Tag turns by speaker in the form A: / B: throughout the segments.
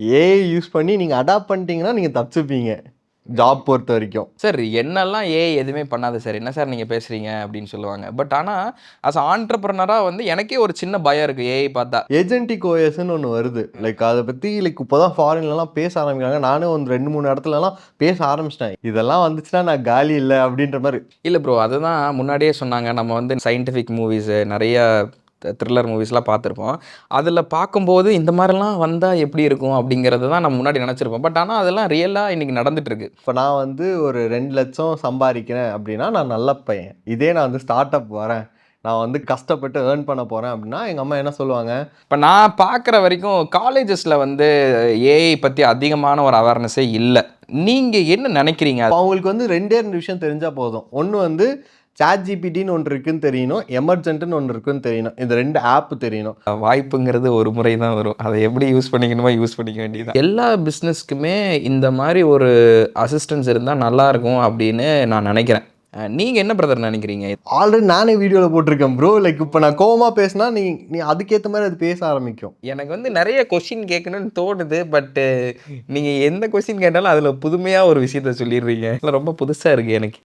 A: AI use பண்ணி நீங்க adapt பண்ணிட்டீங்கன்னா நீங்க தப்பிச்சுப்பீங்க. ஜாப் பொறுத்த வரைக்கும்.
B: சார் என்னெல்லாம் ஏஐ எதுவுமே பண்ணாது சார். என்ன சார் நீங்க பேசுறீங்க அப்படின்னு சொல்லுவாங்க. பட் ஆனா ஆஸ் அ ஆன்டர்பிரினரா வந்து எனக்கே ஒரு சின்ன பயம் இருக்கு ஏஐ பார்த்தா.
A: ஏஜென்டிக் ஓஎஸ்ன்னு ஒண்ணு வருது. அத பத்தி இப்பதான் ஃபாரின்லலாம் பேச ஆரம்பிக்கிறாங்க. நானும் ஒரு 2, 3 இடத்துலலாம் பேச ஆரம்பிச்சுட்டேன். இதெல்லாம் வந்துச்சுன்னா நான் காலி இல்ல அப்படின்ற மாரி.
B: இல்ல ப்ரோ. அதுதான் முன்னாடியே சொன்னாங்க. நம்ம வந்து சயின்டிஃபிக் மூவிஸு நெறைய த்ரில்லர் மூவிஸ்லாம் பார்த்துருப்போம். அதில பார்க்கும்போது இந்த மாரிலாம் வந்தா எப்படி இருக்கும் அப்படிங்கிறது தான் நம்ம முன்னாடி நெனச்சிருப்போம். பட் ஆனா அதெல்லாம் ரியலா இன்னைக்கு நடந்துட்டு இருக்கு.
A: இப்ப நான் வந்து ஒரு 2,00,000 சம்பாரிக்கிறேன் அப்படின்னா, நான் நல்ல பையன். இதே நான் வந்து ஸ்டார்ட் அப் வரேன். நான் வந்து கஷ்டப்பட்டு ஏர்ன் பண்ண போறேன் அப்படின்னா, எங்க அம்மா என்ன சொல்லுவாங்க?
B: இப்ப நான் பார்க்குற வரைக்கும் காலேஜஸ்ல வந்து ஏஐ பத்தி அதிகமான ஒரு அவேர்னஸே இல்ல. நீங்க என்ன நெனைக்கிறீங்க?
A: அவங்களுக்கு வந்து 2 விஷயம் தெரிஞ்சா போதும். ஒண்ணு வந்து ChatGPTன்னு ஒண்ணு இருக்குன்னு தெரியணும். எமர்ஜென்ட்ன்னு ஒண்ணு இருக்குன்னு தெரியணும். இந்த 2 ஆப் தெரியணும்.
B: வாய்ப்புங்கிறது ஒரு முறை தான் வரும். அத எப்படி யூஸ் பண்ணிக்கணுமோ யூஸ் பண்ணிக்க வேண்டியது தான். எல்லா பிசினஸ்க்குமே இந்த மாரி ஒரு அசிஸ்டன்ஸ் இருந்தா நல்லாருக்கும் அப்படின்னு நான் நெனைக்கிறேன். நீங்க என்ன பிரதர் நெனைக்கிறீங்க?
A: ஆல்ரெடி நானே வீடியோல போட்டிருக்கேன் ப்ரோ. இப்ப நான் கோவமா பேசினா, நீ அதுக்கேத்த மாரி அது பேச ஆரம்பிக்கும்.
B: எனக்கு வந்து நெறைய கொஸ்டின் கேட்கணும்னு தோணுது. பட் நீங்க எந்த கொஸ்டின் கேட்டாலும் அதுல புதுமையா ஒரு விஷயத்த சொல்லிடுறீங்க. இதெல்லாம் ரொம்ப புதுசா இருக்கு எனக்கு.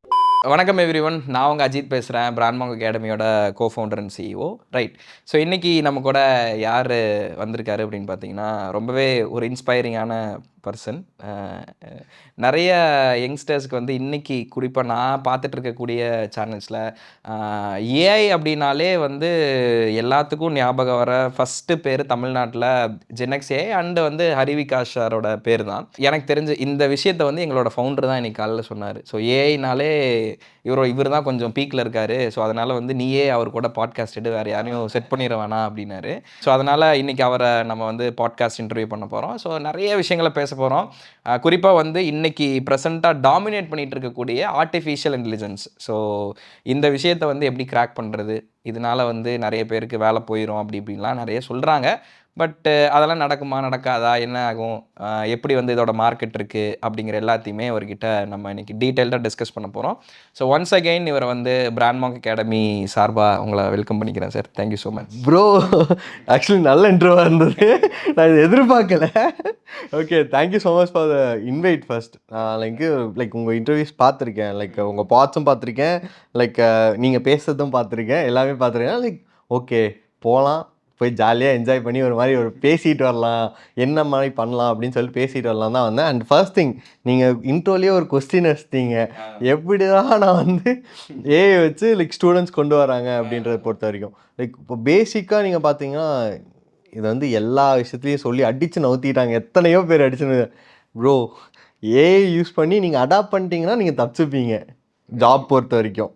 B: வணக்கம் எவ்ரிவன். நான் உங்க அஜித் பேசுறேன். பிராண்ட்மார்க் அகாடமியோட கோ-ஃபவுண்டர் அண்ட் சிஇஓ. ரைட். ஸோ இன்னைக்கு நம்ம கூட யாரு வந்திருக்காரு அப்படின்னு பார்த்தீங்கன்னா, ரொம்பவே ஒரு இன்ஸ்பைரிங்கான பர்சன். நெறைய யங்ஸ்டர்ஸ்க்கு வந்து இன்னைக்கு குறிப்பா நான் பார்த்துட்டு இருக்கக்கூடிய சேனல்ஸ்ல ஏஐ அப்படின்னாலே வந்து எல்லாத்துக்கும் ஞாபகம் வர ஃபர்ஸ்ட்டு பேரு தமிழ்நாட்டுல ஜெனக்ஸ் ஏஐ அண்ட் வந்து ஹரிவிகாஷ் சாரோட பேர் தான். எனக்கு தெரிஞ்சு இந்த விஷயத்த வந்து எங்களோட ஃபவுண்டர் தான் இன்னைக்கு காலைல சொன்னாரு. ஸோ ஏஐனாலே இவரு தான் கொஞ்சம் பீக்ல இருக்காரு. ஸோ அதனால வந்து நீயே அவர் கூட பாட்காஸ்ட் எடு, வேற யாரையும் செட் பண்ணிற வேணாம் அப்படின்னாரு. ஸோ அதனால இன்னைக்கு அவர நம்ம வந்து பாட்காஸ்ட் இன்டர்வியூ பண்ண போறோம். ஸோ நெறைய விஷயங்கள பேச போறோம். குறிப்பா வந்து இன்னைக்கு பிரசன்ட்டா டாமினேட் பண்ணிட்டு இருக்கக்கூடிய ஆர்ட்டிஃபிஷியல் இன்டெலிஜென்ஸ். ஸோ இந்த விஷயத்த வந்து எப்படி கிராக் பண்றது? இதனால வந்து நெறைய பேருக்கு வேல போயிரும் அப்படி இப்படின்லாம் நெறைய சொல்றாங்க. பட் அதெல்லாம் நடக்குமா? நடக்காதா? என்ன ஆகும்? எப்படி வந்து இதோட மார்க்கெட் இருக்கு? அப்படிங்கிற எல்லாத்தையுமே அவர்கிட்ட நம்ம இன்னைக்கு டீட்டெயில்டா டிஸ்கஸ் பண்ண போறோம். ஸோ ஒன்ஸ் அகைன் இவர வந்து பிராண்ட்மார்க் அகாடமி சார்பா உங்கள வெல்கம் பண்ணிக்கிறேன் sir. Thank you so much.
A: Bro actually நல்ல இன்ட்ரோவா இருந்தது. நான் இத எதிர்பார்க்கல. Okay. Thank you so much for the invite first. நான் உங்க இன்டர்வியூஸ் பார்த்துருக்கேன். உங்க பாட்ஸும் பார்த்துருக்கேன். நீங்க பேசுறதும் பார்த்துருக்கேன். எல்லாமே பார்த்துருக்கேன். ஓகே போலாம். போய் ஜாலியா என்ஜாய் பண்ணி ஒரு பேசிட்டு வரலாம். என்ன மாரி பண்ணலாம் அப்படின்னு சொல்லி பேசிட்டு வரலாம் தான் வந்தேன். அண்ட் ஃபர்ஸ்ட் திங் நீங்க இன்ட்ரோலயே ஒரு கொஸ்டின் வச்சிட்டீங்க. எப்படிதான் நான் வந்து ஏஐ வச்சு ஸ்டூடண்ட்ஸ் கொண்டு வராங்க அப்படின்றத பொறுத்த வரைக்கும். இப்போ பேசிக்கா நீங்க பார்த்தீங்கன்னா, இது வந்து எல்லா விஷயத்துலயும் சொல்லி அடிச்சு நவுத்திட்டாங்க. எத்தனையோ பேர் அடிச்சு ப்ரோ ஏஐ யூஸ் பண்ணி நீங்க அடாப்ட் பண்ணிட்டீங்கன்னா நீங்க தப்பிச்சுப்பீங்க. ஜாப் பொறுத்த வரைக்கும்.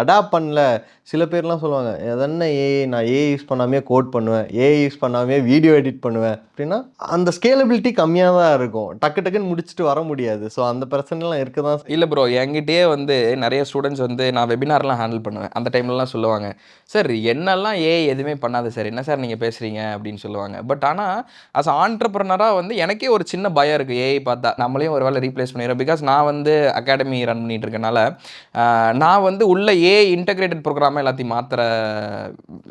A: அடாப்ட் பண்ணல. சில பேர்லாம் சொல்லுவாங்க, "அதென்ன ஏஐ நான் ஏஐ யூஸ் பண்ணாமயே கோட் பண்ணுவேன். ஏஐ யூஸ் பண்ணாமயே வீடியோ எடிட் பண்ணுவேன்." அப்படின்னா அந்த ஸ்கேலபிலிட்டி கம்மியா தான் இருக்கும். டக்கு டக்குன்னு முடிச்சுட்டு வர முடியாது. ஸோ அந்த பிரச்சனைலாம் இருக்க தான்
B: இல்ல ப்ரோ. என்கிட்டயே வந்து நெறைய ஸ்டூடண்ட்ஸ் வந்து நான் வெபினார்லாம் ஹேண்டில் பண்ணுவேன். அந்த டைம்லலாம் சொல்லுவாங்க, "சார் என்னெல்லாம் ஏஐ எதுவுமே பண்ணாது சார். என்ன சார் நீங்க பேசுறீங்க?" அப்படின்னு சொல்லுவாங்க. பட் ஆனா ஆஸ் அ ஆன்டர்பிரினரா வந்து எனக்கே ஒரு சின்ன பயம் இருக்கு ஏஐ பார்த்தா. நம்மளையும் ஒரு வேளை ரீப்ளேஸ் பண்ணிரும். பிகாஸ் நான் வந்து அகாடமி ரன் பண்ணிட்டு இருக்கனால, நான் வந்து உள்ள ஏஐ இன்டகிரேட்டட் புரோகிராமா எல்லாத்தையும் மாத்துற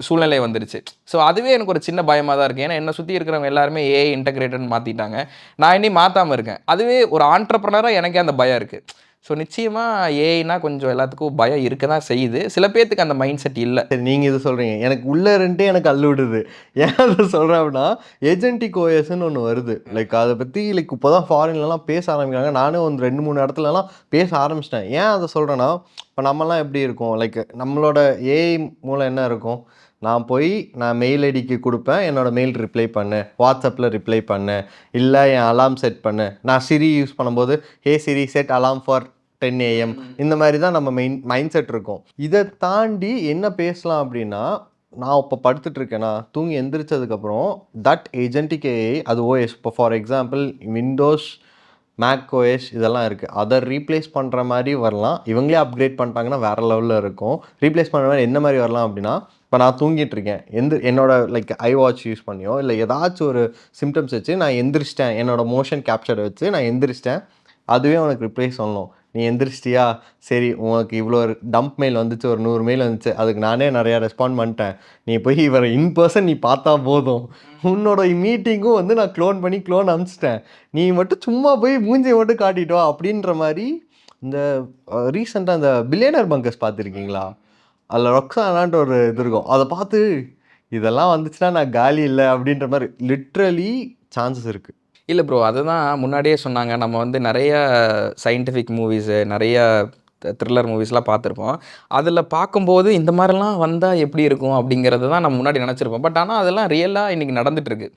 B: சூழ்நிலை வந்துருச்சு. ஸோ அதுவே எனக்கு ஒரு சின்ன பயமா தான் இருக்கு. ஏன்னா என்ன சுத்தி இருக்கிறவங்க எல்லாருமே ஏஐ இன்டகிரேட்டட்ன்னு மாத்திட்டாங்க. நான் இன்னும் மாத்தாம இருக்கேன். அதுவே ஒரு ஆன்டர்பிரினரா எனக்கே அந்த பயம் இருக்கு. ஸோ நிச்சயமா ஏஐனா கொஞ்சம் எல்லாத்துக்கும் பயம் இருக்க தான் செய்யுது. சில பேத்துக்கு அந்த மைண்ட் செட் இல்ல.
A: சரி நீங்க இத சொல்றீங்க. எனக்கு உள்ள இருந்துட்டே எனக்கு அல்லு விடுது. ஏன் அத சொல்றேன் அப்படின்னா, ஏஜென்டிக் ஓஎஸ்ன்னு ஒண்ணு வருது. அத பத்தி இப்பதான் ஃபாரின்லலாம் பேச ஆரம்பிக்கிறாங்க. நானும் ஒரு 2, 3 இடத்துலலாம் பேச ஆரம்பிச்சுட்டேன். ஏன் அத சொல்றேன்னா, இப்ப நம்மலாம் எப்படி இருக்கோம்? நம்மளோட ஏஐ மூலம் என்ன இருக்கும்? நான் மெயில் ஐடிக்கு குடுப்பேன். என்னோட மெயில் ரிப்ளை பண்ணு. WhatsAppல ரிப்ளை பண்ணு. இல்ல என் அலார்ம் செட் பண்ணு. நான் சிரி யூஸ் பண்ணும்போது, "ஹே சிரி செட் அலார்ம் ஃபார் 10 AM." இந்த மாதிரி தான் நம்ம மைண்ட் செட் இருக்கும். இதை தாண்டி என்ன பேசலாம் அப்படின்னா, நான் இப்போ படுத்துட்டு இருக்கேனா, தூங்கி எந்திரிச்சதுக்கப்புறம் தட் ஏஜென்டிக் ஏஐ அது ஓஎஸ் இப்போ for example Windows, Mac OS இதெல்லாம் இருக்குது. அதை ரீப்ளேஸ் பண்ணுற மாதிரி வரலாம். இவங்களே அப்கிரேட் பண்ணிட்டாங்கன்னா வேறு லெவலில் இருக்கும். ரீப்ளேஸ் பண்ணுற மாதிரி என்ன மாதிரி வரலாம் அப்படின்னா, இப்போ நான் தூங்கிட்டு இருக்கேன். என்னோட ஐ வாட்ச் யூஸ் பண்ணியோ இல்லை ஏதாச்சும் ஒரு சிம்டம்ஸ் வச்சு நான் எந்திரிச்சிட்டேன். என்னோட மோஷன் கேப்சரை வச்சு நான் எந்திரிச்சிட்டேன். அதுவே உனக்கு ரிப்ளேஸ் சொல்லணும். நீ எந்திரிச்சிட்டியா, சரி உனக்கு இவ்வளோ டம்ப் மெயில் வந்துச்சு, ஒரு 100 மெயில் வந்துச்சு, அதுக்கு நானே நிறையா ரெஸ்பாண்ட் பண்ணிட்டேன், நீ போய் இவரை இன் பர்சன் நீ பார்த்தா போதும், உன்னோட மீட்டிங்கும் வந்து நான் க்ளோன் அனுப்பிச்சிட்டேன், நீ மட்டும் சும்மா போய் மூஞ்சியை மட்டும் காட்டிட்டு வா அப்படின்ற மாதிரி. இந்த ரீசெண்டாக இந்த பில்லியனர் பங்கர்ஸ் பார்த்துருக்கீங்களா? அதில் ரொக்ஸானான்ட்டு ஒரு இது இருக்கும், அதை பார்த்து இதெல்லாம் வந்துச்சுன்னா நான் காலி இல்லை அப்படின்ற மாதிரி லிட்ரலி சான்சஸ் இருக்குது.
B: இல்லை ப்ரோ, அதுதான் முன்னாடியே சொன்னாங்க. நம்ம வந்து நிறைய சயின்டிஃபிக் மூவிஸு, நிறைய த்ரில்லர் மூவிஸ்லாம் பார்த்துருப்போம். அதில் பார்க்கும்போது இந்த மாதிரிலாம் வந்தால் எப்படி இருக்கும் அப்படிங்கிறது தான் நம்ம முன்னாடி நினச்சிருப்போம். பட் ஆனால் அதெல்லாம் ரியலாக இன்றைக்கி நடந்துகிட்ருக்கு.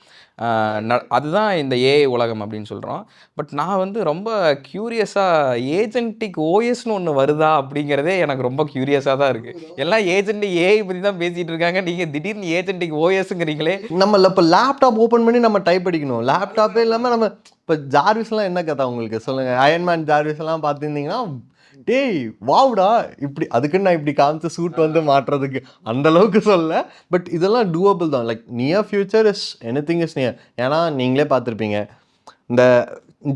B: அதுதான் இந்த ஏஐ உலகம் அப்படின்னு சொல்கிறோம். பட் நான் வந்து ரொம்ப க்யூரியஸாக ஏஜென்டிக் ஓஎஸ்னு ஒன்று வருதா அப்படிங்கிறதே எனக்கு ரொம்ப க்யூரியஸாக தான் இருக்குது. எல்லாம் ஏஜென்டிக் ஏஐ பற்றி தான் பேசிகிட்டு இருக்காங்க, நீங்கள் திடீர்னு ஏஜென்டிக் ஓஎஸ்ங்கிறீங்களே.
A: நம்ம இப்போ லேப்டாப் ஓப்பன் பண்ணி நம்ம டைப் அடிக்கணும், லேப்டாப்பே இல்லாமல் நம்ம இப்போ ஜார்விஸ்லாம் என்ன கதை உங்களுக்கு சொல்லுங்கள். அயன்மேன் ஜார்விஸ்லாம் பார்த்துருந்தீங்கன்னா டேய் வாவுடா இப்படி, அதுக்குன்னு நான் இப்படி காமிச்சு சூட் வந்து மாட்டுறதுக்கு அந்த அளவுக்கு சொல்ல. பட் இதெல்லாம் டூவபிள் தான். Like near future is anything is near. ஏன்னா நீங்களே பார்த்துருப்பீங்க இந்த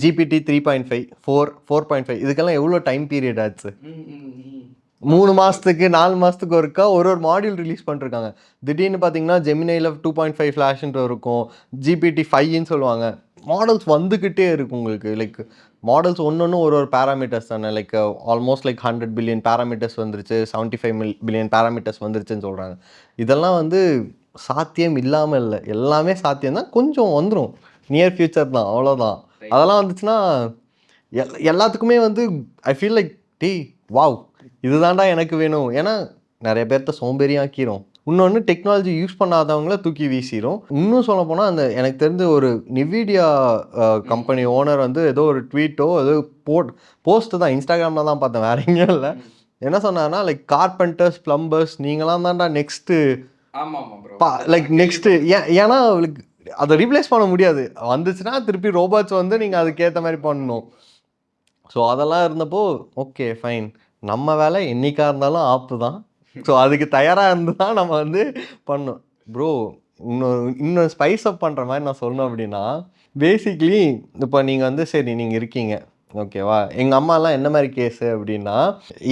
A: GPT 3.5 4.5 இதுக்கெல்லாம் எவ்வளோ டைம் பீரியட் ஆச்சு. 3 மாதத்துக்கு 4 மாதத்துக்கு ஒருக்கா ஒரு மாடியூல் ரிலீஸ் பண்ணிருக்காங்க. திடீர்னு பார்த்தீங்கன்னா ஜெமினியில் 2.5 ஃப்ளாஷ்ன்ட்டு இருக்கும், GPT 5ன்னு சொல்லுவாங்க. மாடல்ஸ் வந்துக்கிட்டே இருக்கும் உங்களுக்கு. லைக் மாடல்ஸ் ஒன்று ஒரு பேராமீட்டர்ஸ் தானே. Like almost like 100 billion parameters வந்துருச்சு, 75 பில்லியன் பேராமீட்டர்ஸ் வந்துருச்சுன்னு சொல்கிறாங்க. இதெல்லாம் வந்து சாத்தியம் இல்லாமல் இல்லை, எல்லாமே சாத்தியம் தான். கொஞ்சம் வந்துடும், நியர் ஃபியூச்சர் தான், அவ்வளோதான். அதெல்லாம் வந்துச்சுன்னா எல்லாத்துக்குமே வந்து ஐ ஃபீல் லைக் டேய் வாவ் இதுதான்டா எனக்கு வேணும். ஏன்னா நிறைய பேர்த்த சோம்பேறியாக்கிரும். இன்னொன்று டெக்னாலஜி யூஸ் பண்ணாதவங்கள தூக்கி வீசிடும். இன்னும் சொல்ல போனால் அந்த எனக்கு தெரிஞ்ச ஒரு நிவிடியா கம்பெனி ஓனர் வந்து ஏதோ ஒரு ட்வீட்டோ ஏதோ போஸ்ட்டு தான் இன்ஸ்டாகிராமில் தான் பார்த்தேன், வேற எங்கேயும் இல்லை. என்ன சொன்னாங்கன்னா லைக் கார்பெண்டர்ஸ் பிளம்பர்ஸ் நீங்களாம் தான்டா நெக்ஸ்ட்டு, லைக் நெக்ஸ்ட்டு. ஏன்னா அவளுக்கு அதை ரீப்ளேஸ் பண்ண முடியாது, வந்துச்சுன்னா திருப்பி ரோபோட்ஸ் வந்து நீங்கள் அதுக்கேற்ற மாதிரி பண்ணணும். ஸோ அதெல்லாம் இருந்தப்போ ஓகே ஃபைன், நம்ம வேலை என்றைக்காக இருந்தாலும் ஆப்பு தான். ஸோ அதுக்கு தயாராக இருந்து தான் நம்ம வந்து பண்ணோம். ப்ரோ இன்னும் ஸ்பைஸ் அப் பண்ணுற மாதிரி நான் சொல்லணும் அப்படின்னா, பேசிக்லி இப்போ நீங்கள் வந்து சரி நீங்கள் இருக்கீங்க ஓகேவா. எங்கள் அம்மாலாம் என்ன மாதிரி கேஸு அப்படின்னா,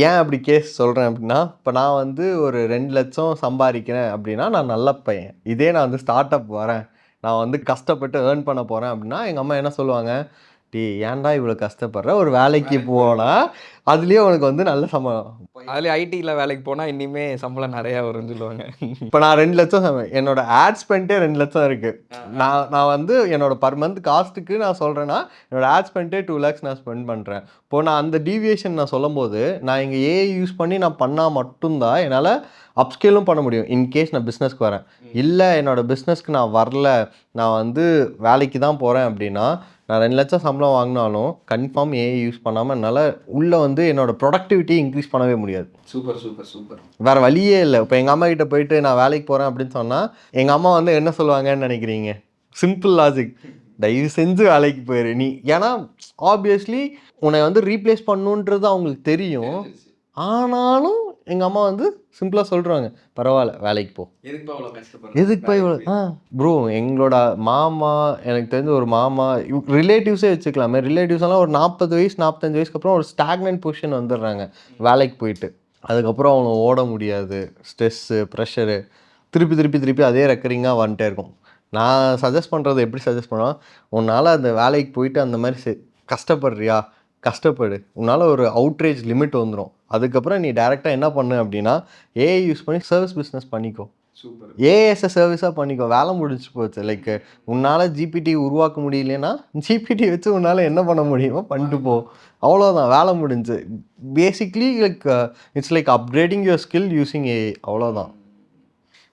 A: ஏன் அப்படி கேஸ் சொல்கிறேன் அப்படின்னா, இப்போ நான் வந்து ஒரு 2 லட்சம் சம்பாதிக்கிறேன் அப்படின்னா நான் நல்ல பையன். இதே நான் வந்து ஸ்டார்ட் அப் வரேன், நான் வந்து கஷ்டப்பட்டு ஏர்ன் பண்ண போகிறேன் அப்படின்னா எங்கள் அம்மா என்ன சொல்லுவாங்க, டே ஏன்டா இவ்வளோ கஷ்டப்படுற, ஒரு வேலைக்கு போனால் அதுலேயே உனக்கு வந்து நல்ல சம்பளம்.
B: அதுலேயே ஐடியில் வேலைக்கு போனால் இனிமே சம்பளம் நிறையா வரும்னு சொல்லுவாங்க.
A: இப்போ நான் 2 லட்சம் என்னோட ஆட் ஸ்பெண்டே 2 லட்சம் இருக்குது. நான் வந்து என்னோட பர் மந்த் காஸ்ட்டுக்கு நான் சொல்கிறேன்னா என்னோட ஆட் ஸ்பெண்டே 2 lakhs நான் ஸ்பெண்ட் பண்ணுறேன். இப்போது நான் அந்த டீவியேஷன் நான் சொல்லும் போது நான் இங்கே ஏஐ யூஸ் பண்ணி நான் பண்ணால் மட்டும்தான் என்னால் அப்ஸ்கேலும் பண்ண முடியும். இன்கேஸ் நான் பிஸ்னஸ்க்கு வரேன், இல்லை என்னோடய பிஸ்னஸ்க்கு நான் வரல, நான் வந்து வேலைக்கு தான் போகிறேன் அப்படின்னா நான் 2 லட்சம் சம்பளம் வாங்கினாலும் கன்ஃபார்ம் ஏஐ யூஸ் பண்ணாமல் என்னால் உள்ளே வந்து என்னோடய ப்ரொடக்டிவிட்டி இன்க்ரீஸ் பண்ணவே முடியாது.
B: சூப்பர்.
A: வேறு வழியே இல்லை. இப்போ எங்கள் அம்மா கிட்ட போயிட்டு நான் வேலைக்கு போகிறேன் அப்படின்னு சொன்னால் எங்கள் அம்மா வந்து என்ன சொல்லுவாங்கன்னு நினைக்கிறீங்க? சிம்பிள் லாஜிக், தயவு செஞ்சு வேலைக்கு போயிரு நீ. ஏன்னா ஆப்வியஸ்லி உன்னை வந்து ரீப்ளேஸ் பண்ணுன்றது அவங்களுக்கு தெரியும். ஆனாலும் எங்கள் அம்மா வந்து சிம்பிளாக சொல்கிறாங்க, பரவாயில்ல வேலைக்கு போ, எதுக்குப்பா இவ்வளோ. ப்ரோ எங்களோட மாமா, எனக்கு தெரிஞ்ச ஒரு மாமா, ரிலேட்டிவ்ஸே வச்சுக்கலாமே, ரிலேட்டிவ்ஸ் எல்லாம் ஒரு 40 வயசு 45 வயசுக்கு அப்புறம் ஒரு ஸ்டாக்னன்ட் பொசிஷன் வந்துடுறாங்க வேலைக்கு போயிட்டு. அதுக்கப்புறம் அவங்க ஓட முடியாது, ஸ்ட்ரெஸ்ஸு ப்ரெஷரு திருப்பி அதே ரெக்கரிங்காக வந்துட்டே இருக்கும். நான் சஜஸ்ட் பண்ணுறது எப்படி சஜஸ்ட் பண்ணுவேன், உன்னால் அந்த வேலைக்கு போயிட்டு அந்த மாதிரி கஷ்டப்படுறியா, கஷ்டப்படு, உன்னால் ஒரு அவுட்ரேஜ் லிமிட் வந்துடும். அதுக்கப்புறம் நீ டேரெக்டாக என்ன பண்ணு அப்படின்னா ஏஐ யூஸ் பண்ணி சர்வீஸ் பிஸ்னஸ் பண்ணிக்கோ, ஏஎஸ்எ சர்வீஸாக பண்ணிக்கோ, வேலை முடிஞ்சு போச்சு. லைக் உன்னால் ஜிபிடி உருவாக்க முடியலன்னா ஜிபிடி வச்சு உன்னால் என்ன பண்ண முடியுமோ பண்ணிட்டு போ, அவ்வளோதான், வேலை முடிஞ்சு. Basically like it's like upgrading your skill using AI, அவ்வளோதான்.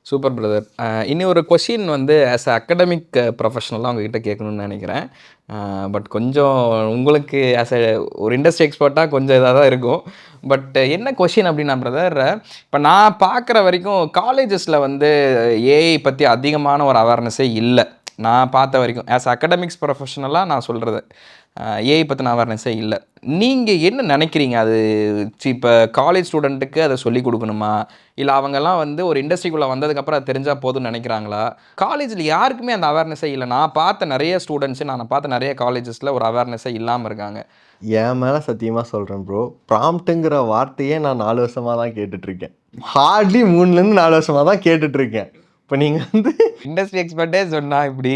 B: Super brother. இன்னி ஒரு கொஷின் வந்து ஆஸ் அ அகடமிக் ப்ரொஃபஷனலாக உங்ககிட்ட கேட்கணும்னு நினைக்கிறேன். பட் கொஞ்சம் உங்களுக்கு ஆஸ் அ ஒரு இண்டஸ்ட்ரி எக்ஸ்பர்ட்டாக கொஞ்சம் இதாக தான் இருக்கும். பட் என்ன கொஷின் அப்படின்னா பிரதர், இப்போ நான் பார்க்குற வரைக்கும் காலேஜஸில் வந்து ஏஐ பற்றி அதிகமான ஒரு அவேர்னஸே இல்லை. நான் பார்த்த வரைக்கும் ஆஸ் அகடமிக்ஸ் ப்ரொஃபஷனலாக நான் சொல்கிறது ஏஐ பற்றின அவேர்னஸே இல்லை. நீங்கள் என்ன நினைக்கிறீங்க? அது இப்போ காலேஜ் ஸ்டூடெண்ட்டுக்கு அதை சொல்லிக் கொடுக்கணுமா, இல்லை அவங்கெல்லாம் வந்து ஒரு இண்டஸ்ட்ரிக்குள்ளே வந்ததுக்கப்புறம் அது தெரிஞ்சால் போதும்னு நினைக்கிறாங்களா? காலேஜில் யாருக்குமே அந்த அவேர்னஸே இல்லை. நான் பார்த்த நிறைய ஸ்டூடெண்ட்ஸு, நான் பார்த்த நிறைய காலேஜஸில் ஒரு அவேர்னஸே இல்லாமல் இருக்காங்க.
A: என் மேலே சத்தியமாக சொல்கிறேன் ப்ரோ, ப்ராம்ப்ட்டுங்கிற வார்த்தையே நான் 4 வருஷமாக தான் கேட்டுட்ருக்கேன். ஹார்ட்லி 3லேருந்து 4 வருஷமாக தான் கேட்டுட்ருக்கேன். இப்போ நீங்கள் வந்து
B: இண்டஸ்ட்ரி எக்ஸ்பர்ட்டே சொன்னா இப்படி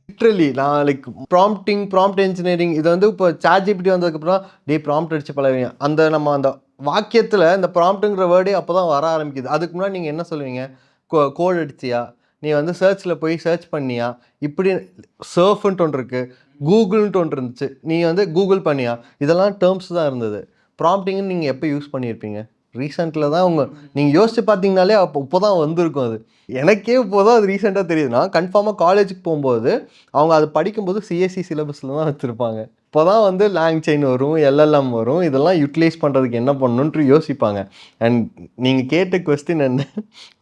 A: லிட்ரலி நான் லைக் ப்ராம்ப்ட் என்ஜினியரிங் இது வந்து இப்போ ChatGPT வந்ததுக்கப்புறம் ப்ராம்ப்ட் அடிச்சு பழகுவீங்க. நம்ம அந்த வாக்கியத்தில் இந்த ப்ராம்ப்ட்டுங்கிற வேர்டே அப்போ தான் வர ஆரம்பிக்குது. அதுக்கு முன்னாடி நீங்கள் என்ன சொல்லுவீங்க? கோட் அடிச்சியா, நீ வந்து சர்ச்சில் போய் சர்ச் பண்ணியா, இப்படி சர்ஃப்ன்ட்டு ஒன்று இருக்குது, கூகுள்ன்ட்டு ஒன்று இருந்துச்சு, நீ வந்து கூகுள் பண்ணியா, இதெல்லாம் டேர்ம்ஸ் தான் இருந்தது. ப்ராம்ப்டிங்னு நீங்கள் எப்போ யூஸ் பண்ணியிருப்பீங்க? ரீசெண்டில் தான் நீங்கள் யோசிச்சு பார்த்தீங்கனாலே இப்போ தான் வந்திருக்கும் அது. எனக்கே இப்போ தான் அது ரீசெண்டாக தெரியுதுன்னா, கன்ஃபார்மாக காலேஜுக்கு போகும்போது அவங்க அது படிக்கும்போது சிஎஸ்சி சிலபஸில் தான் வச்சுருப்பாங்க. இப்போ தான் வந்து லேங் செயின் வரும், எல்எல்எம் வரும், இதெல்லாம் யூட்டிலைஸ் பண்ணுறதுக்கு என்ன பண்ணணுன்ட்டு யோசிப்பாங்க. அண்ட் நீங்கள் கேட்ட கொஸ்டின் என்ன,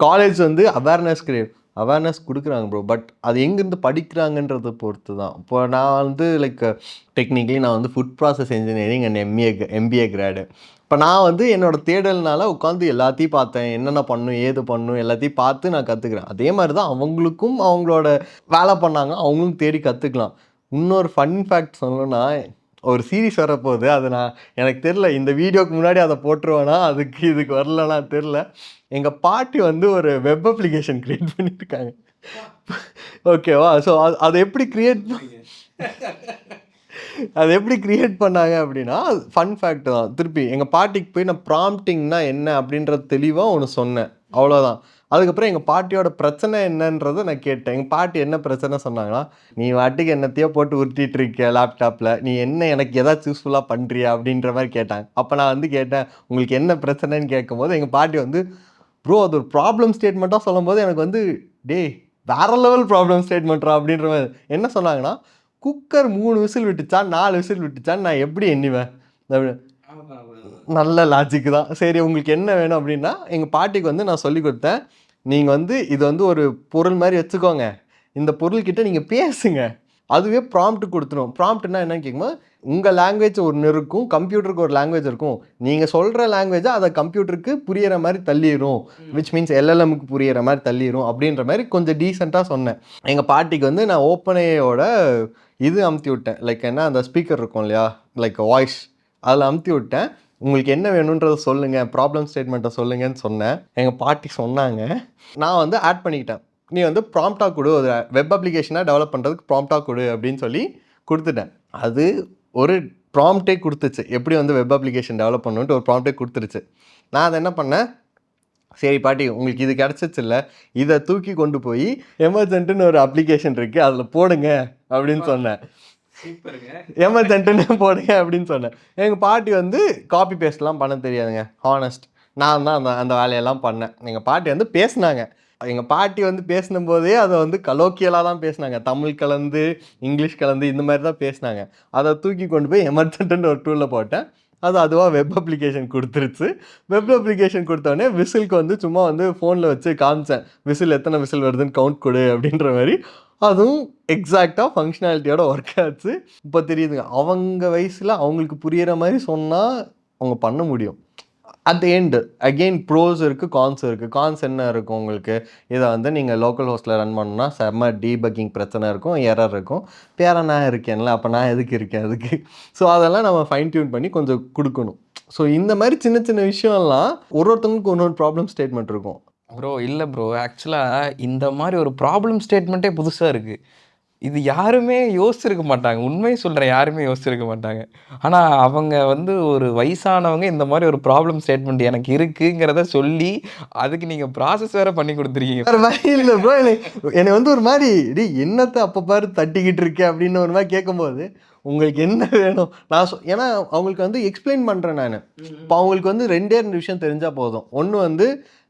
A: காலேஜ் வந்து அவேர்னஸ் கொடுக்குறாங்க ப்ரோ. பட் அது எங்கேருந்து படிக்கிறாங்கன்றதை பொறுத்து தான். இப்போ நான் வந்து லைக் டெக்னிக்கலி நான் வந்து food process engineering and MBA grad. இப்போ நான் வந்து என்னோடய தேடல்னால உட்காந்து எல்லாத்தையும் பார்த்தேன், என்னென்ன பண்ணணும் ஏது பண்ணணும் எல்லாத்தையும் பார்த்து நான் கற்றுக்குறேன். அதே மாதிரி தான் அவங்களுக்கும் அவங்களோட வேலை பண்ணாங்க, அவங்களும் தேடி கற்றுக்கலாம். இன்னொரு ஃபன் ஃபேக்ட் சொல்லணும்னா, ஒரு சீரீஸ் வரப்போகுது, அது எனக்கு தெரில இந்த வீடியோக்கு முன்னாடி அதை போட்டுருவேனா, இதுக்கு வரலனா தெரில. எங்கள் பாட்டி வந்து ஒரு வெப் அப்ளிகேஷன் க்ரியேட் பண்ணியிருக்காங்க. ஓகேவா? ஸோ அதை எப்படி க்ரியேட் பண்ணாங்க அப்படின்னா, ஃபன் ஃபேக்ட் தான். திருப்பி எங்கள் பாட்டிக்கு போய் நான் ப்ராம்ப்டிங்னா என்ன அப்படின்றது தெளிவாக ஒன்று சொன்னேன், அவ்வளோதான். அதுக்கப்புறம் எங்கள் பாட்டியோட பிரச்சனை என்னன்றதை நான் கேட்டேன். எங்கள் பாட்டி என்ன பிரச்சனை சொன்னாங்கன்னா, நீ வாட்டிக்கு என்னத்தையோ போட்டு உருட்டிகிட்டு இருக்க லேப்டாப்பில், நீ என்ன எனக்கு எதாச்சும் யூஸ்ஃபுல்லாக பண்ணுறியா அப்படின்ற மாதிரி கேட்டாங்க. அப்போ நான் வந்து கேட்டேன், உங்களுக்கு என்ன பிரச்சனைன்னு கேட்கும்போது எங்கள் பாட்டி வந்து, ப்ரோ அது ஒரு ப்ராப்ளம் ஸ்டேட்மெண்ட்டாக சொல்லும்போது எனக்கு வந்து வேறு லெவல் ப்ராப்ளம் ஸ்டேட்மெண்ட்ரா அப்படின்ற மாதிரி என்ன சொன்னாங்கன்னா, குக்கர் 3 விசில் விட்டுச்சா 4 விசில் விட்டுச்சான்னு நான் எப்படி எண்ணுவேன்? நல்ல லாஜிக்கு தான். சரி உங்களுக்கு என்ன வேணும் அப்படின்னா, எங்கள் பாட்டிக்கு வந்து நான் சொல்லி கொடுத்தேன், நீங்கள் வந்து இது வந்து ஒரு பொருள் மாதிரி வச்சுக்கோங்க, இந்த பொருள்கிட்ட நீங்கள் பேசுங்க, அதுவே ப்ராம்ப்ட் கொடுத்துரும். ப்ராம்ப்ட்னா என்னன்னு கேட்கும்போது, உங்கள் லாங்குவேஜ் ஒன்று இருக்கும், கம்ப்யூட்டருக்கு ஒரு லாங்குவேஜ் இருக்கும், நீங்கள் சொல்கிற லாங்குவேஜை அதை கம்ப்யூட்டருக்கு புரியிற மாதிரி தள்ளிடும், விச் மீன்ஸ் எல்எல்எம்க்கு புரியிற மாதிரி தள்ளிடும் அப்படின்ற மாதிரி கொஞ்சம் டீசெண்டாக சொன்னேன். எங்கள் பாட்டிக்கு வந்து நான் ஓப்பன்ஏயோட இது அமுத்தி விட்டேன், லைக் என்ன அந்த ஸ்பீக்கர் இருக்கும் இல்லையா, லைக் வாய்ஸ், அதில் அமுத்தி விட்டேன், உங்களுக்கு என்ன வேணுன்றதை சொல்லுங்கள், ப்ராப்ளம் ஸ்டேட்மெண்ட்டை சொல்லுங்கன்னு சொன்னேன். எங்கள் பாட்டி சொன்னாங்க, நான் வந்து ஆட் பண்ணிக்கிட்டேன், நீ வந்து ப்ராம்ப்டாக கொடு, ஒரு வெப் அப்ளிகேஷனாக டெவலப் பண்ணுறதுக்கு ப்ராம்ப்டாக கொடு அப்படின்னு சொல்லி கொடுத்துட்டேன். அது ஒரு ப்ராம்ப்டே கொடுத்துச்சு, எப்படி வந்து வெப் அப்ளிகேஷன் டெவலப் பண்ணணுன்ட்டு ஒரு ப்ராம்ப்டே கொடுத்துருச்சு. நான் அதை என்ன பண்ணேன், சரி பாட்டி உங்களுக்கு இது கிடச்சிச்சு இல்லை, இதை தூக்கி கொண்டு போய் எமர்ஜென்ட்டுன்னு ஒரு அப்ளிகேஷன் இருக்குது அதில் போடுங்க அப்படின்னு சொன்னேன். எமர்ஜென்ட்டுன்னு போடுங்க அப்படின்னு சொன்னேன். எங்கள் பாட்டி வந்து காப்பி பேஸ்ட்லாம் பண்ண தெரியாதுங்க, ஹானஸ்ட். நான் தான் அந்த வேலையெல்லாம் பண்ணேன். எங்கள் பாட்டி வந்து பேசினாங்க, எங்கள் பாட்டி வந்து பேசினும்போதே அதை வந்து கலோக்கியலாக தான் பேசினாங்க, தமிழ் கலந்து இங்கிலீஷ் கலந்து இந்த மாதிரி தான் பேசினாங்க. அதை தூக்கி கொண்டு போய் எமர்ஜென்ட்டுன்னு ஒரு டூலில் போட்டேன், அதுவாக வெப் அப்ளிகேஷன் கொடுத்துருச்சு. வெப் அப்ளிகேஷன் கொடுத்தோடனே விசிலுக்கு வந்து சும்மா வந்து ஃபோனில் வச்சு காமிச்சேன், விசில் எத்தனை விசில் வருதுன்னு கவுண்ட் கொடு அப்படின்ற மாதிரி. அதுவும் எக்ஸாக்டாக ஃபங்க்ஷனாலிட்டியோட ஒர்க் ஆச்சு. இப்போ தெரியுதுங்க, அவங்க வயசில் அவங்களுக்கு புரிகிற மாதிரி சொன்னால் அவங்க பண்ண முடியும். At the end again pros இருக்குது, கான்ஸ் இருக்குது. கான்ஸ் என்ன இருக்கும் உங்களுக்கு, இதை வந்து நீங்கள் லோக்கல் ஹோஸ்ட்டில் ரன் பண்ணணும்னா செம்ம டீபக்கிங் பிரச்சனை இருக்கும், எரர் இருக்கும். பேர நான் இருக்கேன்ல, அப்போ நான் எதுக்கு இருக்கேன் அதுக்கு. ஸோ அதெல்லாம் நம்ம ஃபைன் டியூன் பண்ணி கொஞ்சம் கொடுக்கணும். ஸோ இந்த மாதிரி சின்ன சின்ன விஷயம்லாம் ஒருத்தவங்களுக்கு ஒன்று ப்ராப்ளம் ஸ்டேட்மெண்ட் இருக்கும்.
B: ப்ரோ இல்லை ப்ரோ, ஆக்சுவலாக இந்த மாதிரி ஒரு ப்ராப்ளம் ஸ்டேட்மெண்ட்டே புதுசாக இருக்குது. இது யாருமே யோசிச்சிருக்க மாட்டாங்க, உண்மையை சொல்கிறேன், யாருமே யோசிச்சிருக்க மாட்டாங்க. ஆனால் அவங்க வந்து ஒரு வயசானவங்க இந்த மாதிரி ஒரு ப்ராப்ளம் ஸ்டேட்மெண்ட் எனக்கு இருக்குங்கிறத சொல்லி அதுக்கு நீங்கள் ப்ராசஸ் வேறு பண்ணி கொடுத்துருக்கீங்க.
A: வேறு மாதிரி இல்லை ப்ரோ, என்னை வந்து ஒரு மாதிரி என்னத்தை அப்போ பாரு தட்டிக்கிட்டு இருக்கேன் அப்படின்னு ஒரு மாதிரி கேட்கும்போது, உங்களுக்கு என்ன வேணும் நான் ஏன்னா அவங்களுக்கு வந்து எக்ஸ்பிளைன் பண்ணுறேன் நான். இப்போ அவங்களுக்கு வந்து 2 விஷயம் தெரிஞ்சால் போதும். ஒன்று வந்து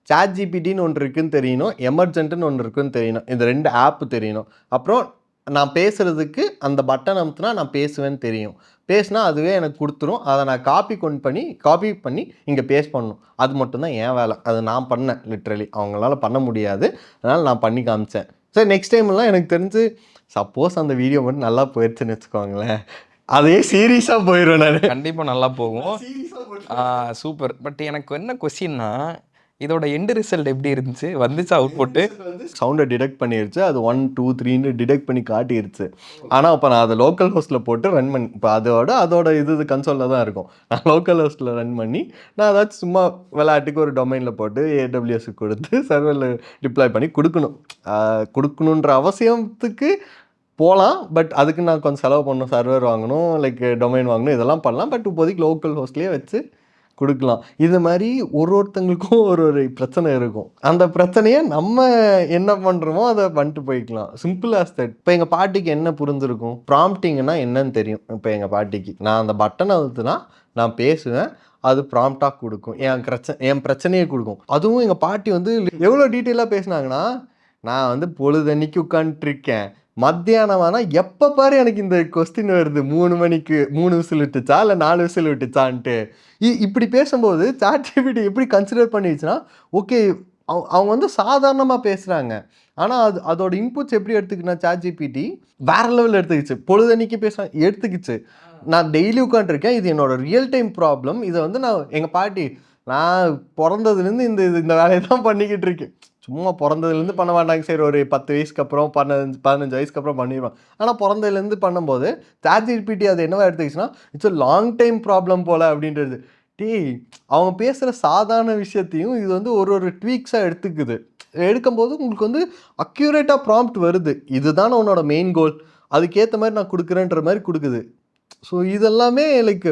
A: ChatGPTன்னு ஒன்று இருக்குதுன்னு தெரியணும், எமர்ஜென்ட்டுன்னு ஒன்று இருக்குதுன்னு தெரியணும், இந்த 2 ஆப்பு தெரியணும். அப்புறம் நான் பேசுகிறதுக்கு அந்த பட்டன் அமுத்துனா நான் பேசுவேன்னு தெரியும். பேசினா அதுவே எனக்கு கொடுத்துரும், அதை நான் காப்பி பண்ணி இங்கே பேஸ்ட் பண்ணணும். அது மட்டும்தான் என் வேலை. அது நான் பண்ணேன் லிட்ரலி, அவங்களால பண்ண முடியாது, அதனால் நான் பண்ணி காமிச்சேன். சரி நெக்ஸ்ட் டைம்லாம் எனக்கு தெரிஞ்சு சப்போஸ் அந்த வீடியோ மட்டும் நல்லா போயிடுச்சுன்னு வச்சுக்கோங்களேன், அதே சீரியஸாக போயிடும் நான்.
B: கண்டிப்பாக நல்லா போகும். சூப்பர். பட் எனக்கு என்ன கொஸ்டின்னா, இதோட எண்டு ரிசல்ட் எப்படி இருந்துச்சு? வந்துச்சா அவுட்புட்டு?
A: சவுண்டை டிடெக்ட் பண்ணிருச்சு, அது 1 2 3ன்னு டிடெக்ட் பண்ணி காட்டிருச்சு. ஆனால் இப்போ நான் அதை லோக்கல் ஹோஸ்ட்டில் போட்டு ரன் பண்ணி, இப்போ அதோட இது கன்சோலில் தான் இருக்கும். நான் லோக்கல் ஹோஸ்ட்டில் ரன் பண்ணி நான் ஏதாச்சும் சும்மா விளையாட்டுக்கு ஒரு டொமைனில் போட்டு ஏடபிள்யூஎஸ்க்கு கொடுத்து சர்வரில் டிப்ளாய் பண்ணி கொடுக்கணுன்ற அவசியத்துக்கு போகலாம். பட் அதுக்கு நான் கொஞ்சம் செலவு பண்ணணும், சர்வர் வாங்கணும், லைக் டொமைன் வாங்கணும், இதெல்லாம் பண்ணலாம். பட் இப்போதைக்கு லோக்கல் ஹோஸ்ட்லேயே வச்சு கொடுக்கலாம். இது மாதிரி ஒருத்தங்களுக்கும் ஒரு பிரச்சனை இருக்கும். அந்த பிரச்சனையை நம்ம என்ன பண்ணுறோமோ அதை பண்ணிட்டு போய்க்கலாம். Simple as that. இப்போ எங்கள் பாட்டிக்கு என்ன புரிஞ்சிருக்கும், ப்ராம்ப்டிங்னா என்னன்னு தெரியும். இப்போ எங்கள் பாட்டிக்கு நான் அந்த பட்டனை அழுத்துனா நான் பேசுவேன், அது ப்ராம்ப்டாக கொடுக்கும், என் பிரச்சனையை கொடுக்கும். அதுவும் எங்கள் பாட்டி வந்து எவ்வளோ டீட்டெயிலாக பேசினாங்கன்னா, நான் வந்து பொழுதன்னைக்கு உட்காந்துட்ருக்கேன், மத்தியானம் ஆனால் எப்போ பாரு எனக்கு இந்த கொஸ்டின் வருது, 3 மணிக்கு 3 விசில் விட்டுச்சா இல்லை 4 விசில் விட்டுச்சான்ட்டு. இப்படி பேசும்போது சாட்ஜிபிடி எப்படி கன்சிடர் பண்ணிடுச்சுன்னா, ஓகே அவங்க வந்து சாதாரணமாக பேசுகிறாங்க, ஆனால் அதோட இன்புட்ஸ் எப்படி எடுத்துக்கினா சாட்ஜிபிடி வேற லெவலில் எடுத்துக்கிச்சு. பொழுதன்னைக்கு எடுத்துக்கிச்சு. நான் டெய்லி உட்காந்துருக்கேன், இது என்னோட ரியல் டைம் ப்ராப்ளம். இதை வந்து எங்கள் பாட்டி நான் பிறந்ததுலேருந்து இந்த வேலையை தான் பண்ணிக்கிட்டு இருக்கேன். சும்மா பிறந்ததுலேருந்து பண்ண மாட்டாங்க, சரி ஒரு 10 வயசுக்கு அப்புறம் 15 வயசுக்கு அப்புறம் பண்ணிடுவான். ஆனால் பிறந்ததுலேருந்து பண்ணும்போது சாட்ஜிபிடி அது என்னவா எடுத்துக்கிச்சுன்னா, it's a long time problem போல் அப்படின்றது. அவங்க பேசுகிற சாதாரண விஷயத்தையும் இது வந்து ஒரு ட்வீக்ஸாக எடுத்துக்குது. எடுக்கும்போது உங்களுக்கு வந்து அக்யூரேட்டாக ப்ராம்ப்ட் வருது, இதுதான் உன்னோட மெயின் கோல், அதுக்கேற்ற மாதிரி நான் கொடுக்குறேன்ற மாதிரி கொடுக்குது. ஸோ இதெல்லாமே லைக்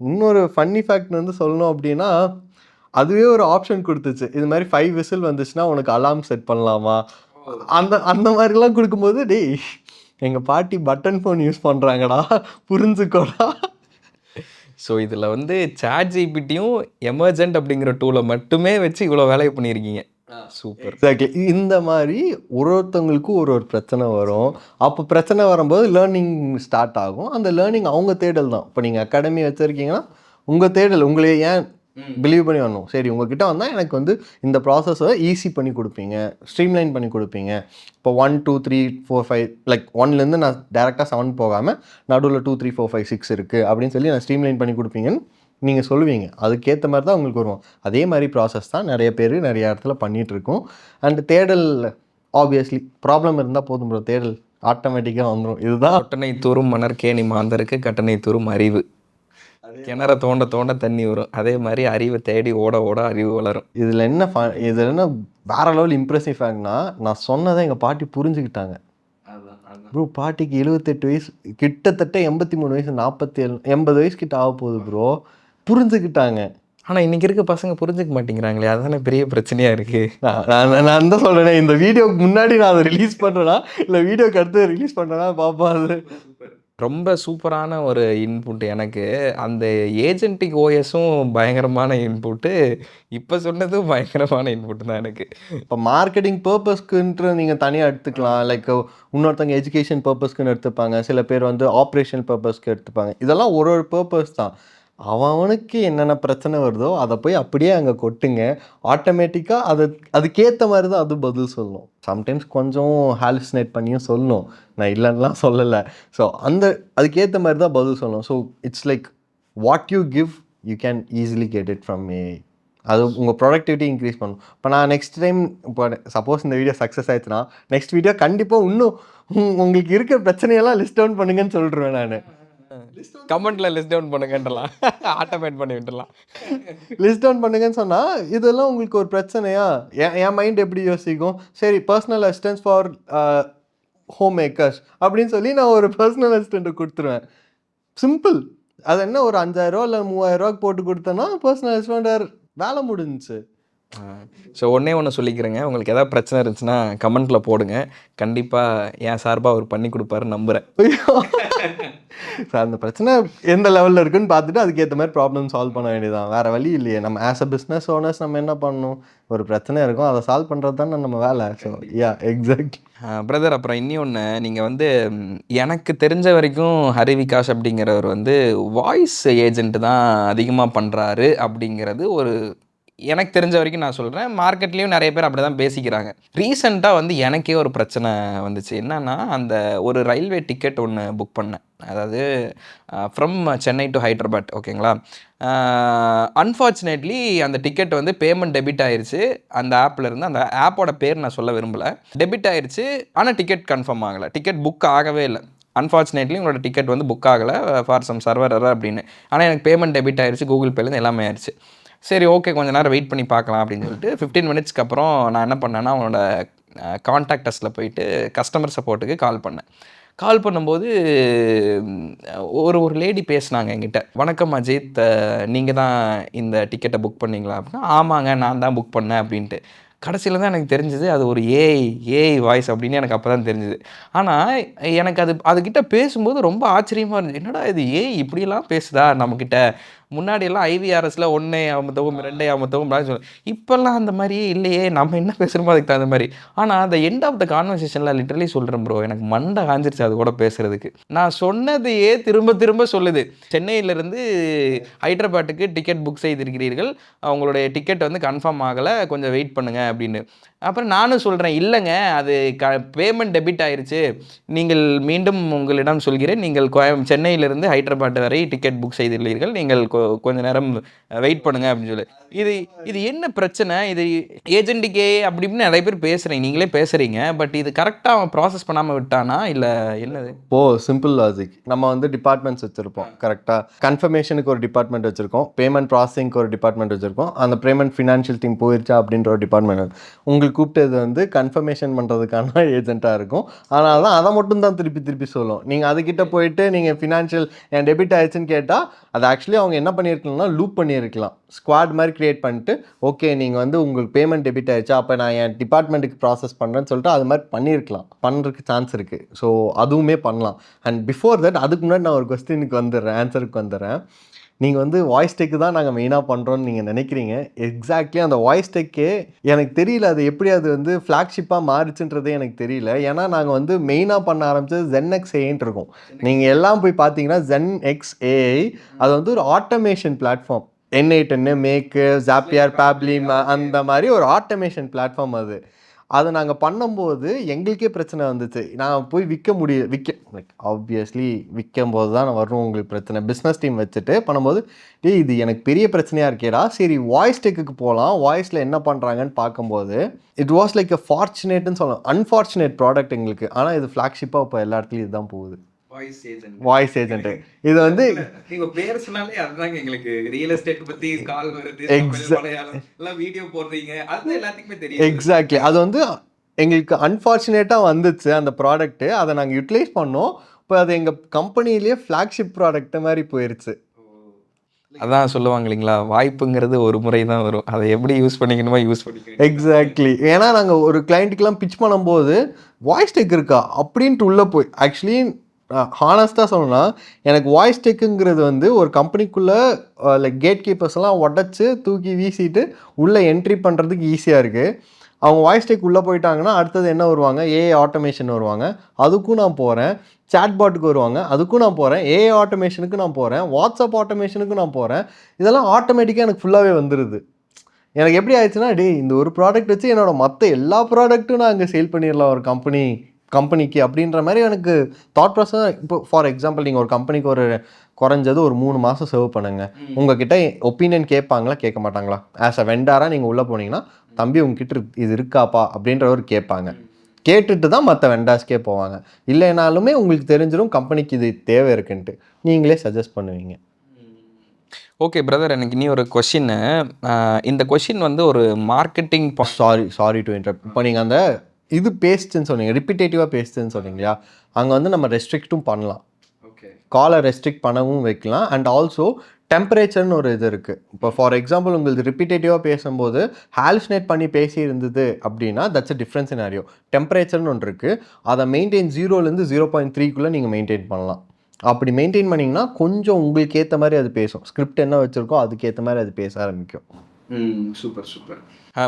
A: இன்னொரு ஃபன்னி ஃபேக்ட் வந்து சொல்லணும் அப்படின்னா, அதுவே ஒரு ஆப்ஷன் கொடுத்துச்சு, இது மாதிரி 5 விசில் வந்துச்சுன்னா உனக்கு அலார்ம் செட் பண்ணலாமா, அந்த மாதிரிலாம் கொடுக்கும்போது எங்கள் பாட்டி பட்டன் ஃபோன் யூஸ் பண்ணுறாங்கடா, புரிஞ்சுக்கோடா.
B: ஸோ இதில் வந்து சாட்ஜிபிடியும் எமர்ஜென்ட் அப்படிங்கிற டூலை மட்டுமே வச்சு இவ்வளோ வேலையை பண்ணியிருக்கீங்க. சூப்பர்.
A: எக்ஸாக்ட்லி. இந்த மாதிரி ஒருத்தவங்களுக்கும் ஒரு பிரச்சனை வரும். அப்போ பிரச்சனை வரும்போது லேர்னிங் ஸ்டார்ட் ஆகும். அந்த லேர்னிங் அவங்க தேடல் தான். இப்போ நீங்கள் அகாடமி வச்சுருக்கீங்கன்னா உங்கள் தேடல், உங்களை ஏன் பிலீவ் பண்ணி வரணும். சரி உங்ககிட்ட வந்தால் எனக்கு வந்து இந்த ப்ராசஸை ஈஸி பண்ணி கொடுப்பீங்க, ஸ்ட்ரீம்லைன் பண்ணி கொடுப்பீங்க. இப்போ 1 2 3 4 5 லைக் 1லேருந்து நான் டேரெக்டாக 7 போகாமல் நடுவில் 2 3 4 5 6 இருக்குது அப்படின்னு சொல்லி நான் ஸ்ட்ரீம்லைன் பண்ணி கொடுப்பீங்கன்னு நீங்கள் சொல்லுவீங்க. அதுக்கேற்ற மாதிரி தான் உங்களுக்கு வருவோம். அதே மாதிரி ப்ராசஸ் தான் நிறைய பேர் நிறைய இடத்துல பண்ணிகிட்ருக்கோம். அண்ட் தேடல் ஆப்வியஸ்லி ப்ராப்ளம் இருந்தால் போதும் ப்ரோ, தேடல் ஆட்டோமேட்டிக்காக வந்துடும். இதுதான்
B: கட்டணை தூரும் மணற்கேணி மாந்தருக்கு கட்டணை தூரும் அறிவு. கிணற தோண்ட தோண்ட தண்ணி வரும், அதே மாதிரி அறிவை தேடி ஓட ஓட அறிவு வளரும்.
A: இதில் என்ன வேற லெவல் இம்ப்ரெசிவ் ஃபேக்ட்னா, நான் சொன்னதை எங்கள் பாட்டி புரிஞ்சுக்கிட்டாங்க. ப்ரோ பாட்டிக்கு 78 வயசு, கிட்டத்தட்ட 83 வயசு, 47 80 வயசு கிட்ட ஆக போகுது ப்ரோ, புரிஞ்சுக்கிட்டாங்க.
B: ஆனால் இன்றைக்கி இருக்க பசங்க புரிஞ்சுக்க மாட்டேங்கிறாங்களே, அதுதானே பெரிய பிரச்சனையாக இருக்குது.
A: நான் தான் சொல்கிறேன், இந்த வீடியோக்கு முன்னாடி நான் அதை ரிலீஸ் பண்ணுறேன்னா இல்லை வீடியோக்கு அடுத்து ரிலீஸ் பண்ணுறேன்னா பார்ப்போம். அது
B: ரொம்ப சூப்பரான ஒரு இன்புட். எனக்கு அந்த ஏஜென்டிக் ஓஎஸும் பயங்கரமான இன்புட்டு, இப்போ சொன்னதும் பயங்கரமான இன்புட் தான் எனக்கு.
A: இப்போ மார்க்கெட்டிங் பர்பஸ்க்குன்ற நீங்கள் தனியாக எடுத்துக்கலாம், லைக் இன்னொருத்தவங்க எஜுகேஷன் பர்பஸ்க்குன்னு எடுத்துப்பாங்க, சில பேர் வந்து ஆப்ரேஷன் பர்பஸ்க்கு எடுத்துப்பாங்க. இதெல்லாம் ஒரு பர்பஸ் தான். அவனுக்கு என்னென்ன பிரச்சனை வருதோ அதை போய் அப்படியே அங்கே கொட்டுங்க, ஆட்டோமேட்டிக்காக அதுக்கேற்ற மாதிரி தான் அது பதில் சொல்லணும். சம்டைம்ஸ் கொஞ்சம் ஹாலுசினேட் பண்ணியும் சொல்லணும், நான் இல்லைன்னுலாம் சொல்லலை. ஸோ அதுக்கேற்ற மாதிரி தான் பதில் சொல்லணும். So it's like what you give you can easily get it from AI. அது உங்கள் ப்ரொடக்டிவிட்டி இன்க்ரீஸ் பண்ணும். இப்போ நான் நெக்ஸ்ட் டைம் இப்போ சப்போஸ் இந்த வீடியோ சக்ஸஸ் ஆயிடுச்சுன்னா நெக்ஸ்ட் வீடியோ கண்டிப்பாக இன்னும் உங்களுக்கு இருக்கிற பிரச்சனையெல்லாம் லிஸ்ட் டவுன் பண்ணுங்கன்னு சொல்லிடுவேன். நான்
B: கமெண்ட்டில் லிஸ்ட் டவுன் பண்ணுங்கன்றலாம், ஆட்டோமேட் பண்ணி விட்டுலாம்.
A: லிஸ்ட் டவுன் பண்ணுங்கன்னு சொன்னால் இதெல்லாம் உங்களுக்கு ஒரு பிரச்சனையா, என் மைண்ட் எப்படி யோசிக்கும், சரி personal assistance for home makers அப்படின்னு சொல்லி நான் ஒரு பர்சனல் அசிஸ்டண்ட்டை கொடுத்துருவேன். சிம்பிள். அது என்ன ஒரு 5000 இல்லை 3000 போட்டு கொடுத்தேன்னா பர்சனல் அசிஸ்டண்ட் வேலை முடிஞ்சிச்சு.
B: ஸோ ஒன்று சொல்லிக்கிறேங்க, உங்களுக்கு எதாவது பிரச்சனை இருந்துச்சுன்னா கமெண்ட்டில் போடுங்க, கண்டிப்பாக என் சார்பாக அவர் பண்ணி கொடுப்பாருன்னு நம்புகிறேன்.
A: சார் அந்த பிரச்சனை எந்த லெவலில் இருக்குன்னு பார்த்துட்டு அதுக்கேற்ற மாதிரி ப்ராப்ளம் சால்வ் பண்ண வேண்டியதான், வேறு வழி இல்லையே. நம்ம ஆஸ் அ பிஸ்னஸ் ஓனர்ஸ் நம்ம என்ன பண்ணணும், ஒரு பிரச்சனை இருக்கும் அதை சால்வ் பண்ணுறது தானே நம்ம வேலை. So exact
B: brother. அப்புறம் இன்னொன்று, நீங்கள் வந்து எனக்கு தெரிஞ்ச வரைக்கும் ஹரி விகாஷ் அப்படிங்கிறவர் வந்து வாய்ஸ் ஏஜென்ட் தான் அதிகமாக பண்ணுறாரு அப்படிங்கிறது ஒரு எனக்கு தெரிஞ்ச வரைக்கும் நான் சொல்கிறேன், மார்க்கெட்லேயும் நிறைய பேர் அப்படி தான் பேசிக்கிறாங்க. ரீசெண்டாக வந்து எனக்கே ஒரு பிரச்சனை வந்துச்சு. என்னன்னா, அந்த ஒரு ரயில்வே டிக்கெட் ஒன்று புக் பண்ணேன். அதாவது ஃப்ரம் சென்னை டு ஹைதராபாத், ஓகேங்களா. அன்ஃபார்ச்சுனேட்லி அந்த டிக்கெட் வந்து பேமெண்ட் டெபிட் ஆயிருச்சு அந்த ஆப்பில் இருந்து. அந்த ஆப்போட பேர் நான் சொல்ல விரும்பலை. டெபிட் ஆயிருச்சு, ஆனால் டிக்கெட் கன்ஃபார்ம் ஆகலை, டிக்கெட் புக் ஆகவே இல்லை. அன்ஃபார்ச்சுனேட்லி உங்களோட டிக்கெட் வந்து புக் ஆகலை ஃபார் சம் சர்வர் எரர் அப்படின்னு. ஆனால் எனக்கு பேமெண்ட் டெபிட் ஆயிருச்சு, கூகுள் பேலேருந்து எல்லாமே ஆயிடுச்சு. சரி, ஓகே, கொஞ்சம் நேரம் வெயிட் பண்ணி பார்க்கலாம் அப்படின்னு சொல்லிட்டு 15 மினிட்ஸ்க்கு அப்புறம் நான் என்ன பண்ணேன்னா, அவனோட கான்டாக்ட் அஸில் போயிட்டு கஸ்டமர் சப்போர்ட்டுக்கு கால் பண்ணேன். கால் பண்ணும்போது ஒரு லேடி பேசுனாங்க என்கிட்ட. "வணக்கம் அஜித், நீங்கள் தான் இந்த டிக்கெட்டை புக் பண்ணீங்களா?" அப்படின்னா, "ஆமாங்க, நான் தான் புக் பண்ணேன்" அப்படின்ட்டு. கடைசியில் தான் எனக்கு தெரிஞ்சுது அது ஒரு ஏஐ வாய்ஸ் அப்படின்னு. எனக்கு அப்போ தான் தெரிஞ்சுது. ஆனால் எனக்கு அதுக்கிட்ட பேசும்போது ரொம்ப ஆச்சரியமாக இருந்துச்சு. என்னடா இது, ஏஐ இப்படியெல்லாம் பேசுதா நம்மக்கிட்ட? முன்னாடியெல்லாம் ஐவிஆர்எஸில் 1 அமுத்தவும் 2 அமுத்தவும் இப்போல்லாம் அந்த மாதிரியே இல்லையே. நம்ம என்ன பேசுகிறோமோ அதுக்கு தகுந்த மாதிரி. ஆனால் அந்த எண்ட் ஆஃப் த கான்வர்சேஷனில் லிட்டரலி சொல்கிறேன் ப்ரோ, எனக்கு மண்டை காஞ்சிருச்சு அது கூட பேசுகிறதுக்கு. நான் சொன்னதையே திரும்ப திரும்ப சொல்லுது. "சென்னையிலேருந்து ஹைதராபாத்துக்கு டிக்கெட் புக் செய்திருக்கிறீர்கள், உங்களுடைய டிக்கெட் வந்து கன்ஃபார்ம் ஆகலை, கொஞ்சம் வெயிட் பண்ணுங்கள்" அப்படின்னு. அப்புறம் நானும் சொல்கிறேன், "இல்லைங்க, அது பேமெண்ட் டெபிட் ஆயிருச்சு, நீங்கள் மீண்டும் உங்களிடம் சொல்கிறேன், நீங்கள் சென்னையிலிருந்து ஹைதராபாத் வரை டிக்கெட் புக் செய்துள்ளீர்கள், நீங்கள் கொஞ்ச நேரம் வெயிட் பண்ணுங்க" அப்படின்னு சொல்லி. இது இது என்ன பிரச்சனை? இது ஏஜென்டிக் ஏஐ அப்படி இப்படின்னு நிறைய பேர் பேசுகிறீங்க, நீங்களே பேசுகிறீங்க. பட் இது கரெக்டாக அவன் ப்ராசஸ் பண்ணாமல் விட்டானா இல்லை என்னது?
A: Simple logic. நம்ம வந்து டிபார்ட்மெண்ட்ஸ் வச்சிருப்போம் கரெக்டாக. கன்ஃபர்மேஷனுக்கு ஒரு டிபார்ட்மெண்ட் வச்சிருக்கோம், பேமெண்ட் ப்ராசஸிங்க்கு ஒரு டிபார்ட்மெண்ட் வச்சிருக்கோம், அந்த பேமெண்ட் ஃபினான்ஷியல் டீம் போயிருச்சா அப்படின்ற ஒரு டிபார்ட்மெண்ட். உங்களுக்கு கூப்பிட்டது வந்து கன்ஃபர்மேஷன் பண்ணுறதுக்கான ஏஜென்ட்டாக இருக்கும். அதனால தான் அதை மட்டும் தான் திருப்பி திருப்பி சொல்லும். நீங்கள் அதுக்கிட்ட போயிட்டு நீங்கள் ஃபினான்ஷியல் என் டெபிட் ஆயிடுச்சுன்னு கேட்டால், அது ஆக்சுவலி அவங்க என்ன பண்ணியிருக்கலாம்னா லூப் பண்ணியிருக்கலாம். ஸ்குவாட் மாதிரி கிரியேட் பண்ணிட்டு, ஓகே நீங்கள் வந்து உங்களுக்கு பேமெண்ட் டெபிட் ஆயிடுச்சா, அப்போ நான் என் டிபார்ட்மெண்ட்டுக்கு ப்ராசஸ் பண்ணுறேன்னு சொல்லிட்டு அது மாதிரி பண்ணியிருக்கலாம். பண்ணுறதுக்கு சான்ஸ் இருக்குது. ஸோ அதுவுமே பண்ணலாம். அண்ட் பிஃபோர் தட், அதுக்கு முன்னாடி நான் ஒரு கொஸ்டினுக்கு வந்துடுறேன், ஆன்சருக்கு வந்துடுறேன். நீங்கள் வந்து வாய்ஸ் டெக்கு தான் நாங்கள் மெயினாக பண்ணுறோன்னு நீங்கள் நினைக்கிறீங்க. எக்ஸாக்ட்லி அந்த வாய்ஸ் டெக்கே எனக்கு தெரியல, அது எப்படி அது வந்து ஃப்ளாக்ஷிப்பாக மாறிச்சுன்றதே எனக்கு தெரியல. ஏன்னா நாங்கள் வந்து மெயினாக பண்ண ஆரம்பிச்சது ZenX AIன்ட்டு இருக்கும். நீங்கள் எல்லாம் போய் பார்த்தீங்கன்னா ZenX AI அது வந்து ஒரு ஆட்டோமேஷன் பிளாட்ஃபார்ம். N8N, மேக்கு, ஜாப்பியர், பேப்லிம் அந்த மாதிரி ஒரு ஆட்டோமேஷன் பிளாட்ஃபார்ம் அது. அதை நாங்கள் பண்ணும்போது எங்களுக்கே பிரச்சனை வந்துச்சு. நான் போய் லைக் ஆப்வியஸ்லி விற்கும் போது தான் வரும் உங்களுக்கு பிரச்சனை. பிஸ்னஸ் டீம் வச்சுட்டு பண்ணும்போது, இது எனக்கு பெரிய பிரச்சனையாக இருக்கேடா, சரி வாய்ஸ் டெக்குக்கு போகலாம், வாய்ஸில் என்ன பண்ணுறாங்கன்னு பார்க்கும்போது இட் வாஸ் லைக் எ ஃபார்ச்சுனேட்னு சொல்லலாம். அன்ஃபார்ச்சுனேட் ப்ராடக்ட் எங்களுக்கு. ஆனால் இது ஃப்ளாக்ஷிப்பாக இப்போ எல்லா இடத்துலையும் இதுதான் போகுது. Voice agent. இது வந்து
B: நீங்க பேர் சொன்னாலே அதுதாங்க எங்களுக்கு ரியல் எஸ்டேட் பத்தி கால் வருது, எல்லாம் வீடியோ போடுறீங்க, அது எல்லாத்துக்குமே தெரியும்.
A: எக்ஸாக்ட்லி. அது வந்து எங்களுக்கு அன்ஃபார்ச்சுனேட்டாக வந்துச்சு அந்த ப்ராடக்ட்டு. அதை நாங்கள் யூட்டிலைஸ் பண்ணோம். இப்போ அது எங்கள் கம்பெனிலேயே ஃப்ளாக்ஷிப் ப்ராடக்ட் மாதிரி போயிடுச்சு.
B: அதான் சொல்லுவாங்க இல்லைங்களா, வாய்ப்புங்கிறது ஒரு முறை தான் வரும், அதை எப்படி யூஸ் பண்ணிக்கணுமோ யூஸ் பண்ணிக்கணும்.
A: எக்ஸாக்ட்லி. ஏன்னா நாங்கள் ஒரு கிளைண்ட்டுக்கெலாம் பிச் பண்ணும்போது வாய்ஸ் டெக் இருக்கா அப்படின்ட்டு உள்ளே போய் ஆக்சுவலி ஹானஸ்ட்டாக சொல்லணும்னா, எனக்கு வாய்ஸ் டெக்குங்கிறது வந்து ஒரு கம்பெனிக்குள்ளே லைக் கேட் கீப்பர்ஸ்லாம் உடச்சி தூக்கி வீசிட்டு உள்ளே என்ட்ரி பண்ணுறதுக்கு ஈஸியாக இருக்குது. அவங்க வாய்ஸ் டெக் உள்ளே போயிட்டாங்கன்னா அடுத்தது என்ன வருவாங்க, ஏஐ ஆட்டோமேஷன் வருவாங்க, அதுக்கும் நான் போகிறேன். சாட்பாட்டுக்கு வருவாங்க, அதுக்கும் நான் போகிறேன். ஏஐ ஆட்டோமேஷனுக்கு நான் போகிறேன். வாட்ஸ்அப் ஆட்டோமேஷனுக்கு நான் போகிறேன். இதெல்லாம் ஆட்டோமேட்டிக்காக எனக்கு ஃபுல்லாகவே வந்துடுது. எனக்கு எப்படி ஆயிடுச்சுன்னா, இந்த ஒரு ப்ராடக்ட் வச்சு என்னோட மற்ற எல்லா ப்ராடக்ட்டும் நான் அங்கே சேல் பண்ணிடலாம் ஒரு கம்பெனிக்கு அப்படின்ற மாதிரி எனக்கு தாட் ப்ராசஸ். இப்போ ஃபார் எக்ஸாம்பிள், நீங்கள் ஒரு கம்பெனிக்கு ஒரு குறைஞ்சது ஒரு 3 மாதம் சர்வ் பண்ணுங்க. உங்ககிட்ட ஒப்பீனியன் கேட்பாங்களா கேட்க மாட்டாங்களா? ஆஸ் அ வெண்டாராக நீங்கள் உள்ளே போனீங்கன்னா, தம்பி உங்ககிட்ட இது இருக்காப்பா அப்படின்றவர் கேட்பாங்க. கேட்டுட்டு தான் மற்ற வெண்டார்ஸ்க்கே போவாங்க. இல்லைனாலுமே உங்களுக்கு தெரிஞ்சிடும் கம்பெனிக்கு இது தேவை இருக்குன்ட்டு. நீங்களே சஜஸ்ட் பண்ணுவீங்க.
B: ஓகே பிரதர், எனக்கு இனி ஒரு கொஷின்னு. இந்த கொஷின் வந்து ஒரு மார்க்கெட்டிங்.
A: Sorry to interrupt. இப்போ நீங்கள் அந்த இது பேஸ்ட்டுன்னு சொன்னீங்க, ரிப்பிட்டேட்டிவாக பேஸ்ட்டுன்னு சொன்னீங்களா, அங்கே வந்து நம்ம ரெஸ்ட்ரிக்ட்டும் பண்ணலாம்.
B: ஓகே,
A: காலை ரெஸ்ட்ரிக்ட் பண்ணவும் வைக்கலாம். அண்ட் ஆல்சோ டெம்பரேச்சர்னு ஒரு இது இருக்குது. இப்போ ஃபார் எக்ஸாம்பிள் உங்களுக்கு ரிப்பிட்டேட்டிவாக பேசும்போது ஹாலுசினேட் பண்ணி பேசி இருந்தது அப்படின்னா தட்ஸ் அ டிஃப்ரெண்ட் சினாரியோ. டெம்பரேச்சர்னு ஒன்று இருக்குது, அதை மெயின்டைன் 0லேருந்து 0.3க்குள்ளே நீங்கள் மெயின்டைன் பண்ணலாம். அப்படி மெயின்டைன் பண்ணிங்கன்னா கொஞ்சம் உங்களுக்கு ஏற்ற மாதிரி அது பேசும். ஸ்கிரிப்ட் என்ன வச்சுருக்கோ அதுக்கேற்ற மாதிரி அது பேச ஆரம்பிக்கும்.
B: Super super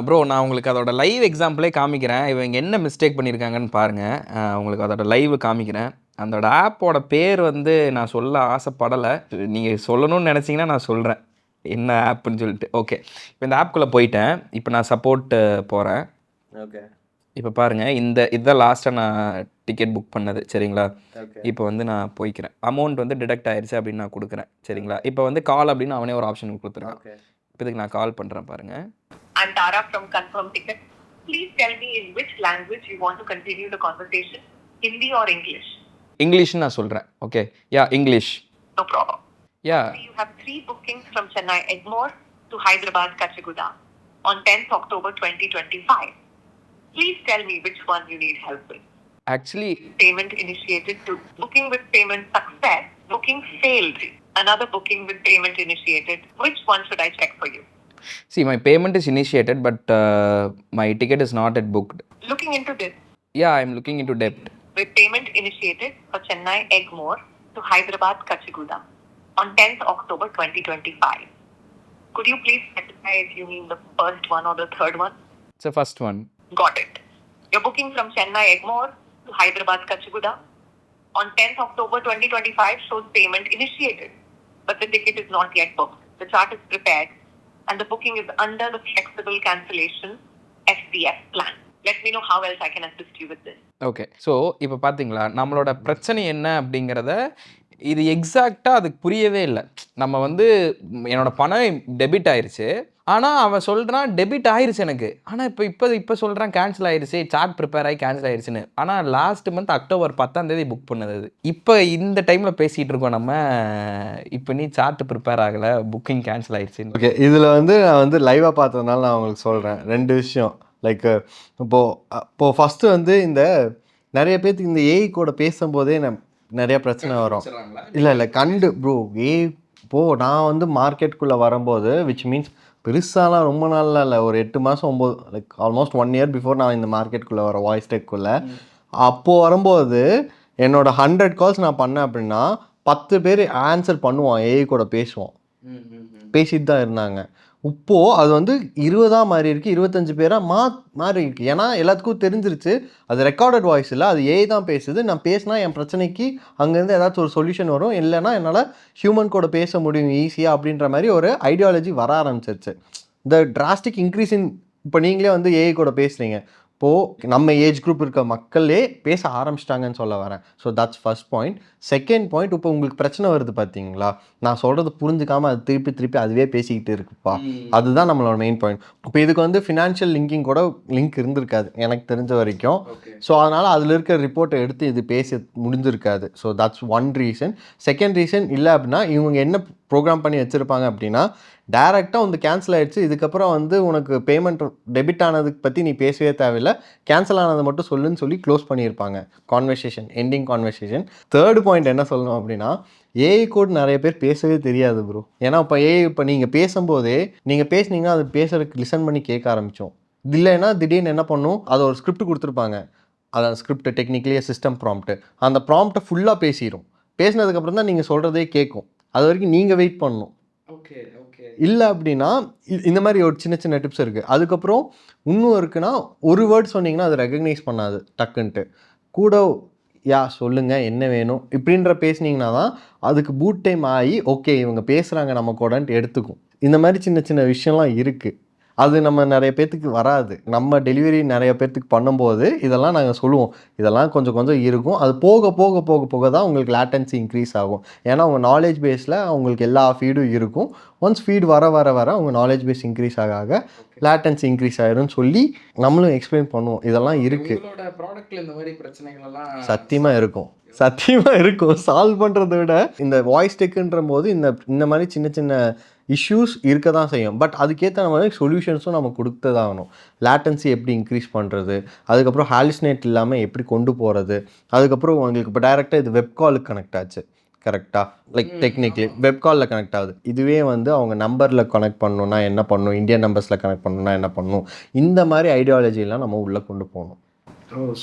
B: bro. நான் உங்களுக்கு அதோட லைவ் எக்ஸாம்பிளே காமிக்கிறேன். இவங்க என்ன மிஸ்டேக் பண்ணியிருக்காங்கன்னு பாருங்கள். உங்களுக்கு அதோட லைவ் காமிக்கிறேன். அதோட ஆப்போட பேர் வந்து நான் சொல்ல ஆசைப்படலை. நீங்கள் சொல்லணும்னு நினச்சிங்கன்னா நான் சொல்கிறேன். என்ன ஆப்புன்னு சொல்லிட்டு. ஓகே, இப்போ இந்த ஆப்குள்ளே போயிட்டேன். இப்போ நான் சப்போர்ட் போகிறேன்.
A: ஓகே
B: இப்போ பாருங்கள், இதுதான் லாஸ்ட்டாக நான் டிக்கெட் புக் பண்ணது. சரிங்களா?
A: ஓகே
B: இப்போ வந்து நான் போய்க்கிறேன். அமௌண்ட் வந்து டிடெக்ட் ஆயிடுச்சு அப்படின்னு நான் கொடுக்குறேன். சரிங்களா? இப்போ வந்து கால் அப்படின்னு அவனே ஒரு ஆப்ஷன் கொடுத்துருக்கான்.
A: ஓகே.
B: இப்போ இதுக்கு நான் கால் பண்ணுறேன் பாருங்கள்.
C: I'm Tara from Confirm Ticket. Please tell me in which language you want to continue the conversation, Hindi or English?
B: இங்கிலீஷ்னு நான் சொல்கிறேன். Okay, yeah English.
C: No problem.
B: Yeah
C: You have 3 bookings from Chennai Egmore to Hyderabad Kachiguda on 10th October 2025. Please tell me which one you need help with.
B: Actually
C: Payment initiated to booking with payment success. Booking failed. Another booking with payment initiated. Which one should I check for you?
B: see my payment is initiated but my ticket is not yet booked.
C: Looking into this.
B: Yeah, I'm looking into debt.
C: With payment initiated for Chennai Egmore to Hyderabad Kachiguda on 10th October 2025. Could you please specify if you mean the first one or the third one?
B: It's the first one.
C: Got it. Your booking from Chennai Egmore to Hyderabad Kachiguda on 10th October 2025 shows payment initiated, but the ticket is not yet booked. The chart is prepared and the booking is under the flexible cancellation FBF plan. Let me know how else I can assist you with this.
B: Okay, so இப்போ பார்த்தீங்களா நம்மளோட பிரச்சனை என்ன அப்படிங்கிறத இது எக்ஸாக்டாக அதுக்கு புரியவே இல்லை. நம்ம வந்து என்னோட பணம் டெபிட் ஆயிருச்சு, ஆனால் அவன் சொல்கிறான் டெபிட் ஆயிருச்சு எனக்கு, ஆனால் இப்போ சொல்கிறான் கேன்சல் ஆயிருச்சு, சார்ட் ப்ரிப்பேர் ஆகி கேன்சல் ஆயிருச்சுன்னு. ஆனால் லாஸ்ட் மந்த் அக்டோபர் 10 புக் பண்ணது அது. இப்போ இந்த டைமில் பேசிகிட்டு இருக்கோம் நம்ம, இப்போ நீ சார்ட் ப்ரிப்பேர் ஆகலை, புக்கிங் கேன்சல் ஆயிடுச்சுன்னு.
A: ஓகே, இதில் வந்து நான் வந்து லைவாக பார்த்ததுனால நான் உங்களுக்கு சொல்கிறேன் 2 விஷயம். லைக் இப்போது ஃபஸ்ட்டு வந்து இந்த நிறைய பேர்த்துக்கு இந்த ஏஐ கூட பேசும்போதே நிறைய பிரச்சனை வரும். இல்லை ப்ரோ இப்போது நான் வந்து மார்க்கெட்டுக்குள்ளே வரும்போது விச் மீன்ஸ் பெருசாலாம் ரொம்ப நாள்லாம் இல்லை, ஒரு 8 மாதம் 9 லைக் ஆல்மோஸ்ட் 1 இயர் பிஃபோர் நான் இந்த மார்க்கெட்டுக்குள்ளே வரேன், வாய்ஸ் டெக்குள்ளே. அப்போது வரும்போது என்னோட 100 கால்ஸ் நான் பண்ணேன் அப்படின்னா 10 பேர் ஆன்சர் பண்ணுவான், ஏஐ கூட பேசுவோம், பேசிட்டு தான் இருந்தாங்க. இப்போது அது வந்து 20 மாறி இருக்குது, 25 பேராக மாறி இருக்குது. ஏன்னா எல்லாத்துக்கும் தெரிஞ்சிருச்சு அது ரெக்கார்டட் வாய்ஸ் இல்லை, அது ஏஐ தான் பேசுது. நான் பேசினா என் பிரச்சனைக்கு அங்கேருந்து ஏதாச்சும் ஒரு சொல்யூஷன் வரும், இல்லைனா என்னால் ஹியூமன் கூட பேச முடியும் ஈஸியாக அப்படின்ற மாதிரி ஒரு ஐடியாலஜி வர ஆரம்பிச்சிருச்சு. இந்த டிராஸ்டிக் இன்க்ரீஸ் இன் இப்போ நீங்களே வந்து ஏஐ கூட பேசுகிறீங்க, இப்போது நம்ம ஏஜ் குரூப் இருக்க மக்களே பேச ஆரம்பிச்சிட்டாங்கன்னு சொல்ல வரேன். So that's first point. Second point, இப்போ உங்களுக்கு பிரச்சனை வருது பார்த்தீங்களா, நான் சொல்கிறது புரிஞ்சுக்காமல் அது திருப்பி அதுவே பேசிக்கிட்டு இருக்குப்பா, அதுதான் நம்மளோட மெயின் பாயிண்ட். இப்போ இதுக்கு வந்து ஃபினான்ஷியல் லிங்கிங் கூட லிங்க் இருந்திருக்காது எனக்கு தெரிஞ்ச வரைக்கும். ஸோ அதனால் அதில் இருக்கிற ரிப்போர்ட்டை எடுத்து இது பேச முடிஞ்சிருக்காது. So that's one reason. Second reason இல்லை அப்படின்னா இவங்க என்ன ப்ரோக்ராம் பண்ணி வச்சுருப்பாங்க அப்படின்னா, டேரெக்டாக வந்து கேன்சல் ஆகிடுச்சு, இதுக்கப்புறம் வந்து உனக்கு பேமெண்ட் டெபிட் ஆனதுக்கு பற்றி நீ பேசவே தேவையில்லை, கேன்சல் ஆனதை மட்டும் சொல்லுன்னு சொல்லி க்ளோஸ் பண்ணியிருப்பாங்க conversation, ending conversation. Third point என்ன சொல்லணும் அப்படின்னா, ஏஐ கோட் நிறைய பேர் பேசவே தெரியாது ப்ரோ. ஏன்னா இப்போ நீங்கள் பேசும்போதே நீங்கள் பேசுனீங்கன்னா அது பேசுறதுக்கு லிசன் பண்ணி கேட்க ஆரம்பித்தோம். இல்லைன்னா திடீர்னு என்ன பண்ணும், அதை ஒரு ஸ்கிரிப்ட் கொடுத்துருப்பாங்க, அதான் ஸ்கிரிப்ட் டெக்னிக்கலியே சிஸ்டம் ப்ராம்ப்ட்டு, அந்த ப்ராம்ப்ட்டை ஃபுல்லாக பேசிடும். பேசினதுக்கப்புறம் தான் நீங்கள் சொல்கிறதே கேட்கும், அது வரைக்கும் நீங்கள் வெயிட் பண்ணணும். இல்லை அப்படின்னா இந்த மாதிரி ஒரு சின்ன டிப்ஸ் இருக்குது. அதுக்கப்புறம் இன்னும் இருக்குன்னா, ஒரு வேர்ட் சொன்னீங்கன்னா அது ரெகக்னைஸ் பண்ணாது டக்குன்ட்டு, கூட சொல்லுங்கள் என்ன வேணும் இப்படின்ற பேசுனீங்கன்னா தான் அதுக்கு பூட் டைம் ஆகி ஓகே இவங்க பேசுகிறாங்க நம்ம கூடன்ட்டு எடுத்துக்கும். இந்த மாதிரி சின்ன விஷயம்லாம் இருக்குது. அது நம்ம நிறைய பேர்த்துக்கு வராது. நம்ம டெலிவரி நிறைய பேர்த்துக்கு பண்ணும்போது இதெல்லாம் நாங்கள் சொல்லுவோம், இதெல்லாம் கொஞ்சம் இருக்கும். அது போக தான் உங்களுக்கு லேட்டன்சி இன்க்ரீஸ் ஆகும். ஏன்னா உங்கள் நாலேஜ் பேஸில் அவங்களுக்கு எல்லா ஃபீடும் இருக்கும். ஒன்ஸ் ஃபீட் வர உங்கள் நாலேஜ் பேஸ் இன்க்ரீஸ் ஆக லேட்டன்சி இன்க்ரீஸ் ஆகிரும்னு சொல்லி நம்மளும் எக்ஸ்பிளைன் பண்ணுவோம். இதெல்லாம் இருக்குது. சத்தியமாக இருக்கும். சால்வ் பண்ணுறதை விட இந்த வாய்ஸ் டெக்குன்ற போது இந்த மாதிரி சின்ன இஷ்யூஸ் இருக்க தான் செய்யும். பட் அதுக்கேற்ற மாதிரி சொல்யூஷன்ஸும் நம்ம கொடுத்து தான் ஆகணும். லேட்டன்சி எப்படி இன்க்ரீஸ் பண்ணுறது, அதுக்கப்புறம் ஹாலுசினேட் இல்லாமல் எப்படி கொண்டு போகிறது, அதுக்கப்புறம் உங்களுக்கு இப்போ டைரெக்டாக இது வெப் காலுக்கு கனெக்ட் ஆச்சு கரெக்டாக, லைக் டெக்னிக்கலி வெப் காலில் கனெக்ட் ஆகுது. இதுவே வந்து அவங்க நம்பரில் கனெக்ட் பண்ணணுன்னா என்ன பண்ணணும், இந்தியன் நம்பர்ஸில் கனெக்ட் பண்ணணுன்னா என்ன பண்ணணும், இந்த மாதிரி ஐடியாலஜிலாம் நம்ம உள்ளே கொண்டு போகணும்.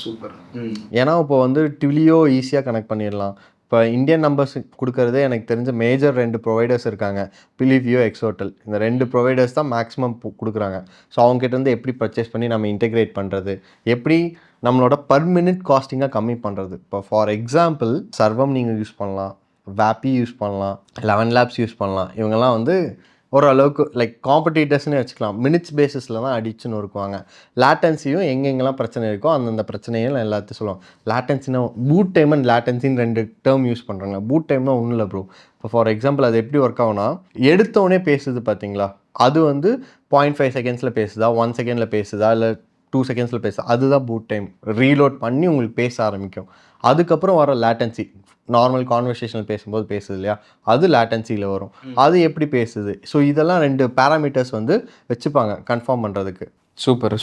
B: சூப்பர்.
A: ஏன்னா இப்போ வந்து ட்விலியோ ஈஸியாக கனெக்ட் பண்ணிடலாம். இப்போ இந்தியன் நம்பர்ஸ் கொடுக்குறதே எனக்கு தெரிஞ்ச மேஜர் 2 ப்ரொவைடர்ஸ் இருக்காங்க, பிலிவியோ, எக்ஸோட்டல். இந்த 2 ப்ரொவைடர்ஸ் தான் மேக்ஸிமம் கொடுக்குறாங்க. ஸோ அவங்ககிட்டருந்து எப்படி பர்ச்சேஸ் பண்ணி நம்ம இன்டெகிரேட் பண்ணுறது, எப்படி நம்மளோட பர் மினிட் காஸ்டிங்காக கம்மி பண்ணுறது. இப்போ ஃபார் எக்ஸாம்பிள் சர்வம் நீங்கள் யூஸ் பண்ணலாம், வேப்பி யூஸ் பண்ணலாம், 11 லேப்ஸ் யூஸ் பண்ணலாம். இவங்கெல்லாம் வந்து ஓரளவுக்கு லைக் காம்படிட்டர்ஸ்னே வச்சுக்கலாம். மினிட்ஸ் பேசிஸில் தான் அடிச்சுன்னு இருக்குவாங்க. லேட்டன்சியும் எங்கெங்கெல்லாம் பிரச்சனை இருக்கோ அந்தந்த பிரச்சனையும் எல்லாத்தையும் சொல்லுவாங்க. லேட்டன்சினா பூட் டைம் அண்ட் லேட்டன்சின்னு 2 டேர்ம் யூஸ் பண்ணுறாங்க. பூட் டைம்னா ஒன்றும் இல்லை ப்ரோ. இப்போ ஃபார் எக்ஸாம்பிள் அது எப்படி ஒர்க் ஆகும்னா, எடுத்தோடனே பேசுது பார்த்தீங்களா, அது வந்து 0.5 செகண்ட்ஸில் பேசுதா, 1 செகண்டில் பேசுதா, இல்லை 2 செகண்ட்ஸில் பேசுதா, அதுதான் பூட் டைம். ரீலோட் பண்ணி உங்களுக்கு பேச ஆரம்பிக்கும். அதுக்கப்புறம் வர லேட்டன்சி, நார்மல் கான்வர்சேஷனில் பேசும்போது பேசுது இல்லையா, அது லேட்டன்சியில் வரும். அது எப்படி பேசுது. ஸோ இதெல்லாம் 2 பேராமீட்டர்ஸ் வந்து வச்சுப்பாங்க கன்ஃபார்ம் பண்ணுறதுக்கு.
B: சூப்பர்.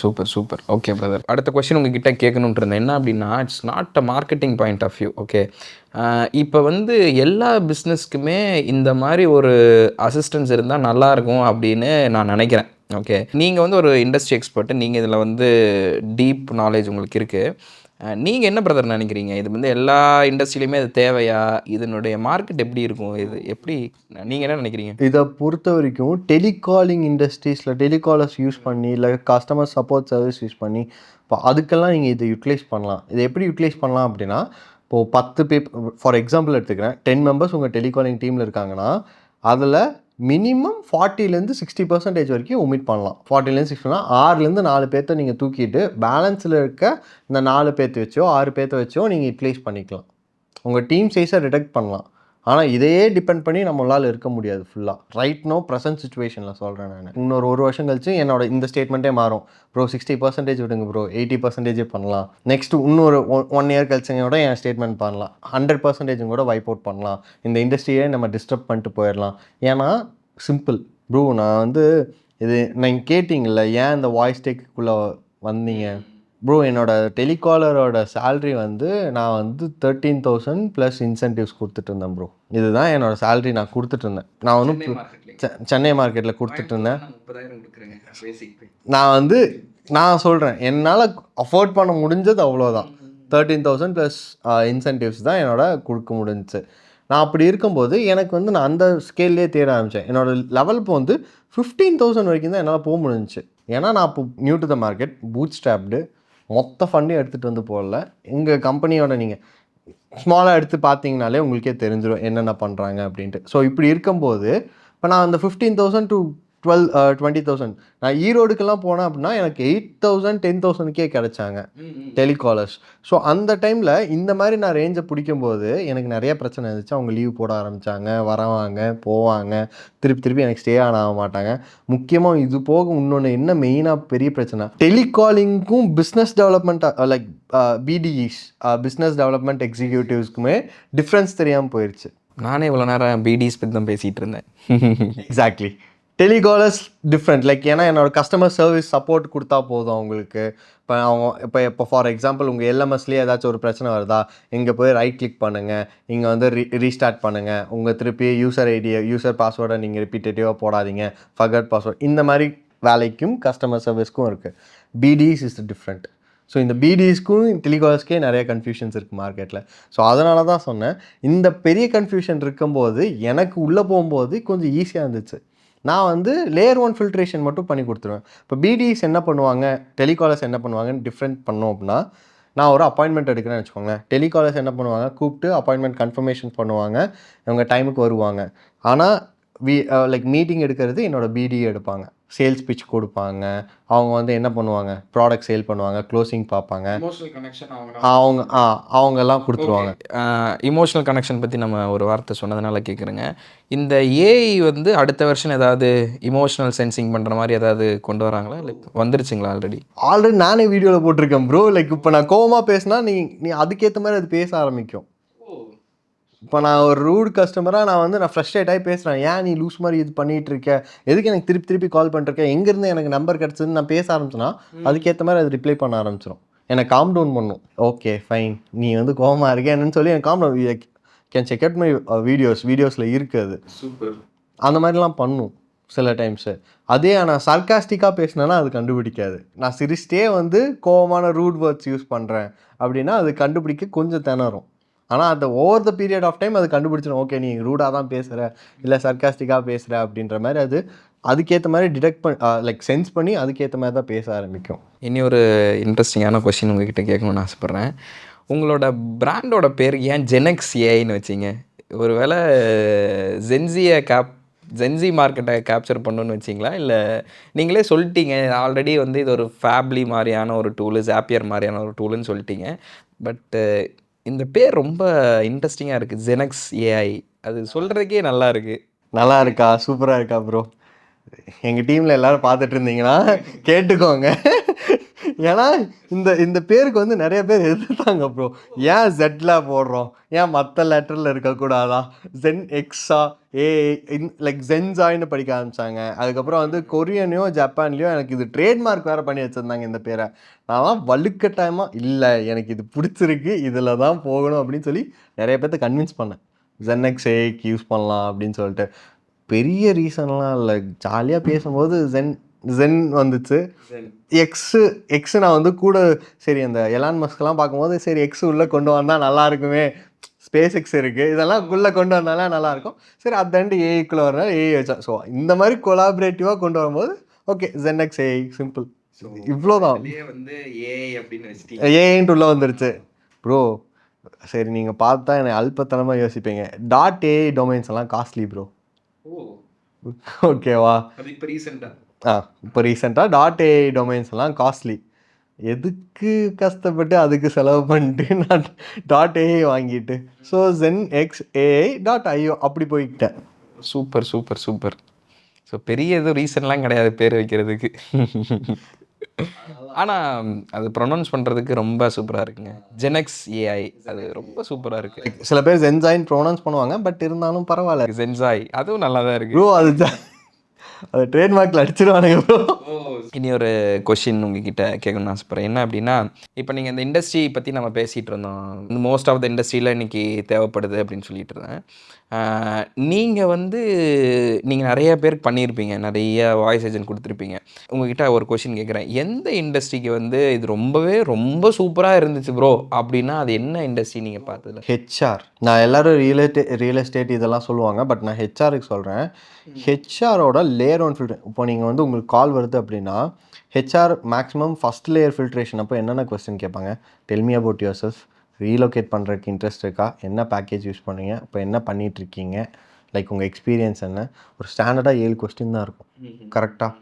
B: Okay brother. அடுத்த கொஸ்டின் உங்ககிட்ட கேட்கணுன்ட்டு இருந்தேன். என்ன அப்படின்னா, it's not a marketing point of view. Okay, இப்போ வந்து எல்லா பிஸ்னஸ்க்குமே இந்த மாதிரி ஒரு அசிஸ்டன்ஸ் இருந்தால் நல்லாயிருக்கும் அப்படின்னு நான் நினைக்கிறேன். ஓகே, நீங்கள் வந்து ஒரு இண்டஸ்ட்ரி எக்ஸ்பர்ட்டு, நீங்கள் இதில் வந்து டீப் நாலேஜ் உங்களுக்கு இருக்குது. நீங்கள் என்ன பிரதர் நினைக்கிறீங்க? இது வந்து எல்லா இண்டஸ்ட்ரியிலையுமே அது தேவையா? இதனுடைய மார்க்கெட் எப்படி இருக்கும்? இது எப்படி, நீங்கள் என்ன நினைக்கிறீங்க?
A: இதை பொறுத்த வரைக்கும் டெலிகாலிங் இண்டஸ்ட்ரீஸில் டெலிகாலர்ஸ் யூஸ் பண்ணி, இல்லை கஸ்டமர் சப்போர்ட் சர்வீஸ் யூஸ் பண்ணி, இப்போ அதுக்கெல்லாம் நீங்கள் இதை யூட்டிலைஸ் பண்ணலாம். இதை எப்படி யூட்டிலைஸ் பண்ணலாம் அப்படின்னா, இப்போது 10 பேர் ஃபார் எக்ஸாம்பிள் எடுத்துக்கிறேன், 10 மெம்பர்ஸ் உங்கள் டெலிகாலிங் டீமில் இருக்காங்கன்னா, அதில் மினிமம் 40% 60% வரைக்கும் ஒமிட் பண்ணலாம். 40% 60 6லேருந்து 4 பேர்த்த நீங்கள் தூக்கிட்டு பேலன்ஸில் இருக்க இந்த 4 பேர்த்த வச்சோ 6 பேர்த்த வச்சோ நீங்கள் யூட்டிலைஸ் பண்ணிக்கலாம். உங்கள் டீம் சைஸை ரிடக்ட் பண்ணலாம். ஆனால் இதையே டிபெண்ட் பண்ணி நம்மளால் இருக்க முடியாது ஃபுல்லாக. ரைட் நோ ப்ரெசன்ட் சுச்சுவேஷனில் சொல்கிறேன் நான். இன்னொரு 1 வருஷம் கழிச்சு என்னோட இந்த ஸ்டேட்மெண்ட்டே மாறும். ப்ரோ 60% விடுங்க ப்ரோ, 80% பண்ணலாம். நெக்ஸ்ட்டு இன்னொரு 1 இயர் கழிச்சுங்க என் ஸ்டேட்மெண்ட் பண்ணலாம். 100% கூட வைப் அவுட் பண்ணலாம். இந்த இண்டஸ்ட்ரியே நம்ம டிஸ்டர்ப் பண்ணிட்டு போயிடலாம். ஏன்னா சிம்பிள் ப்ரோ, நான் வந்து இது நீங்கள் கேட்டிங்கல்ல, ஏன் இந்த வாய்ஸ் டெக்குள்ளே வந்தீங்க ப்ரோ, என்னோட டெலிகாலரோட சேல்ரி வந்து நான் வந்து 13,000 ப்ளஸ் இன்சென்டிவ்ஸ் கொடுத்துட்டு இருந்தேன் ப்ரோ. இதுதான் என்னோட சேல்ரி நான் கொடுத்துட்டு இருந்தேன். நான் வந்து சென்னை மார்க்கெட்டில் கொடுத்துட்டு இருந்தேன். நான் சொல்கிறேன், என்னால் அஃபோர்ட் பண்ண முடிஞ்சது அவ்வளோதான். 13,000 ப்ளஸ் இன்சென்டிவ்ஸ் தான் என்னோட கொடுக்க முடிஞ்சிச்சு. நான் அப்படி இருக்கும்போது எனக்கு வந்து நான் அந்த ஸ்கேல்லே தேட ஆரம்பித்தேன். என்னோடய லெவல் இப்போ வந்து 15,000 வரைக்கும் தான் என்னால் போக முடிஞ்சிச்சு. ஏன்னா நான் இப்போ new to the market, bootstrapped, மொத்த ஃபண்டையும் எடுத்துகிட்டு வந்து போடல. எங்கள் கம்பெனியோட நீங்கள் ஸ்மாலாக எடுத்து பார்த்தீங்கனாலே உங்களுக்கே தெரிஞ்சிடும் என்னென்ன பண்ணுறாங்க அப்படின்ட்டு. ஸோ இப்படி இருக்கும்போது இப்போ நான் அந்த 15,000 to 20,000 நான் ஈரோடுக்கெல்லாம் போனேன் அப்படின்னா எனக்கு 8,000 10,000க்கே கிடைச்சாங்க டெலிகாலர்ஸ். ஸோ அந்த டைமில் இந்த மாதிரி நான் ரேஞ்சை பிடிக்கும்போது எனக்கு நிறைய பிரச்சனை இருந்துச்சு. அவங்க லீவ் போட ஆரம்பித்தாங்க, வரவாங்க போவாங்க, திருப்பி எனக்கு ஸ்டே ஆக மாட்டாங்க. முக்கியமாக இது போக இன்னொன்று என்ன மெயினாக பெரிய பிரச்சனை, டெலிகாலிங்க்கும் business development like BDEs business development எக்ஸிக்யூட்டிவ்ஸ்க்குமே டிஃப்ரென்ஸ் தெரியாமல் போயிடுச்சு.
B: நானே இவ்வளோ நேரம் பிடிஎஸ் பற்றி தான் பேசிகிட்டு இருந்தேன்.
A: எக்ஸாக்ட்லி. Telecallers different. லைக் ஏன்னா என்னோட கஸ்டமர் சர்வீஸ் சப்போர்ட் கொடுத்தா போதும் அவங்களுக்கு. இப்போ ஃபார் எக்ஸாம்பிள் உங்கள் எல்எம்எஸ்லேயே ஏதாச்சும் ஒரு பிரச்சனை வருதா, இங்கே போய் ரைட் கிளிக் பண்ணுங்கள், இங்கே வந்து ரீஸ்டார்ட் பண்ணுங்கள், உங்கள் திருப்பி யூசர் பாஸ்வேர்டை நீங்கள் ரிப்பீட்டேட்டிவாக போடாதீங்க, ஃபர்கட் பாஸ்வேர்ட், இந்த மாதிரி வேலைக்கும் கஸ்டமர் சர்வீஸ்க்கும் இருக்குது. BDS is different. ஸோ இந்த பிடிஎஸ்க்கும் டெலிகாலர்ஸ்க்கே நிறைய கன்ஃபியூஷன்ஸ் இருக்குது மார்க்கெட்டில். ஸோ அதனால தான் சொன்னேன், இந்த பெரிய கன்ஃபியூஷன் இருக்கும்போது எனக்கு உள்ளே போகும்போது கொஞ்சம் ஈஸியாக இருந்துச்சு. நான் வந்து லேயர் 1 ஃபில்ட்ரேஷன் மட்டும் பண்ணி கொடுத்துருவேன். இப்போ பிடிஎஸ் என்ன பண்ணுவாங்க, டெலிகாலர்ஸ் என்ன பண்ணுவாங்கன்னு டிஃப்ரெண்ட் பண்ணோம் அப்படின்னா, நான் ஒரு அப்பாயின்மெண்ட் எடுக்கிறேன்னு வச்சுக்கோங்களேன். டெலிகாலர்ஸ் என்ன பண்ணுவாங்க, கூப்பிட்டு அப்பாயின்மெண்ட் கன்ஃபர்மேஷன் பண்ணுவாங்க, இவங்க டைமுக்கு வருவாங்க. ஆனால் லைக் மீட்டிங் எடுக்கிறது என்னோட பிடிஏ எடுப்பாங்க, சேல்ஸ் பிச் கொடுப்பாங்க, அவங்க வந்து என்ன பண்ணுவாங்க, ப்ராடக்ட் சேல் பண்ணுவாங்க, க்ளோசிங் பார்ப்பாங்க, அவங்கெல்லாம் கொடுத்துருவாங்க.
B: இமோஷனல் கனெக்ஷன் பற்றி நம்ம ஒரு வார்த்தை சொன்னதுனால கேட்குறேங்க. இந்த ஏஐ வந்து அடுத்த வருஷம் ஏதாவது இமோஷனல் சென்சிங் பண்ணுற மாதிரி ஏதாவது கொண்டு வராங்களா, இல்லை வந்துருச்சுங்களா?
A: ஆல்ரெடி நானே வீடியோவில் போட்டிருக்கேன் ப்ரோ. லைக் இப்போ நான் கோவமாக பேசினா நீ அதுக்கேற்ற மாதிரி அது பேச ஆரம்பிக்கும். இப்போ நான் ஒரு ரூட் கஸ்டமராக நான் ஃப்ரஸ்ட்ரேட் ஆகி பேசுகிறேன், ஏன் நீ லூஸ் மாதிரி இது பண்ணிகிட்டு இருக்க, எதுக்கு எனக்கு திருப்பி கால் பண்ணிருக்கேன், எங்கேருந்து எனக்கு நம்பர் கிடச்சதுன்னு நான் பேச ஆரம்பிச்சேன்னா அதுக்கேற்ற மாதிரி அது ரிப்ளை பண்ண ஆரம்பிச்சிடும். எனக்கு காம் டவுன் பண்ணும். ஓகே ஃபைன், நீ வந்து கோவமாக இருக்கேன் என்னன்னு சொல்லி எனக்கு calm down, can check out my வீடியோஸில் இருக்குது. சூப்பர். அந்த மாதிரிலாம் பண்ணும் சில டைம்ஸு. அதே நான் சர்காஸ்டிக்காக பேசினேன்னா அது கண்டுபிடிக்காது. நான் சிரிச்சிட்டே வந்து கோவமான ரூட் வேர்ட்ஸ் யூஸ் பண்ணுறேன் அப்படின்னா அது கண்டுபிடிக்க கொஞ்சம் திணறும். ஆனால் அந்த over the period of time அது கண்டுபிடிச்சிடும். ஓகே நீ ரூடாக தான் பேசுகிற, இல்லை சர்காஸ்டிக்காக பேசுகிற அப்படின்ற மாதிரி அது அதுக்கேற்ற மாதிரி டிடெக்ட் லைக் சென்ஸ் பண்ணி அதுக்கேற்ற மாதிரி தான் பேச ஆரம்பிக்கும்.
B: இனி ஒரு இன்ட்ரெஸ்டிங்கான கொஸ்டின் உங்ககிட்ட கேட்கணும்னு ஆசைப்பட்றேன். உங்களோட பிராண்டோட பேர் ஏன் ஜெனக்ஸ் ஏஐன்னு வச்சிங்க? ஒருவேளை ஜென்சி மார்க்கெட்டை கேப்சர் பண்ணணும்னு வச்சிங்களா, இல்லை நீங்களே சொல்லிட்டீங்க ஆல்ரெடி வந்து இது ஒரு ஃபேப்லி மாதிரியான ஒரு டூலு, ஜாப்பியர் மாதிரியான ஒரு டூலுன்னு சொல்லிட்டீங்க. பட்டு இந்த பேர் ரொம்ப இன்ட்ரெஸ்டிங்காக இருக்குது, ஜெனக்ஸ் ஏஐ. அது சொல்கிறதுக்கே நல்லா இருக்குது.
A: நல்லா இருக்கா? சூப்பராக இருக்கா ப்ரோ? எங்கள் டீமில் எல்லோரும் பார்த்துட்டு இருந்தீங்கன்னா கேட்டுக்கோங்க. ஏன்னா இந்த பேருக்கு வந்து நிறைய பேர் எதிர்த்தாங்க ப்ரோ. ஏன் ஜெட்டில் போடுறோம், ஏன் மற்ற லெட்டரில் இருக்கக்கூடாதா, ஜென் எக்ஸா லைக் ஜென்ஸாயின்னு படிக்க ஆரம்பித்தாங்க. அதுக்கப்புறம் வந்து கொரியனையும் ஜப்பான்லேயும் எனக்கு இது ட்ரேட்மார்க் வேறு பண்ணி வச்சுருந்தாங்க இந்த பேரை. நான் வலுக்கட்டாயமாக இல்லை எனக்கு இது பிடிச்சிருக்கு, இதில் தான் போகணும் அப்படின்னு சொல்லி நிறைய பேர்த்த கன்வின்ஸ் பண்ணேன். ஜென்எக்ஸ் ஏஐக்கு யூஸ் பண்ணலாம் அப்படின்னு சொல்லிட்டு. பெரிய ரீசன்லாம் இல்லை, ஜாலியாக பேசும்போது ஜென் வந்துச்சு. எக்ஸு நான் வந்து கூட சரி அந்த எலான் மஸ்க்லாம் பார்க்கும்போது சரி எக்ஸ் உள்ளே கொண்டு வந்தால் நல்லா இருக்குமே, ஸ்பேஸ் எக்ஸ் இருக்குது, இதெல்லாம் உள்ளே கொண்டு வந்தாலே நல்லாயிருக்கும். சரி அதாண்டி ஏஐக்குள்ளே வரனால ஏஐ வச்சா. ஸோ இந்த மாதிரி கொலாபரேட்டிவாக கொண்டு வரும்போது ஓகே ஜென்எக்ஸ் ஏஐ சிம்பிள், இவ்வளோதான்.
B: வந்து ஏஐ அப்படின்னு வச்சுட்டு
A: ஏஐன்ட்டு உள்ளே வந்துருச்சு ப்ரோ. சரி நீங்கள் பார்த்தா என்னை அல்பத்தனமாக யோசிப்பீங்க. .ai டொமைன்ஸ் எல்லாம் காஸ்ட்லி ப்ரோ. ஓகேவா?
B: அது இப்போ ரீசெண்டாக
A: இப்போ ரீசெண்டாக .ai டொமைன்ஸ் எல்லாம் காஸ்ட்லி. எதுக்கு கஷ்டப்பட்டு அதுக்கு செலவு பண்ணிட்டு நான் .ai வாங்கிட்டு, ஸோ ZenXAI.io அப்படி போய்கிட்டேன்.
B: Super super super. ஸோ பெரிய எதுவும் ரீசன்லாம் கிடையாது பேர் வைக்கிறதுக்கு. ஆனால் அது ப்ரொனவுன்ஸ் பண்ணுறதுக்கு ரொம்ப சூப்பராக இருக்குங்க. ஜெனக்ஸ் ஏஐ அது ரொம்ப சூப்பராக இருக்குது.
A: சில பேர் ஜென்சாயின்னு ப்ரொனவுன்ஸ் பண்ணுவாங்க, பட் இருந்தாலும் பரவாயில்ல.
B: ஜென்சாய் அதுவும் நல்லா தான் இருக்குது
A: ப்ரோ. அது ட்ரேட்மார்க்கில் அடிச்சிருவானுங்க ப்ரோ.
B: இனி ஒரு கொஷின் உங்ககிட்ட கேட்கணும்னு ஆசைப்பட்றேன். என்ன அப்படின்னா, இப்போ நீங்கள் இந்த இண்டஸ்ட்ரி பற்றி நம்ம பேசிகிட்டு இருந்தோம், மோஸ்ட் ஆஃப் த இண்டஸ்ட்ரியில் இன்றைக்கி தேவைப்படுது அப்படின்னு சொல்லிட்டு இருந்தேன். நீங்கள் வந்து நீங்கள் நிறைய பேருக்கு பண்ணியிருப்பீங்க, நிறைய வாய்ஸ் ஏஜென்ட் கொடுத்துருப்பீங்க. உங்ககிட்ட ஒரு கொஷின் கேட்குறேன், எந்த இண்டஸ்ட்ரிக்கு வந்து இது ரொம்ப சூப்பராக இருந்துச்சு ப்ரோ அப்படின்னா அது என்ன இண்டஸ்ட்ரி நீங்கள் பார்த்ததுல?
A: ஹெச்ஆர். நான் எல்லோரும் ரியல் எஸ்டேட் இதெல்லாம் சொல்லுவாங்க, பட் நான் ஹெச்ஆருக்கு சொல்கிறேன். ஹெச்ஆரோட லேயர் 1 ஃபில்டர். இப்போ நீங்கள் வந்து உங்களுக்கு கால் வருது அப்படின்னா HR maximum first layer filtration அப்போ என்னென்ன கொஸ்டின் கேட்பாங்க? Tell me about your self, relocate பண்ணுறதுக்கு இன்ட்ரெஸ்ட் இருக்கா, என்ன பேக்கேஜ் யூஸ் பண்ணுவீங்க, இப்போ என்ன பண்ணிகிட்ருக்கீங்க, லைக் உங்கள் எக்ஸ்பீரியன்ஸ் என்ன. ஒரு ஸ்டாண்டர்டாக 7 கொஸ்டின் தான் இருக்கும் கரெக்டாக.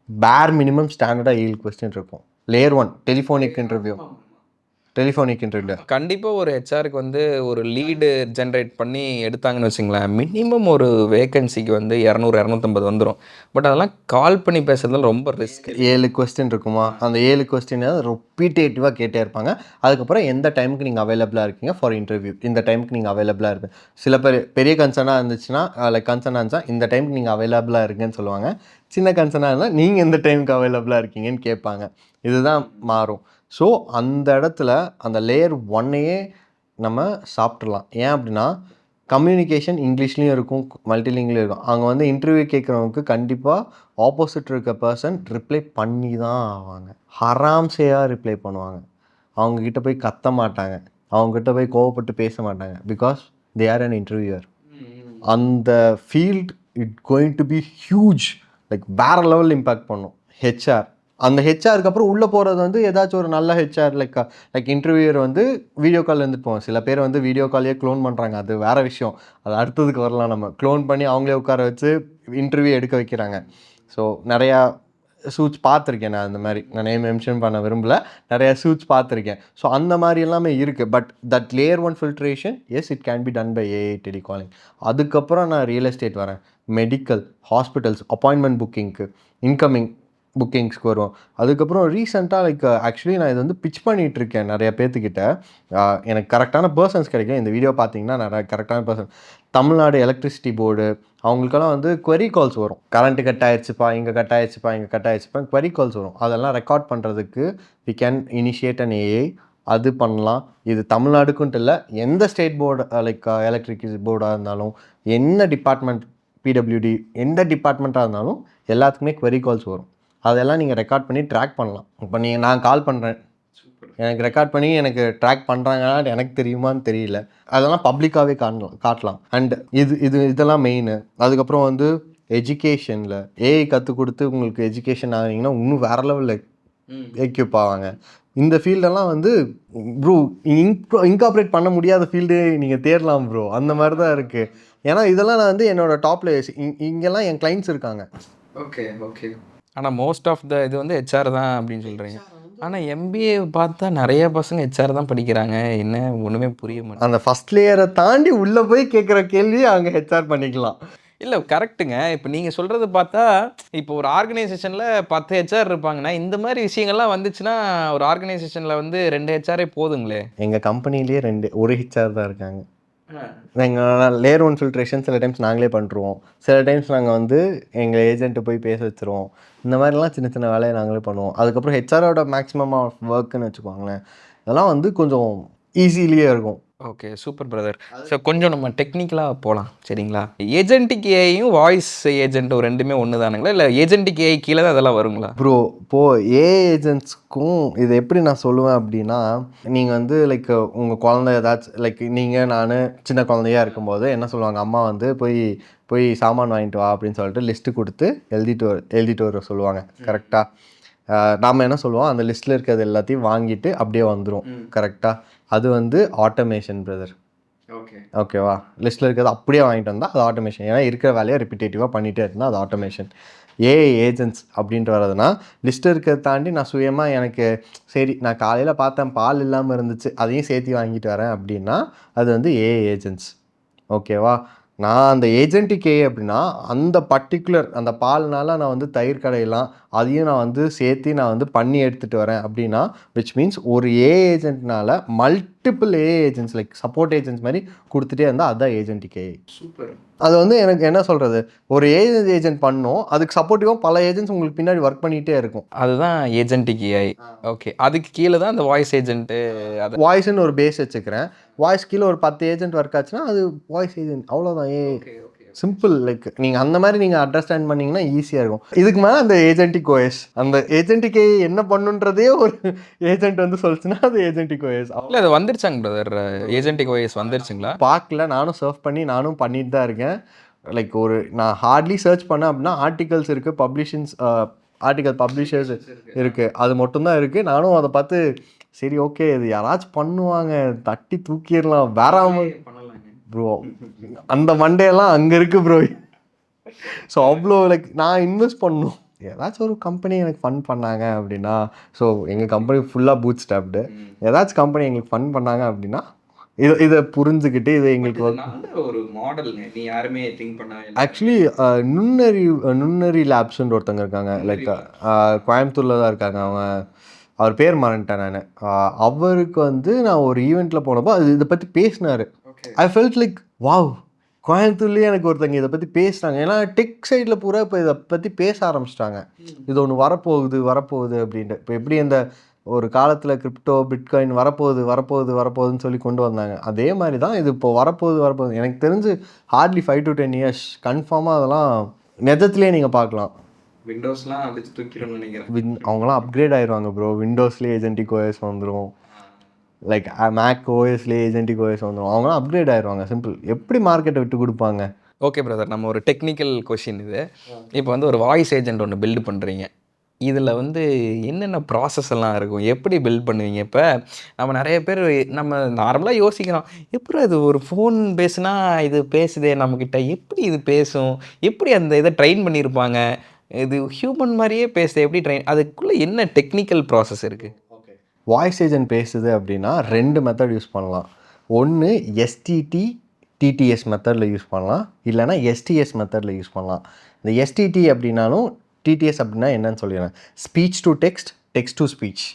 A: பேர் மினிமம் ஸ்டாண்டர்டாக 7 கொஸ்டின் இருக்கும். Layer 1 telephonic interview.
B: கண்டிப்பாக ஒரு ஹெச்ஆருக்கு வந்து ஒரு லீடு ஜென்ரேட் பண்ணி எடுத்தாங்கன்னு வச்சுங்களேன், மினிமம் ஒரு வேகன்சிக்கு வந்து 200-250 வந்துடும். பட் அதெல்லாம் கால் பண்ணி பேசுறதுல ரொம்ப ரிஸ்க்.
A: 7 கொஸ்டின் இருக்குமா, அந்த 7 கொஸ்டின் ரிப்பீட்டேட்டிவாக கேட்டே இருப்பாங்க. அதுக்கப்புறம் எந்த டைமுக்கு நீங்கள் அவைலபிளாக இருக்கீங்க ஃபார் இன்டர்வியூ, இந்த டைமுக்கு நீங்கள் அவைலபிளாக இருப்பீங்க. சில பேர் பெரிய கன்சர்னாக இருந்துச்சுன்னா லைக் கன்சர்னாக இருந்துச்சா இந்த டைமுக்கு நீங்கள் அவைலபிளாக இருக்குன்னு சொல்லுவாங்க. சின்ன கன்சர்னாக இருந்தால் நீங்கள் எந்த டைமுக்கு அவைலபிளாக இருக்கீங்கன்னு கேட்பாங்க. இதுதான் மாறும். ஸோ அந்த இடத்துல அந்த லேயர் 1ஐயே நம்ம சாப்பிட்றலாம். ஏன் அப்படின்னா கம்யூனிகேஷன் இங்கிலீஷ்லேயும் இருக்கும், மல்டிலிங்லேயும் இருக்கும். அங்கே வந்து இன்டர்வியூ கேட்குறவங்களுக்கு கண்டிப்பாக ஆப்போசிட் இருக்க பர்சன் ரிப்ளை பண்ணி தான் ஆவாங்க. ஹராம்சையாக ரிப்ளை பண்ணுவாங்க. அவங்கக்கிட்ட போய் கத்த மாட்டாங்க, அவங்ககிட்ட போய் கோவப்பட்டு பேச மாட்டாங்க. Because they are an interviewer. அந்த field it going to be huge, like வேறு லெவல் இம்பேக்ட் பண்ணும் ஹெச்ஆர். அந்த ஹெச்ஆருக்கு அப்புறம் உள்ளே போகிறது வந்து ஏதாச்சும் ஒரு நல்ல ஹெச்ஆர் லைக் இன்டர்வியூர் வந்து வீடியோ கால் இருந்துட்டு போவோம். சில பேர் வந்து வீடியோ காலையே க்ளோன் பண்ணுறாங்க, அது வேறு விஷயம், அது அடுத்ததுக்கு வரலாம். நம்ம க்ளோன் பண்ணி அவங்களே உட்கார வச்சு இன்டர்வியூ எடுக்க வைக்கிறாங்க. ஸோ நிறையா சூட்ஸ் பார்த்துருக்கேன் நான். அந்த மாதிரி நான் நேம் மென்ஷன் பண்ண விரும்பல, நிறையா சூட்ஸ் பார்த்துருக்கேன். ஸோ அந்த மாதிரி எல்லாமே இருக்குது. But that layer 1 filtration as it can be done by AI telecalling. அதுக்கப்புறம் நான் ரியல் எஸ்டேட் வரேன், மெடிக்கல், ஹாஸ்பிட்டல்ஸ், அப்பாயின்மெண்ட் புக்கிங்க்கு, இன்கமிங் புக்கிங்ஸ்க்கு வருவோம். அதுக்கப்புறம் ரீசெண்டாக லைக் ஆக்சுவலி நான் இது வந்து பிச் பண்ணிகிட்ருக்கேன் நிறைய பேர்த்துக்கிட்ட. எனக்கு கரெக்டான பர்சன்ஸ் கிடைக்கும். இந்த வீடியோ பார்த்தீங்கன்னா நிறைய கரெக்டான பர்சன். தமிழ்நாடு எலக்ட்ரிசிட்டி போர்டு அவங்களுக்கெல்லாம் வந்து query கால்ஸ் வரும். கரண்ட்டு கட் ஆயிடுச்சுப்பா, இங்கே கட் ஆயிடுச்சுப்பா, இங்கே கட் ஆயிடுச்சுப்பா, query கால்ஸ் வரும். அதெல்லாம் ரெக்கார்ட் பண்ணுறதுக்கு we can initiate an AI. அது பண்ணலாம். இது தமிழ்நாடுக்குன்ட்டு இல்லை, எந்த ஸ்டேட் போர்டு லைக் எலக்ட்ரிசிட்டி போர்டாக இருந்தாலும், என்ன டிபார்ட்மெண்ட், பிடபிள்யூடி எந்த டிபார்ட்மெண்ட்டாக இருந்தாலும் எல்லாத்துக்குமே query கால்ஸ் வரும். அதெல்லாம் நீங்கள் ரெக்கார்ட் பண்ணி ட்ராக் பண்ணலாம். இப்போ நான் கால் பண்ணுறேன், எனக்கு ரெக்கார்ட் பண்ணி எனக்கு ட்ராக் பண்ணுறாங்கன்னா எனக்கு தெரியுமான்னு தெரியல. அதெல்லாம் பப்ளிக்காகவே காட்டலாம். அண்ட் இதெல்லாம் மெயின். அதுக்கப்புறம் வந்து எஜுகேஷனில் ஏஐ கற்றுக் கொடுத்து உங்களுக்கு எஜுகேஷன் ஆகிங்கன்னா இன்னும் வேறு லெவலில் எக்யூப் ஆவாங்க. இந்த ஃபீல்டெல்லாம் வந்து ப்ரோ இன்கார்பரேட் பண்ண முடியாத ஃபீல்டு நீங்கள் தேடலாம் ப்ரோ. அந்த மாதிரி தான் இருக்குது. ஏன்னா இதெல்லாம் நான் வந்து என்னோட டாப்ல இங்கெல்லாம் என் கிளைண்ட்ஸ் இருக்காங்க.
B: Okay, okay. ஆனால் மோஸ்ட் ஆஃப் த இது வந்து ஹெச்ஆர் தான் அப்படின்னு சொல்கிறீங்க. ஆனால் எம்பிஏ பார்த்தா நிறைய பசங்க ஹெச்ஆர் தான் படிக்கிறாங்க. என்ன ஒன்றுமே புரிய மாட்டேங்குது.
A: அந்த ஃபர்ஸ்ட் லேயரை தாண்டி உள்ளே போய் கேட்குற கேள்வி அங்கே ஹெச்ஆர் பண்ணிக்கலாம்.
B: இல்லை கரெக்ட்டுங்க. இப்போ நீங்கள் சொல்கிறது பார்த்தா இப்போ ஒரு ஆர்கனைசேஷனில் 10 ஹெச்ஆர் இருப்பாங்கன்னா இந்த மாதிரி விஷயங்கள்லாம் வந்துச்சுன்னா ஒரு ஆர்கனைசேஷனில் வந்து 2 ஹெச்ஆரே போதுங்களே.
A: எங்கள் கம்பெனிலேயே ஒரு ஹெச்ஆர் தான் இருக்காங்க. நாங்கள் லேயர் 1 ஃபில்ட்ரேஷன் சில டைம்ஸ் நாங்களே பண்ணுறோம். சில டைம்ஸ் நாங்கள் வந்து எங்கள் ஏஜென்ட்டு போய் பேச வச்சுருவோம். இந்த மாதிரிலாம் சின்ன சின்ன வேலையை நாங்களே பண்ணுவோம். அதுக்கப்புறம் ஹெச்ஆரோட மேக்ஸிமம் ஆஃப் ஒர்க்குன்னு வச்சுக்கோங்களேன். இதெல்லாம் வந்து கொஞ்சம் ஈஸிலியே இருக்கும்.
B: Okay, super brother. ஸோ கொஞ்சம் நம்ம டெக்னிக்கலாக போகலாம் சரிங்களா? ஏஜென்டிக் ஏஐயும் வாய்ஸ் ஏஜென்ட்டும் ரெண்டுமே ஒன்று தானுங்களா, இல்லை ஏஜென்டிக் ஏஐ கீழே தான் அதெல்லாம் வருங்களா?
A: ப்ரோ இப்போது ஏஐ ஏஜென்ட்ஸ்க்கும் இது எப்படி நான் சொல்லுவேன் அப்படின்னா, நீங்கள் வந்து லைக் உங்கள் குழந்தை ஏதாச்சும் லைக் நீங்கள் நான் சின்ன குழந்தையா இருக்கும்போது என்ன சொல்லுவாங்க, அம்மா வந்து போய் சாமான் வாங்கிட்டு வா அப்படின்னு சொல்லிட்டு லிஸ்ட்டு கொடுத்து எழுதிட்டு வர சொல்லுவாங்க. கரெக்டாக நாம் என்ன சொல்லுவோம், அந்த லிஸ்ட்டில் இருக்கிறது எல்லாத்தையும் வாங்கிட்டு அப்படியே வந்துடும். கரெக்டாக அது வந்து ஆட்டோமேஷன் பிரதர். ஓகேவா? லிஸ்ட்டில் இருக்கிறது அப்படியே வாங்கிட்டு வந்தால் அது ஆட்டோமேஷன். ஏன்னா இருக்கிற வேலையை ரிப்பிட்டேட்டிவாக பண்ணிகிட்டே இருந்தால் அது ஆட்டோமேஷன். ஏஐ ஏஜென்ட்ஸ் அப்படின்ட்டு வரதுனா லிஸ்ட்டு இருக்கிறத தாண்டி நான் சுயமாக எனக்கு சரி நான் காலையில் பார்த்தேன் பால் இல்லாமல் இருந்துச்சு அதையும் சேர்த்து வாங்கிட்டு வரேன் அப்படின்னா அது வந்து ஏஐ ஏஜென்ட்ஸ். ஓகேவா? நான் அந்த ஏஜென்ட்டுக்கு அப்படின்னா அந்த பர்டிகுலர் அந்த பால்னால நான் வந்து தயிர் கடையெல்லாம் அதையும் நான் வந்து சேர்த்து நான் வந்து பண்ணி எடுத்துகிட்டு வரேன் அப்படின்னா விச் மீன்ஸ் ஒரு ஏஐ ஏஜென்ட்னால multiple AI agents like support agents மாதிரி கொடுத்துட்டே இருந்தால் அதுதான் ஏஜென்ட்டுக்கு ஏஐ.
B: சூப்பர்.
A: அது வந்து எனக்கு என்ன சொல்கிறது, ஒரு ஏஜென்ட் பண்ணோம் அதுக்கு சப்போர்ட்டிவாக பல ஏஜென்ட்ஸ் உங்களுக்கு பின்னாடி ஒர்க் பண்ணிகிட்டே இருக்கும்.
B: அதுதான் ஏஜென்டிக் ஏஐ. ஓகே, அதுக்கு கீழே தான் அந்த வாய்ஸ் ஏஜென்ட்டு. அது
A: வாய்ஸ்ன்னு ஒரு பேஸ் வச்சுக்கிறேன். வாய்ஸ் கீழே ஒரு 10 ஏஜென்ட் ஒர்க் ஆச்சுன்னா அது வாய்ஸ் ஏஜென்ட், அவ்வளோதான். சிம்பிள். லைக் நீங்கள் அந்த மாதிரி நீங்கள் அண்டர்ஸ்டாண்ட் பண்ணிங்கன்னா ஈஸியாக இருக்கும். இதுக்கு மேலே அந்த ஏஜென்டிக் ஓஎஸ் அந்த ஏஜென்ட்டுக்கு என்ன பண்ணுன்றதே ஒரு ஏஜென்ட் வந்து சொல்லிச்சுன்னா அது ஏஜென்டிக் ஓஎஸ்.
B: இல்லை அது வந்துருச்சாங்க பிரதர், ஏஜென்டிக் ஓஎஸ் வந்துருச்சுங்களா?
A: பார்க்கல, நானும் சர்ஃப் பண்ணி நானும் பண்ணிட்டு தான் இருக்கேன். லைக் நான் ஹார்ட்லி சர்ச் பண்ணேன் அப்படின்னா ஆர்டிகல்ஸ் இருக்குது, ஆர்டிகல் பப்ளிஷர்ஸ் இருக்குது, அது மட்டும்தான் இருக்குது. நானும் அதை பார்த்து சரி ஓகே இது யாராச்சும் பண்ணுவாங்க தட்டி தூக்கிடலாம் வேறாமல் ப்ரோ அந்த மண்டேலாம் அங்கே இருக்குது ப்ரோ. ஸோ அவ்வளோ லைக் நான் இன்வெஸ்ட் பண்ணணும். ஏதாச்சும் ஒரு கம்பெனி எனக்கு ஃபன் பண்ணாங்க அப்படின்னா, ஸோ எங்கள் கம்பெனி ஃபுல்லாக பூட் ஸ்டாப்டு, ஏதாச்சும் கம்பெனி எங்களுக்கு ஃபன் பண்ணாங்க அப்படின்னா இதை புரிஞ்சுக்கிட்டு இது எங்களுக்கு
B: ஒரு மாடல் நீ யாருமே திங்க் பண்ண.
A: ஆக்சுவலி நுண்ணறி லேப்ஸ்ன்னு ஒருத்தங்க இருக்காங்க, லைக் கோயம்புத்தூரில் தான் இருக்காங்க. அவர் பேர் மறந்துட்டேன் நான். அவருக்கு வந்து நான் ஒரு ஈவெண்ட்டில் போனப்போ இதை பற்றி பேசினார். ஐ ஃபெல்ட் லைக் வாவ், கோயம்புத்தூர்லேயே எனக்கு ஒருத்தங்க இதை பற்றி பேசுகிறாங்க. ஏன்னா டெக் சைடில் பூரா இப்போ இதை பற்றி பேச ஆரம்பிச்சிட்டாங்க. இது ஒன்று வரப்போகுது அப்படின்ட்டு. இப்போ எப்படி இந்த ஒரு காலத்தில் கிரிப்டோ பிட்காயின் வரப்போகுதுன்னு சொல்லி கொண்டு வந்தாங்க, அதே மாதிரி தான் இது இப்போ வரப்போகுது. எனக்கு தெரிஞ்சு ஹார்ட்லி 5 to 10 years கன்ஃபார்மாக அதெல்லாம் நிஜத்துலேயே நீங்கள் பார்க்கலாம்.
B: விண்டோஸ்லாம் அடிச்சு தூக்கிடும்னு நினைக்கிறேன்.
A: அவங்களாம் அப்கிரேட் ஆயிடுவாங்க ப்ரோ. விண்டோஸ்லேயே ஏஜென்டிக் ஓஎஸ் வந்துடும், லைக் மேக் ஓஎஸ்லேயே ஏஜென்டிக் ஓஎஸ் வந்துடும். அவங்களாம் அப்கிரேட் ஆயிடுவாங்க. சிம்பிள். எப்படி மார்க்கெட்டை விட்டு கொடுப்பாங்க?
B: ஓகே பிரதர், நம்ம ஒரு டெக்னிக்கல் கொஷின் இது. இப்போ வந்து ஒரு வாய்ஸ் ஏஜென்ட் ஒன்று பில்டு பண்ணுறீங்க, இதில் வந்து என்னென்ன ப்ராசஸ் எல்லாம் இருக்கும், எப்படி பில்ட் பண்ணுவீங்க? இப்போ நம்ம நிறைய பேர் நம்ம நார்மலாக யோசிக்கிறோம், எப்படி அது ஒரு ஃபோன் பேசுனா இது பேசுதே நம்மக்கிட்ட, எப்படி இது பேசும், எப்படி அந்த இதை ட்ரெயின் பண்ணியிருப்பாங்க, இது ஹியூமன் மாதிரியே பேசுது எப்படி ட்ரெயின், அதுக்குள்ளே என்ன டெக்னிக்கல் ப்ராசஸ் இருக்குது?
A: வாய்ஸ் ஏஜென்ட் பேசுது அப்படின்னா 2 மெத்தட் யூஸ் பண்ணலாம். ஒன்று எஸ்டிடி டிடிஎஸ் மெத்தடில் யூஸ் பண்ணலாம், இல்லைனா எஸ்டிஎஸ் மெத்தடில் யூஸ் பண்ணலாம். இந்த எஸ்டிடி அப்படின்னாலும் டிடிஎஸ் அப்படின்னா என்னன்னு சொல்லிடுறேன், speech to text, text to speech.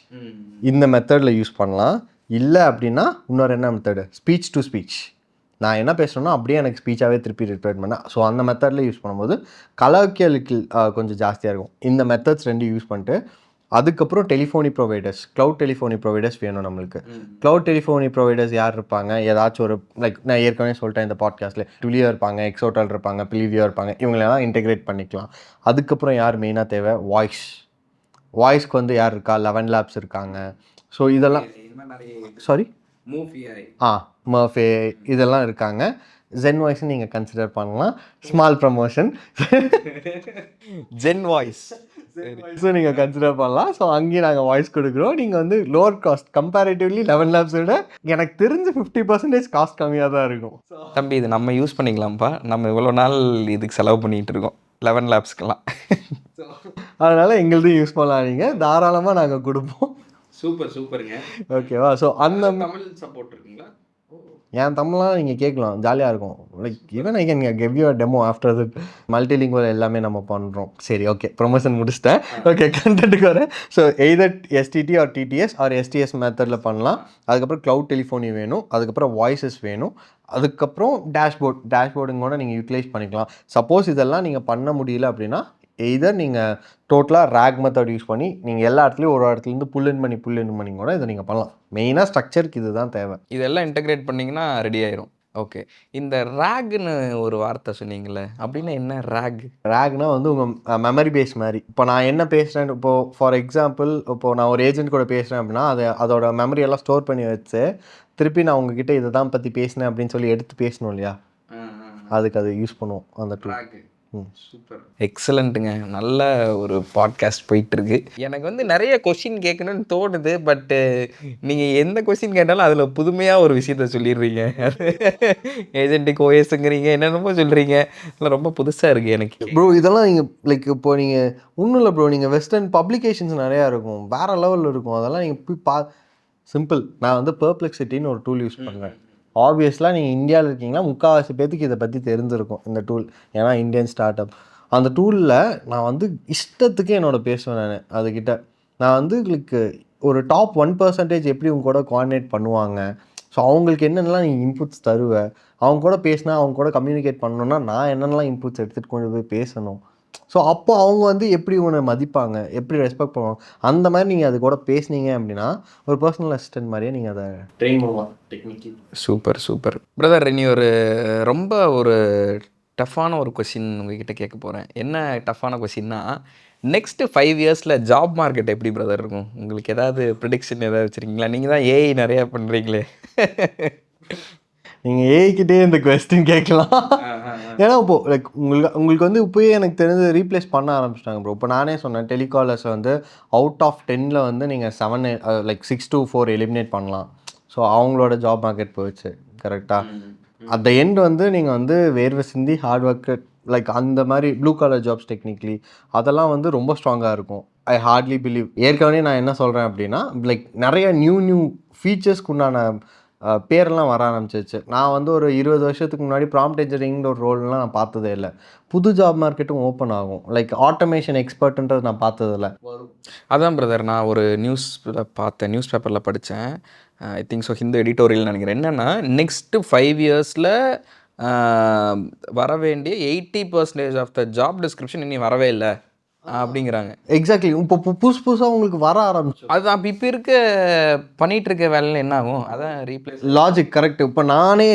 A: இந்த மெத்தடில் யூஸ் பண்ணலாம். இல்லை அப்படின்னா இன்னொரு என்ன மெத்தடு, ஸ்பீச் டு ஸ்பீச். நான் என்ன பேசுகிறேன்னா அப்படியே எனக்கு ஸ்பீச்சாகவே திருப்பி ரிப்பீட் பண்ணேன். ஸோ அந்த மெத்தடில் யூஸ் பண்ணும்போது கலோக்கியலுக்கு கொஞ்சம் ஜாஸ்தியாக இருக்கும். இந்த மெத்தட்ஸ் 2 யூஸ் பண்ணிட்டு அதுக்கப்புறம் telephony providers, cloud telephony providers வேணும் நம்மளுக்கு. க்ளவுட் டெலிஃபோனி ப்ரொவைடர்ஸ் யார் இருப்பாங்க, ஏதாச்சும் ஒரு லைக் நான் ஏற்கனவே சொல்லிட்டேன் இந்த பாட்காஸ்ட்டில், டுலியோ இருப்பாங்க, எக்ஸோட்டல் இருப்பாங்க, பிலிவியோ இருப்பாங்க, இவங்களெல்லாம் இன்டெகிரேட் பண்ணிக்கலாம். அதுக்கப்புறம் யார் மெயினாக தேவை, வாய்ஸ்க்கு வந்து யார் இருக்கா, 11 லேப்ஸ் இருக்காங்க. ஸோ இதெல்லாம் சாரி மர்ஃபே இதெல்லாம் இருக்காங்க. ஜென் வாய்ஸ் நீங்கள் கன்சிடர் பண்ணலாம். Small promotion.
B: ஜென் வாய்ஸ்
A: வாய்ஸும் நீங்கள் கன்சிடர் பண்ணலாம். ஸோ அங்கேயும் நாங்கள் வாய்ஸ் கொடுக்குறோம். நீங்கள் வந்து லோவர் காஸ்ட் கம்பேரிட்டிவ்லி 11 லேப்ஸ் விட எனக்கு தெரிஞ்சு 50% காஸ்ட் கம்மியாக தான் இருக்கும்.
B: தம்பி இது நம்ம யூஸ் பண்ணிக்கலாம்ப்பா, நம்ம இவ்வளோ நாள் இதுக்கு செலவு பண்ணிகிட்டு இருக்கோம் 11 லேப்ஸ்க்கெல்லாம்.
A: அதனால் எங்களுதையும் யூஸ் பண்ணலாம், நீங்கள் தாராளமாக நாங்கள் கொடுப்போம்.
B: சூப்பருங்க.
A: ஓகேவா? ஸோ அந்த
B: தமிழ் சப்போர்ட் இருக்குங்களா?
A: என் தமிழ்லாம் நீங்கள் கேட்கலாம், ஜாலியாக இருக்கும். Like even I can give you demo after that. Multilingual எல்லாமே நம்ம பண்ணுறோம். சரி, ஓகே, ப்ரொமோஷன் முடிச்சிட்டேன். ஓகே, கண்டென்ட்டுக்கு வரேன். So either STD or DTS or STS மெத்தடில் பண்ணலாம். அதுக்கப்புறம் க்ளவுட் டெலிஃபோனி வேணும், அதுக்கப்புறம் வாய்ஸஸ் வேணும், அதுக்கப்புறம் டேஷ்போர்டுங்க கூட நீங்கள் யூட்டிலைஸ் பண்ணிக்கலாம். சப்போஸ் இதெல்லாம் நீங்கள் பண்ண முடியல அப்படின்னா எய்தர் நீங்கள் டோட்டலாக ரேக் மெத்தட் யூஸ் பண்ணி நீங்கள் எல்லா இடத்துலையும் ஒரு இடத்துலேருந்து புல் இன் பண்ணி கூட இதை நீங்கள் பண்ணலாம். மெயினாக ஸ்ட்ரக்சருக்கு இது தான் தேவை.
B: இதெல்லாம் இன்டகிரேட் பண்ணிங்கன்னா ரெடி ஆயிரும். ஓகே, இந்த ரேக்னு ஒரு வார்த்தை சொன்னீங்களே, அப்படின்னா என்ன ரேக்?
A: ரேக்னா வந்து உங்கள் மெமரி பேஸ் மாதிரி. இப்போ நான் என்ன பேசுகிறேன், இப்போது ஃபார் எக்ஸாம்பிள் இப்போது நான் ஒரு ஏஜென்ட் கூட பேசுகிறேன் அப்படின்னா அதோட மெமரி எல்லாம் ஸ்டோர் பண்ணி வச்சு திருப்பி நான் உங்ககிட்ட இதை தான் பற்றி பேசினேன் அப்படின்னு சொல்லி எடுத்து பேசணும் இல்லையா, அதுக்கு அது யூஸ் பண்ணுவோம் அந்த டூல்.
B: சூப்பர், எக்ஸலண்ட்டுங்க. நல்ல ஒரு பாட்காஸ்ட் போயிட்டுருக்கு. எனக்கு வந்து நிறைய கொஷின் கேட்கணும்னு தோணுது, பட்டு நீங்கள் எந்த கொஷின் கேட்டாலும் அதில் புதுமையாக ஒரு விஷயத்த சொல்லிடுறீங்க. ஏஜென்ட்டுக்கு ஓஎஸ்ங்கிறீங்க, என்னென்னமோ சொல்கிறீங்க, இதெல்லாம் ரொம்ப புதுசாக இருக்குது எனக்கு.
A: ப்ரோ இதெல்லாம் நீங்கள் லைக் இப்போ நீங்கள் ஒன்றும் இல்லை ப்ரோ, நீங்கள் வெஸ்டர்ன் பப்ளிகேஷன்ஸ் நிறையா இருக்கும், வேறு லெவலில் இருக்கும், அதெல்லாம் நீங்கள் போய் சிம்பிள். நான் வந்து பெர்ப்ளெக்சிட்டின்னு ஒரு டூல் யூஸ் பண்ணுறேன். ஆப்வியஸ்லாம் நீங்கள் இந்தியாவில் இருக்கீங்கன்னா முக்கால்வாசி பேருக்கு இதை பற்றி தெரிஞ்சிருக்கும் இந்த டூல், ஏன்னா இந்தியன் ஸ்டார்ட் அப். அந்த டூலில் நான் வந்து இஷ்டத்துக்கு பேசுவேன். அதுக்கிட்ட நான் வந்து லைக் ஒரு டாப் 1% எப்படி உங்க கூட கோஆர்டினேட் பண்ணுவாங்க, ஸோ அவங்களுக்கு என்னென்னலாம் நீங்கள் இன்புட்ஸ் தருவேன், அவங்க கூட பேசினா அவங்க கூட கம்யூனிகேட் பண்ணணுன்னா நான் என்னென்னலாம் இன்புட்ஸ் எடுத்துகிட்டு கொண்டு போய் பேசணும், ஸோ அப்போ அவங்க வந்து எப்படி உன்னை மதிப்பாங்க, எப்படி ரெஸ்பெக்ட் பண்ணுவாங்க, அந்த மாதிரி நீங்கள் அது கூட பேசுனீங்க அப்படின்னா ஒரு பர்சனல் அசிஸ்டன்ட் மாதிரியே நீங்கள் அதை ட்ரெயின் பண்ணலாம் டெக்னிக்கலி.
B: Super brother. இனி ரொம்ப ஒரு டஃப்பான ஒரு கொஷின் உங்ககிட்ட கேட்க போகிறேன். என்ன டஃப்பான கொஷின்னா, நெக்ஸ்ட்டு 5 இயர்ஸில் ஜாப் மார்க்கெட் எப்படி பிரதர் இருக்கும்? உங்களுக்கு ஏதாவது ப்ரிடிக்ஷன் ஏதாவது வச்சுருக்கீங்களா? நீங்கள் தான் ஏஐ நிறையா பண்ணுறீங்களே.
A: நீங்கள் ஏஐக்கிட்டே இந்த கொஸ்டின் கேட்கலாம். ஏன்னா இப்போது லைக் உங்களுக்கு வந்து இப்போயே எனக்கு தெரிஞ்சு ரீப்ளேஸ் பண்ண ஆரம்பிச்சிட்டாங்க ப்ரோ. இப்போ நானே சொன்னேன், டெலிகாலர்ஸை வந்து அவுட் ஆஃப் 10 வந்து நீங்கள் 7 லைக் 6 to 4 எலிமினேட் பண்ணலாம். ஸோ அவங்களோட ஜாப் மார்க்கெட் போயிடுச்சு. கரெக்டாக அட் த எண்ட் வந்து நீங்கள் வந்து வேர்வை சிந்தி ஹார்ட் ஒர்க்கு லைக் அந்த மாதிரி ப்ளூ கலர் ஜாப்ஸ் டெக்னிக்கலி அதெல்லாம் வந்து ரொம்ப ஸ்ட்ராங்காக இருக்கும். ஐ ஹார்ட்லி பிலீவ். ஏற்கனவே நான் என்ன சொல்கிறேன் அப்படின்னா, லைக் நிறைய நியூ ஃபீச்சர்ஸ்க்கு உண்டான பேரெல்லாம் வர ஆரம்பிச்சிச்சு. நான் வந்து ஒரு 20 வருஷத்துக்கு முன்னாடி ப்ராம்ப்ட் என்ஜினியரிங்கிற ஒரு ரோல்லாம் நான் பார்த்ததே இல்லை. புது ஜாப் மார்க்கெட்டும் ஓப்பன் ஆகும். லைக் ஆட்டோமேஷன் எக்ஸ்பர்ட்ன்றது நான் பார்த்ததில்ல.
B: அதான் பிரதர், நான் ஒரு நியூஸ் பேப்பரில் படித்தேன். I think so, Hindu editorial நினைக்கிறேன். என்னென்னா, நெக்ஸ்ட்டு 5 இயர்ஸில் வர வேண்டிய 80% ஆஃப் த ஜாப் டிஸ்கிரிப்ஷன் இனி வரவே இல்லை அப்படிங்கிறாங்க.
A: எக்ஸாக்ட்லி. இப்போ புதுசாக உங்களுக்கு வர ஆரம்பிச்சு.
B: அதுதான் இப்போ பண்ணிகிட்டு இருக்க வேலையில் என்ன ஆகும், அதான் ரீப்ளேஸ்.
A: Logic correct. இப்போ நானே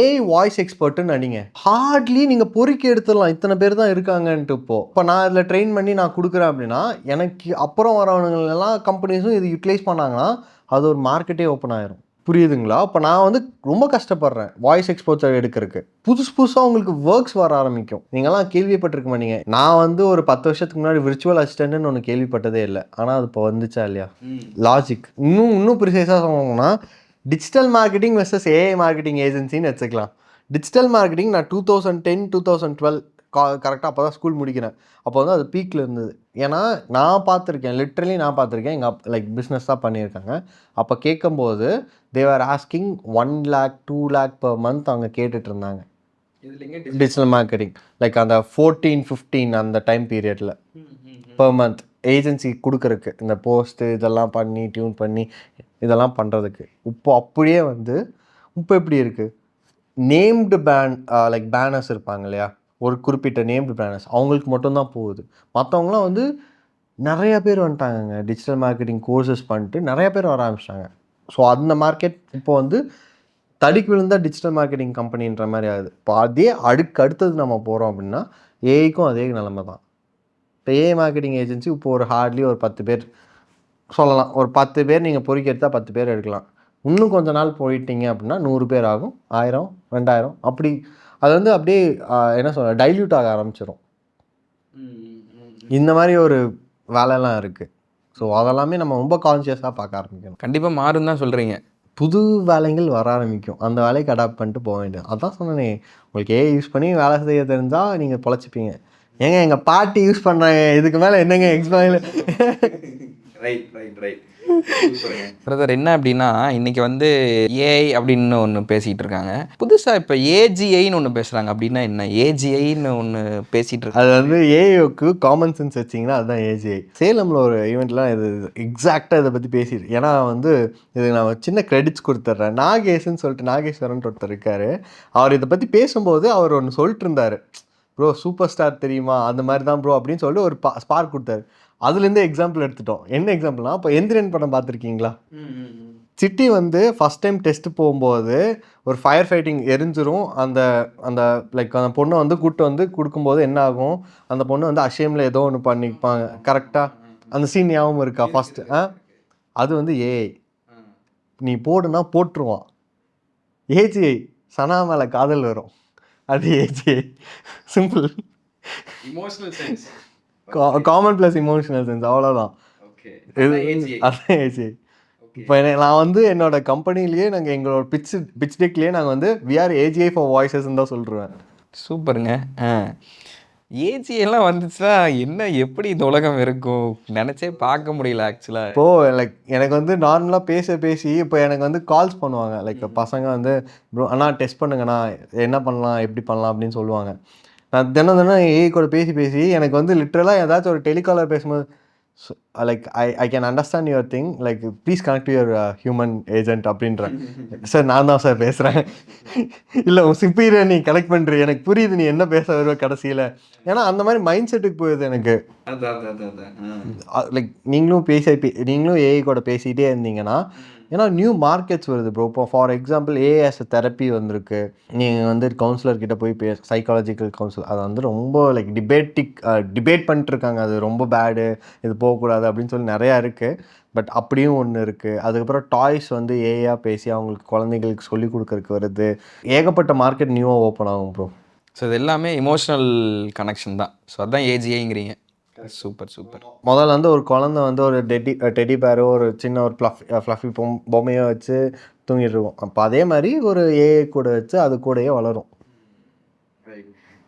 A: ஏஐ வாய்ஸ் எக்ஸ்பர்ட்டுன்னு அடிங்க, ஹார்ட்லி நீங்கள் பொறுக்கி எடுத்துடலாம், இத்தனை பேர் தான் இருக்காங்கன்ட்டு. இப்போ நான் இதில் ட்ரெயின் பண்ணி நான் கொடுக்குறேன் அப்படின்னா, எனக்கு அப்புறம் வரவங்களெல்லாம் கம்பெனிஸும் இது யூட்டிலைஸ் பண்ணாங்கன்னா அது ஒரு மார்க்கெட்டே ஓப்பன் ஆயிரும். புரியுதுங்களா? இப்போ நான் வந்து ரொம்ப கஷ்டப்படுறேன் வாய்ஸ் எக்ஸ்போர்ட்ஸை எடுக்கிறதுக்கு. புதுசாக உங்களுக்கு ஒர்க்ஸ் வர ஆரம்பிக்கும். நீங்கள்லாம் கேள்விப்பட்டிருக்க மாட்டீங்க. நான் வந்து ஒரு 10 வருஷத்துக்கு முன்னாடி விர்ச்சுவல் அசிஸ்டன்ட்னு ஒன்று கேள்விப்பட்டதே இல்லை. ஆனால் அது இப்போ வந்துச்சா இல்லையா? லாஜிக். இன்னும் ப்ரிசைஸாக சொல்லணும்னா, digital marketing versus AI marketing ஏஜென்சின்னு வச்சுக்கலாம். டிஜிட்டல் மார்க்கெட்டிங் நான் 2010 2012 கரெக்டாக அப்போ தான் ஸ்கூல் முடிக்கிறேன். அப்போ வந்து அது பீக்கில் இருந்தது. ஏன்னா நான் பார்த்துருக்கேன், லிட்ரலி நான் பார்த்துருக்கேன். எங்கள் லைக் பிஸ்னஸ் தான் பண்ணியிருக்காங்க. அப்போ கேட்கும்போது தேவர் asking 1 lakh 2 lakh per month அவங்க கேட்டுட்டு இருந்தாங்க டிஜிட்டல் மார்க்கெட்டிங். லைக் அந்த 14-15 அந்த டைம் பீரியடில் பெர் மந்த் ஏஜென்சி கொடுக்குறக்கு, இந்த போஸ்ட்டு இதெல்லாம் பண்ணி டியூன் பண்ணி இதெல்லாம் பண்ணுறதுக்கு. இப்போ அப்படியே வந்து இப்போ எப்படி இருக்குது, நேம்டு லைக் பேனர்ஸ் இருப்பாங்க இல்லையா, ஒரு குறிப்பிட்ட நேம்டு பேனர்ஸ் அவங்களுக்கு மட்டும்தான் போகுது. மற்றவங்களாம் வந்து நிறைய பேர் வந்துட்டாங்க, டிஜிட்டல் மார்க்கெட்டிங் கோர்சஸ் பண்ணிட்டு நிறைய பேர் வர ஆரம்பிச்சிட்டாங்க. ஸோ அந்த மார்க்கெட் இப்போ வந்து தடிக்கு விழுந்தா டிஜிட்டல் மார்க்கெட்டிங் கம்பெனின்ற மாதிரி ஆகுது. இப்போ அதே அடுத்தது நம்ம போகிறோம் அப்படின்னா ஏஐக்கும் அதே நிலைமை தான். இப்போ ஏஐ மார்க்கெட்டிங் ஏஜென்சி இப்போ ஒரு ஹார்ட்லி ஒரு 10 பேர் சொல்லலாம். ஒரு 10 பேர் நீங்கள் பொறுக்கி எடுத்தால் 10 பேர் எடுக்கலாம். இன்னும் கொஞ்ச நாள் போயிட்டீங்க அப்படின்னா 100 பேர் ஆகும், 1000 2000 அப்படி. அது வந்து அப்படியே என்ன சொல்ல டைல்யூட் ஆக ஆரம்பிச்சிடும். இந்த மாதிரி ஒரு வேலைலாம் இருக்குது. ஸோ அதெல்லாமே நம்ம ரொம்ப கான்ஷியஸாக பார்க்க ஆரம்பிக்கணும்.
B: கண்டிப்பாக மாறும் தான் சொல்கிறீங்க.
A: புது வேலைகள் வர ஆரம்பிக்கும். அந்த வேலைக்கு அடாப்ட் பண்ணிட்டு போக வேண்டியது. அதான் சொன்னேனே, உங்களுக்கு ஏஐ யூஸ் பண்ணி வேலை செய்ய தெரிஞ்சால் நீங்கள் பொழைச்சிப்பீங்க. ஏங்க எங்கள் பாட்டி யூஸ் பண்ணுறாங்க, இதுக்கு மேலே என்னங்க எக்ஸ்ட்ரா.
B: ரைட். பிரதர், என்ன அப்படின்னா இன்னைக்கு வந்து ஏஐ அப்படின்னு ஒன்று பேசிகிட்டு இருக்காங்க. புதுசாக இப்போ ஏஜிஐன்னு ஒன்று பேசுகிறாங்க. அப்படின்னா என்ன? ஏஜிஐன்னு ஒன்று பேசிகிட்டு இருக்காங்க.
A: அது வந்து ஏஐக்கு காமன் சென்ஸ் வச்சிங்கன்னா அதுதான் ஏஜிஐ. சேலமில் ஒரு ஈவெண்ட்லாம் இது எக்ஸாக்டாக இதை பற்றி பேசிடு. ஏன்னா வந்து இது நான் சின்ன கிரெடிட்ஸ் கொடுத்துட்றேன். நாகேஷ்ன்னு சொல்லிட்டு நாகேஸ்வரன் ஒருத்தர் இருக்கார். அவர் இதை பற்றி பேசும்போது அவர் ஒன்று சொல்லிட்டு இருந்தார். ப்ரோ சூப்பர் ஸ்டார் தெரியுமா, அந்த மாதிரி தான் ப்ரோ அப்படின்னு சொல்லிட்டு ஒரு ஸ்பார்க் கொடுத்தாரு. அதுலேருந்து எக்ஸாம்பிள் எடுத்துட்டோம். என்ன எக்ஸாம்பிள்னா, இப்போ எந்திரன் படம் பார்த்துருக்கீங்களா? சிட்டி வந்து ஃபஸ்ட் டைம் டெஸ்ட் போகும்போது ஒரு ஃபயர் ஃபைட்டிங் எரிஞ்சிரும். அந்த அந்த லைக் அந்த பொண்ணை வந்து கூப்பிட்டு வந்து கொடுக்கும்போது என்ன ஆகும், அந்த பொண்ணு வந்து அஷேமில் ஏதோ ஒன்று பண்ணிப்பாங்க. கரெக்டாக அந்த சீன் ஞாபகம் இருக்கா? ஃபஸ்ட்டு அது வந்து ஏஐ. நீ போடுனா போட்டுருவான். ஏஜிஐ சனா மேலே காதல் வரும், அது AgI. Simple.
B: Emotional sense,
A: common plus emotional sense, அவ்வளோதான். அதான் ஏஜிஐ. இப்போ நான் வந்து என்னோட கம்பெனிலேயே நாங்கள் எங்களோட பிச் டெக்லேயே நாங்கள் வந்து விஆர் ஏஜிஐ ஃபார் வாய்ஸஸ்ன்னு தான் சொல்லிடுவேன்.
B: சூப்பருங்க. ஏஜிஎல்லாம் வந்துச்சுன்னா என்ன, எப்படி இந்த உலகம் இருக்கும் நினச்சே பார்க்க முடியல ஆக்சுவலாக.
A: இப்போது லைக் எனக்கு வந்து நார்மலாக பேசி இப்போ எனக்கு வந்து கால்ஸ் பண்ணுவாங்க. லைக் பசங்க வந்து ப்ரோ அண்ணா டெஸ்ட் பண்ணுங்கண்ணா, என்ன பண்ணலாம் எப்படி பண்ணலாம் அப்படின்னு சொல்லுவாங்க. நான் தினம் ஏஐ கூட பேசி எனக்கு வந்து லிட்ரலாக ஏதாச்சும் ஒரு டெலிகாலர் பேசும்போது like I can understand your thing, like please connect your human agent அப்படின்றேன். சார் நான் தான் சார் பேசுகிறேன். இல்லை உன் சிப்பீரியர் நீ கனெக்ட் பண்ணுறீ, எனக்கு புரியுது நீ என்ன பேச வருவ கடைசியில். ஏன்னா அந்த மாதிரி மைண்ட் செட்டுக்கு போயிடுது எனக்கு. லைக் நீங்களும் ஏஐ கூட பேசிகிட்டே இருந்தீங்கன்னா, ஏன்னா நியூ மார்க்கெட்ஸ் வருது ப்ரோ. இப்போ for example AI as a therapy வந்திருக்கு. நீங்கள் வந்து கவுன்சிலர்கிட்ட போய் சைக்காலஜிக்கல் கவுன்சிலர், அதை வந்து ரொம்ப லைக் டிபேட் பண்ணிட்டுருக்காங்க. அது ரொம்ப பேடு, இது போகக்கூடாது அப்படின்னு சொல்லி நிறையா இருக்குது. பட் அப்படியும் ஒன்று இருக்குது. அதுக்கப்புறம் டாய்ஸ் வந்து ஏஐயாக பேசி அவங்களுக்கு குழந்தைங்களுக்கு சொல்லிக் கொடுக்கறதுக்கு வருது. ஏகப்பட்ட மார்க்கெட் நியூவாக ஓப்பன் ஆகும் ப்ரோ.
B: ஸோ இது எல்லாமே இமோஷனல் கனெக்ஷன் தான். ஸோ அதுதான் ஏஜிஐங்கிறீங்க. சூப்பர்.
A: முதல்ல வந்து ஒரு குழந்தை வந்து ஒரு டெடி பேரோ ஒரு சின்ன ஒரு ஃப்ளஃபி பொம்மையோ வச்சு தூங்கிட்டு இருக்கும். அப்போ அதே மாதிரி ஒரு ஏஐ கூட வச்சு அது கூடயே வளரும்.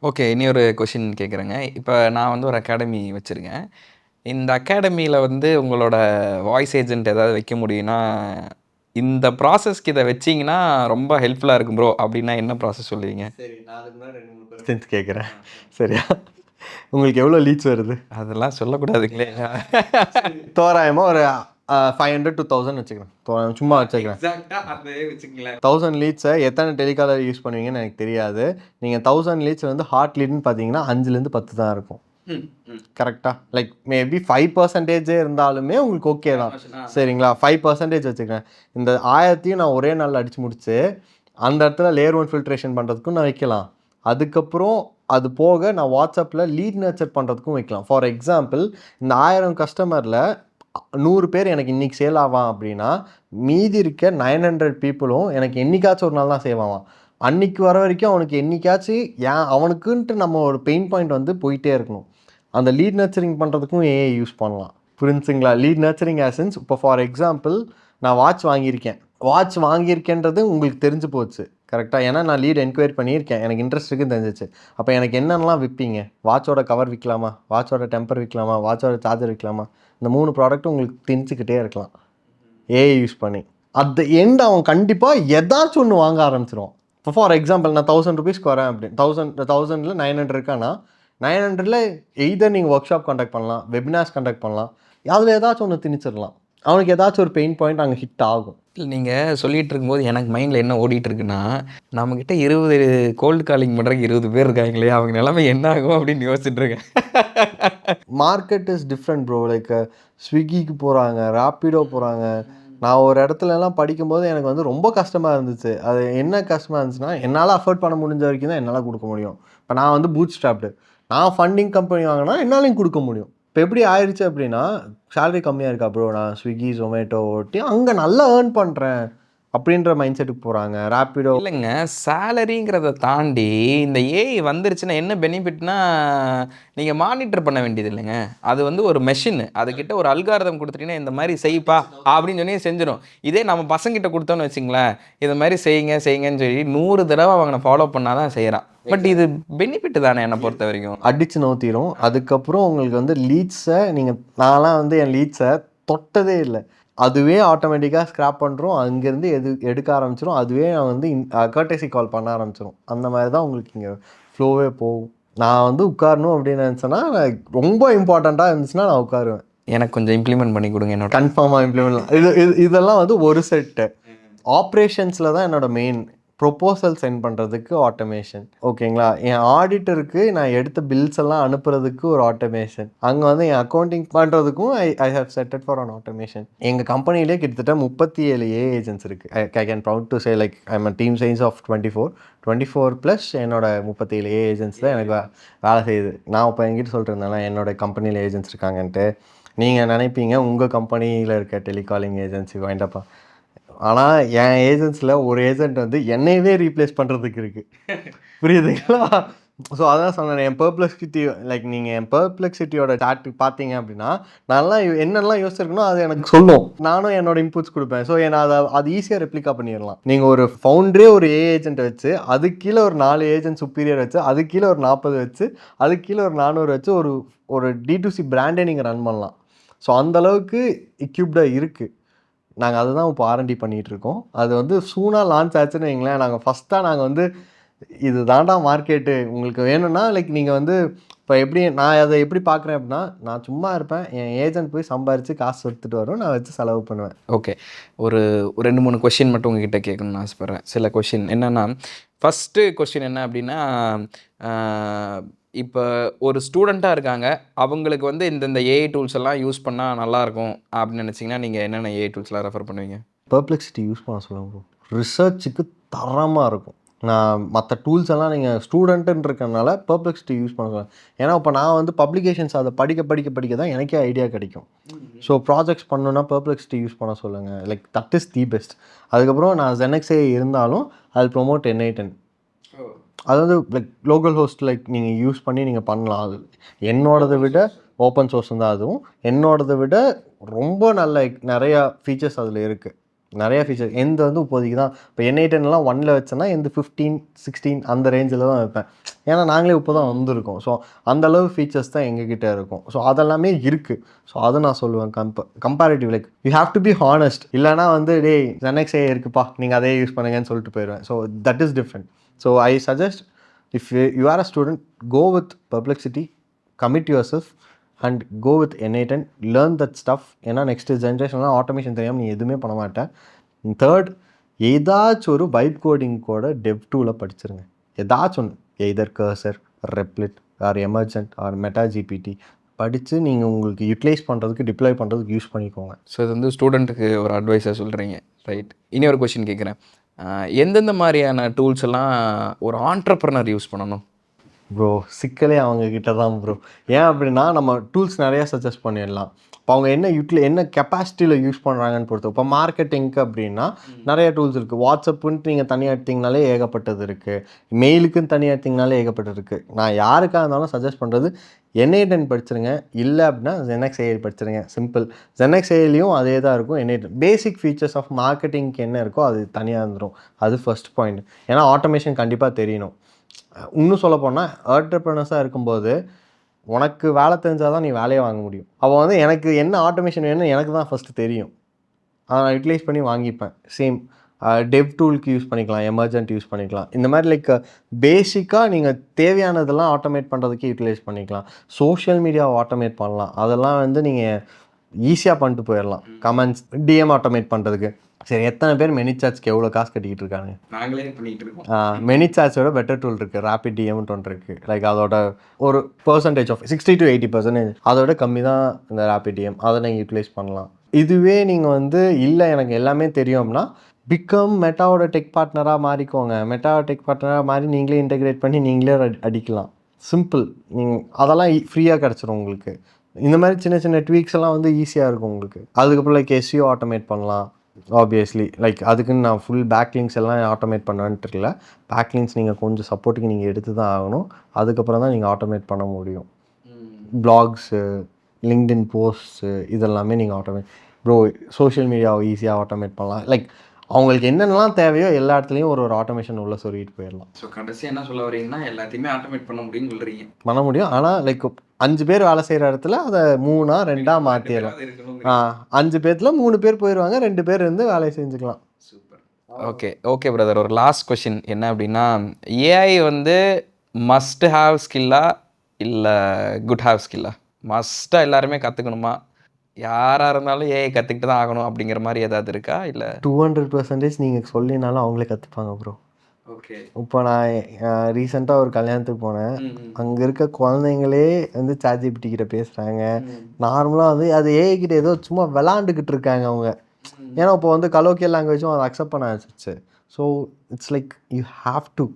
B: ஓகே, இனி ஒரு கொஷின் கேட்குறேங்க. இப்போ நான் வந்து ஒரு அகாடமி வச்சுருக்கேன். இந்த அகாடமியில் வந்து உங்களோட வாய்ஸ் ஏஜென்ட் ஏதாவது வைக்க முடியும்னா, இந்த ப்ராசஸ்க்கு இதை வச்சிங்கன்னா ரொம்ப ஹெல்ப்ஃபுல்லாக இருக்கும் ப்ரோ அப்படின்னா என்ன ப்ராசஸ் சொல்லுவீங்க?
A: சரி, நான் அதுக்கு முன்னாடி 2-3 கொஸ்டின்ஸ் கேட்குறேன். சரியா? உங்களுக்கு எவ்வளோ லீட்ஸ் வருது?
B: அதெல்லாம் சொல்லக்கூடாதுங்களே.
A: தோராயமாக ஒரு 500 to 1000 வச்சுக்கிறேன். சும்மா வச்சுக்கிறேன். 1000 லீட்ஸை எத்தனை டெலிகாலர் யூஸ் பண்ணுவீங்கன்னு எனக்கு தெரியாது. நீங்கள் 1000 லீட்ஸ் வந்து ஹாட் லீட்னு பார்த்தீங்கன்னா 5லேருந்து 10 தான் இருக்கும். கரெக்டாக? லைக் மேபி 5% இருந்தாலுமே உங்களுக்கு ஓகே தான். சரிங்களா? 5% வச்சுக்கிறேன். இந்த 1000 நான் ஒரே நாளில் அடித்து முடிச்சு அந்த இடத்துல லேயர் 1 ஃபில்ட்ரேஷன் பண்ணுறதுக்கும் நான் வைக்கலாம். அதுக்கப்புறம் அது போக நான் வாட்ஸ்அப்பில் லீட் நர்ச்சர் பண்ணுறதுக்கும் வைக்கலாம். ஃபார் எக்ஸாம்பிள், இந்த 1000 கஸ்டமரில் 100 பேர் எனக்கு இன்றைக்கி சேல் ஆவான் அப்படின்னா, மீதி இருக்க 900 பீப்புளும் எனக்கு என்றைக்காச்சும் ஒரு நாள் தான் சேவ் ஆவான். அன்றைக்கி வர வரைக்கும் அவனுக்கு என்றைக்காச்சும் அவனுக்குன்ட்டு நம்ம ஒரு பெயின் பாயிண்ட் வந்து போயிட்டே இருக்கணும். அந்த லீட் நர்ச்சரிங் பண்ணுறதுக்கும் ஏஐ யூஸ் பண்ணலாம். புரிஞ்சுங்களா? லீட் நர்ச்சரிங் ஆசன்ஸ், இப்போ ஃபார் எக்ஸாம்பிள் நான் வாட்ச் வாங்கியிருக்கேன்றது உங்களுக்கு தெரிஞ்சு போச்சு. கரெக்டாக? ஏன்னா நான் லீட் என்கொயரி பண்ணியிருக்கேன், எனக்கு இன்ட்ரெஸ்ட் இருக்குன்னு தெரிஞ்சிச்சு. அப்போ எனக்கு என்னென்னலாம் விற்பீங்க? வாட்சோட கவர் விற்கலாமா, வாட்சோட டெம்பர் விற்கலாமா, வாட்சோட சார்ஜர் விற்கலாமா? இந்த 3 ப்ராடக்ட்டும் உங்களுக்கு தெரிஞ்சுக்கிட்டே இருக்கலாம் ஏஐ யூஸ் பண்ணி. அட் த எண்ட் அவன் கண்டிப்பாக ஏதாச்சும் ஒன்று வாங்க ஆரம்பிச்சிருவான். இப்போ ஃபார் எக்ஸாம்பிள் நான் 1000 ருபீஸ்க்கு வரேன் அப்படின்னு, 1000ல் 900 இருக்கான்னா 900ல் எய்தர் நீங்கள் ஒர்க் ஷாப் கண்டக்ட் பண்ணலாம், வெபினார்ஸ் கண்டக்ட் பண்ணலாம், அதில் ஏதாச்சும் ஒன்று திணிச்சிடலாம். அவனுக்கு ஏதாச்சும் ஒரு பெயின் பாயிண்ட் அங்கே ஹிட் ஆகும்.
B: இல்லை, நீங்கள் சொல்லிகிட்டு இருக்கும்போது எனக்கு மைண்டில் என்ன ஓடிட்டுருக்குன்னா, நம்மக்கிட்ட 20 கோல்டு காலிங் பண்ணுறதுக்கு 20 பேர் இருக்காங்களே, அவங்க நிலைமை என்ன ஆகும் அப்படின்னு யோசிச்சுட்ருக்கேன்.
A: Market is different bro. Like ஸ்விக்கிக்கு போகிறாங்க, ராப்பிடோ போகிறாங்க. நான் ஒரு இடத்துலலாம் படிக்கும்போது எனக்கு வந்து ரொம்ப கஷ்டமாக இருந்துச்சு. அது என்ன கஷ்டமாக இருந்துச்சுன்னா, என்னால் அஃபோர்ட் பண்ண முடிஞ்ச வரைக்கும் தான் என்னால் கொடுக்க முடியும். இப்போ நான் வந்து பூட் ஸ்டாப்டு, நான் ஃபண்டிங் கம்பெனி வாங்கினா என்னாலையும் கொடுக்க முடியும். இப்போ எப்படி ஆயிடுச்சு அப்படின்னா, சேலரி கம்மியாக இருக்கா ப்ரோ, நான் ஸ்விக்கி ஜொமேட்டோ ஓட்டி அங்கே நல்லா ஏர்ன் பண்ணுறேன் அப்படின்ற மைண்ட் செட்டுக்கு போகிறாங்க. ரேப்பிடோ
B: இல்லைங்க, சேலரிங்கிறத தாண்டி இந்த ஏஐ வந்துருச்சுன்னா என்ன பெனிஃபிட்னா, நீங்கள் மானிட்டர் பண்ண வேண்டியது இல்லைங்க. அது வந்து ஒரு மெஷின். அதுக்கிட்ட ஒரு அல்காரிதம் கொடுத்துட்டீங்கன்னா இந்த மாதிரி செய்ப்பா அப்படின்னு சொல்லி செஞ்சிடும். இதே நம்ம பசங்கிட்ட கொடுத்தோன்னு வச்சுங்களேன், இது மாதிரி செய்யுங்க செய்யுங்கன்னு சொல்லி 100 தடவை அவனை ஃபாலோ பண்ணாதான் செய்கிறான். பட் இது பெனிஃபிட் தானே என்னை பொறுத்த வரைக்கும்.
A: அடித்து நோத்திரும். அதுக்கப்புறம் உங்களுக்கு வந்து லீட்ஸை நான்லாம் வந்து என் லீட்ஸை தொட்டதே இல்லை. அதுவே ஆட்டோமேட்டிக்காக ஸ்க்ராப் பண்ணுறோம். அங்கேருந்து எடுக்க ஆரம்பிச்சிடும். அதுவே நான் வந்து கர்டேசி கால் பண்ண ஆரம்பிச்சிடும். அந்த மாதிரி தான் உங்களுக்கு இங்கே ஃப்ளோவே போகும். நான் வந்து உட்காரணும் அப்படின்னு நினச்சேன்னா, ரொம்ப இம்பார்ட்டண்ட்டாக இருந்துச்சுன்னா நான் உட்காருவேன்.
B: எனக்கு கொஞ்சம் இம்ப்ளிமெண்ட் பண்ணி கொடுங்க என்னோட.
A: கன்ஃபார்மாக இம்ப்ளிமெண்ட் இதெல்லாம் வந்து ஒரு செட்டு. ஆப்ரேஷன்ஸில் தான் என்னோட மெயின். ப்ரொப்போசல் சென்ட் பண்ணுறதுக்கு ஆட்டோமேஷன், ஓகேங்களா. என் ஆடிட்டருக்கு நான் எடுத்த பில்ஸ் எல்லாம் அனுப்புறதுக்கு ஒரு ஆட்டோமேஷன். அங்கே வந்து என் அக்கௌண்டிங் பண்ணுறதுக்கும் I have setted for an automation. எங்கள் கம்பெனிலே கிட்டத்தட்ட 37 ஏ ஏஜென்ட்ஸ் இருக்குது. I can proud to say like I am team size of 24 plus என்னோட 37 ஏ ஏஜென்ட்ஸ் தான் எனக்கு வேலை செய்யுது. நான் இப்போ என்கிட்ட சொல்லிட்டு இருந்தேன்னா என்னோட கம்பெனியில் ஏஜென்ட்ஸ் இருக்காங்கன்ட்டு. நீங்கள் நினைப்பீங்க உங்கள் கம்பெனியில் இருக்க டெலிகாலிங் ஏஜென்சி வேண்டப்பா. ஆனால் என் ஏஜென்ட்ஸில் ஒரு ஏஜென்ட் வந்து என்னையவே ரீப்ளேஸ் பண்ணுறதுக்கு இருக்குது. புரியுதுங்களா? ஸோ அதான் சொன்னேன், என் பெர்ப்ளெக்சிட்டி லைக் நீங்கள் என் பெர்ப்ளெக்சிட்டியோட சாட் பார்த்தீங்க அப்படின்னா நல்லா என்னெல்லாம் யோசிச்சிருக்கணும் அது எனக்கு சொல்லும். நானும் என்னோட இன்புட்ஸ் கொடுப்பேன். ஸோ அது ஈஸியாக ரெப்ளிகா பண்ணிடலாம். நீங்கள் ஒரு ஃபவுண்டரே ஒரு ஏ ஏஜென்ட்டை வச்சு அதுக்கு கீழே ஒரு 4 ஏஜென்ட் சுப்பீரியர் வச்சு அதுக்கு கீழே ஒரு 40 வச்சு அதுக்கு கீழே ஒரு 400 வச்சு ஒரு D2C பிராண்டே நீங்கள் ரன் பண்ணலாம். ஸோ அந்தளவுக்கு எக்யூப்டாக இருக்குது. நாங்கள் அதுதான் இப்போ R&D பண்ணிகிட்ருக்கோம். அது வந்து சூனாக லான்ச் ஆச்சுன்னு வைங்களேன். நாங்கள் வந்து இது தாண்டா மார்க்கெட்டு, உங்களுக்கு வேணும்னா லைக் நீங்கள் வந்து இப்போ நான் அதை எப்படி பார்க்குறேன் அப்படின்னா, நான் சும்மா இருப்பேன், என் ஏஜென்ட் போய் சம்பாரித்து காசு எடுத்துகிட்டு வரும், நான் வச்சு செலவு பண்ணுவேன்.
B: ஓகே, ஒரு 2-3 கொஷின் மட்டும் உங்ககிட்ட கேட்கணும்னு ஆசைப்பட்றேன். சில கொஷின் என்னென்னா, ஃபஸ்ட்டு கொஷின் என்ன அப்படின்னா, இப்போ ஒரு ஸ்டூடெண்ட்டாக இருக்காங்க, அவங்களுக்கு வந்து இந்தந்த ஏஐ டூல்ஸ் எல்லாம் யூஸ் பண்ணால் நல்லாயிருக்கும் அப்படின்னு நினச்சிங்கன்னா நீங்கள் என்னென்ன ஏஐ டூல்ஸ்லாம் ரெஃபர் பண்ணுவீங்க?
A: பெர்ப்ளெக்சிட்டி யூஸ் பண்ண சொல்லுங்க. ரிசர்ச்சுக்கு தரமாக இருக்கும். நான் மற்ற டூல்ஸ் எல்லாம் நீங்கள் ஸ்டூடெண்ட்டுன்னு இருக்கனால பெர்ப்ளெக்சிட்டி யூஸ் பண்ண சொல்லுவேன். ஏன்னா இப்போ நான் வந்து பப்ளிகேஷன்ஸ் அதை படிக்க தான் எனக்கே ஐடியா கிடைக்கும். ஸோ ப்ராஜெக்ட்ஸ் பண்ணணுன்னா பெர்ப்ளெக்சிட்டி யூஸ் பண்ண சொல்லுங்கள். Like that is the best. அதுக்கப்புறம் நான் ZenXAI இருந்தாலும் அது ப்ரொமோட் N8N. அதாவது லைக் லோக்கல் ஹோஸ்ட் லைக் நீங்கள் யூஸ் பண்ணி நீங்கள் பண்ணலாம். அது என்னோடதை விட ஓப்பன் சோர்ஸ் தான். அதுவும் என்னோடதை விட ரொம்ப நல்ல நிறையா ஃபீச்சர்ஸ் அதில் இருக்குது. நிறையா ஃபீச்சர் வந்து இப்போதைக்கு தான் இப்போ N8Nலாம் 1ல் வச்சேன்னா 15, 16 அந்த ரேஞ்சில் தான் வைப்பேன். ஏன்னா நாங்களே இப்போ தான் வந்திருக்கோம். ஸோ அந்தளவு ஃபீச்சர்ஸ் தான் எங்ககிட்ட இருக்கும். ஸோ அதெல்லாமே இருக்குது. ஸோ அதை நான் சொல்லுவேன் comparative like you have to be honest. இல்லைனா வந்து டேய் ZenXAI இருக்குப்பா நீங்கள் அதே யூஸ் பண்ணுங்கன்னு சொல்லிட்டு போயிடுவேன். So that is different. So I suggest if you are a student, go with Perplexity, commit yourself and go with N8N, learn that stuff. ஏன்னா நெக்ஸ்ட் ஜென்ரேஷன்லாம் ஆட்டோமேஷன் தெரியாமல் நீ எதுவுமே பண்ண மாட்டேன். தேர்ட், ஏதாச்சும் ஒரு வைப் கோடிங் கூட டெவ் டூவில் படிச்சிருங்க. ஏதாச்சும் ஒன்று, either Cursor, Replit or Emergent or MetaGPT படித்து நீங்கள் உங்களுக்கு யூட்டிலைஸ் பண்ணுறதுக்கு டிப்ளாய் பண்ணுறதுக்கு யூஸ் பண்ணிக்கோங்க.
B: ஸோ இது வந்து ஸ்டூடெண்ட்டுக்கு ஒரு அட்வைஸாக சொல்கிறீங்க, ரைட்? இனி ஒரு கொஷின் கேட்குறேன். எந்தெந்த மாதிரியான டூல்ஸ் எல்லாம் ஒரு ஆண்டர்ப்ரனர் யூஸ் பண்ணணும்?
A: ப்ரோ சிக்கலே அவங்கக்கிட்ட தான் ப்ரோ. ஏன் அப்படின்னா நம்ம டூல்ஸ் நிறையா சஜஸ்ட் பண்ணிடலாம். இப்போ அவங்க என்ன கெப்பாசிட்டியில் யூஸ் பண்ணுறாங்கன்னு பொறுத்து. இப்போ மார்க்கெட்டிங்க்கு அப்படின்னா நிறைய டூல்ஸ் இருக்குது. வாட்ஸ்அப்புன்ட்டு நீங்கள் தனியாக எடுத்திங்கனாலே ஏகப்பட்டது இருக்குது. மெயிலுக்குன்னு தனியாக எடுத்திங்கனாலே ஏகப்பட்டது இருக்குது. நான் யாருக்காக இருந்தாலும் சஜஸ்ட் பண்ணுறது N8N படிச்சிருங்க. இல்லை அப்படின்னா ZenXAI படிச்சிருங்க. சிம்பிள். ZenXAIலையும் அதே தான் இருக்கும். N8N பேசிக் ஃபீச்சர்ஸ் ஆஃப் மார்க்கெட்டிங்க்கு என்ன இருக்கோ அது தனியாக இருந்துடும். அது ஃபர்ஸ்ட் பாயிண்ட். ஏன்னா ஆட்டோமேஷன் கண்டிப்பாக தெரியணும். இன்னும் சொல்ல போனால் ஆண்டர்ப்ரனர்ஸாக இருக்கும்போது உனக்கு வேலை தெரிஞ்சால் தான் நீ வேலையை வாங்க முடியும். அவள் வந்து எனக்கு என்ன ஆட்டோமேஷன் வேணும்னு எனக்கு தான் ஃபஸ்ட்டு தெரியும். அதை நான் யூட்டிலைஸ் பண்ணி வாங்கிப்பேன். சேம் டெவ் டூலுக்கு யூஸ் பண்ணிக்கலாம், எமர்ஜென்ட் யூஸ் பண்ணிக்கலாம். இந்த மாதிரி லைக் பேசிக்காக நீங்கள் தேவையானதெல்லாம் ஆட்டோமேட் பண்ணுறதுக்கு யூட்டிலைஸ் பண்ணிக்கலாம். சோஷியல் மீடியாவை ஆட்டோமேட் பண்ணலாம். அதெல்லாம் வந்து நீங்கள் ஈஸியாக பண்ணிட்டு போயிடலாம். கமெண்ட்ஸ், DM ஆட்டோமேட் பண்ணுறதுக்கு. சரி, எத்தனை பேர் மெனிசார்ஜ்க்கு எவ்வளோ காசு கட்டிக்கிட்டு இருக்காங்க?
B: நாங்களே பண்ணிகிட்டு இருக்கோம்.
A: மெனிசார்ஜோட பெட்டர் டூல் இருக்குது, ரேபிட் டிஎம்னு ஒன்று இருக்குது. லைக் அதோட ஒரு பர்சன்டேஜ் ஆஃப் 60 to 80% அதோட கம்மி தான் இந்த ரேபிட் டிஎம். அதை நீங்கள் யூட்டிலைஸ் பண்ணலாம். இதுவே நீங்கள் வந்து இல்லை எனக்கு எல்லாமே தெரியும்னா மெட்டாவோட டெக் பார்ட்னராக மாறிக்கோங்க. மெட்டாவோட டெக் பார்ட்னராக மாறி நீங்களே இன்டெகிரேட் பண்ணி நீங்களே அடிக்கலாம். சிம்பிள். நீங்கள் அதெல்லாம் ஃப்ரீயாக கிடச்சிரும் உங்களுக்கு. இந்த மாதிரி சின்ன சின்ன ட்வீக்ஸ் எல்லாம் வந்து ஈஸியாக இருக்கும் உங்களுக்கு. அதுக்கப்புறம் லைக் SEO ஆட்டோமேட் பண்ணலாம். ஆப்வியஸ்லி லைக் அதுக்குன்னு நான் ஃபுல் பேக்லிங்ஸ் எல்லாம் ஆட்டோமேட் பண்ணுவேன்ட்டு இல்லை. பேக்லிங்ஸ் நீங்கள் கொஞ்சம் சப்போர்ட்டுக்கு நீங்கள் எடுத்து தான் ஆகணும். அதுக்கப்புறம் தான் நீங்கள் ஆட்டோமேட் பண்ண முடியும். பிளாக்ஸு, லிங்க்டின் போஸ்ட்ஸு இதெல்லாமே நீங்கள் ஆட்டோமேட் சோஷியல் மீடியாவை ஈஸியாக ஆட்டோமேட் பண்ணலாம். லைக் அவங்களுக்கு என்னென்னலாம் தேவையோ எல்லா இடத்துலையும் ஒரு ஆட்டோமேஷன் உள்ள சொல்லிட்டு போயிடலாம்.
B: ஸோ கடைசியாக என்ன சொல்ல வரீங்கன்னா எல்லாத்தையுமே ஆட்டோமேட் பண்ண முடியும்னு சொல்கிறீங்க.
A: பண்ண முடியும். ஆனால் லைக் 5 பேர் வேலை செய்கிற இடத்துல அதை 3ஆ 2ஆ மாற்றிடலாம். 5 பேர்த்துல 3 பேர் போயிடுவாங்க, 2 பேர் இருந்து வேலையை செஞ்சுக்கலாம்.
B: சூப்பர். ஓகே பிரதர், ஒரு லாஸ்ட் கொஷின் என்ன அப்படின்னா, ஏஐ வந்து மஸ்ட் ஹாவ் ஸ்கில்லா இல்லை குட் ஹாவ் ஸ்கில்லா? மஸ்ட்டாக எல்லாருமே கற்றுக்கணுமா, யாராக இருந்தாலும் ஏஐ கற்றுக்கிட்டு தான் ஆகணும் அப்படிங்கிற மாதிரி ஏதாவது இருக்கா இல்லை?
A: 200% நீங்கள் சொல்லினாலும் அவங்களே கற்றுப்பாங்க ப்ரோ.
B: ஓகே.
A: இப்போ நான் ரீசெண்டாக ஒரு கல்யாணத்துக்கு போனேன். அங்கே இருக்க குழந்தைங்களே வந்து ChatGPT கிட்ட பேசுகிறாங்க. நார்மலாக வந்து அது ஏஐ கிட்ட ஏதோ சும்மா விளாண்டுக்கிட்டு இருக்காங்க அவங்க. ஏன்னா இப்போ வந்து கலோக்கியல் லாங்குவேஜும் அதை அக்செப்ட் பண்ண ஆச்சு. So it's like you have to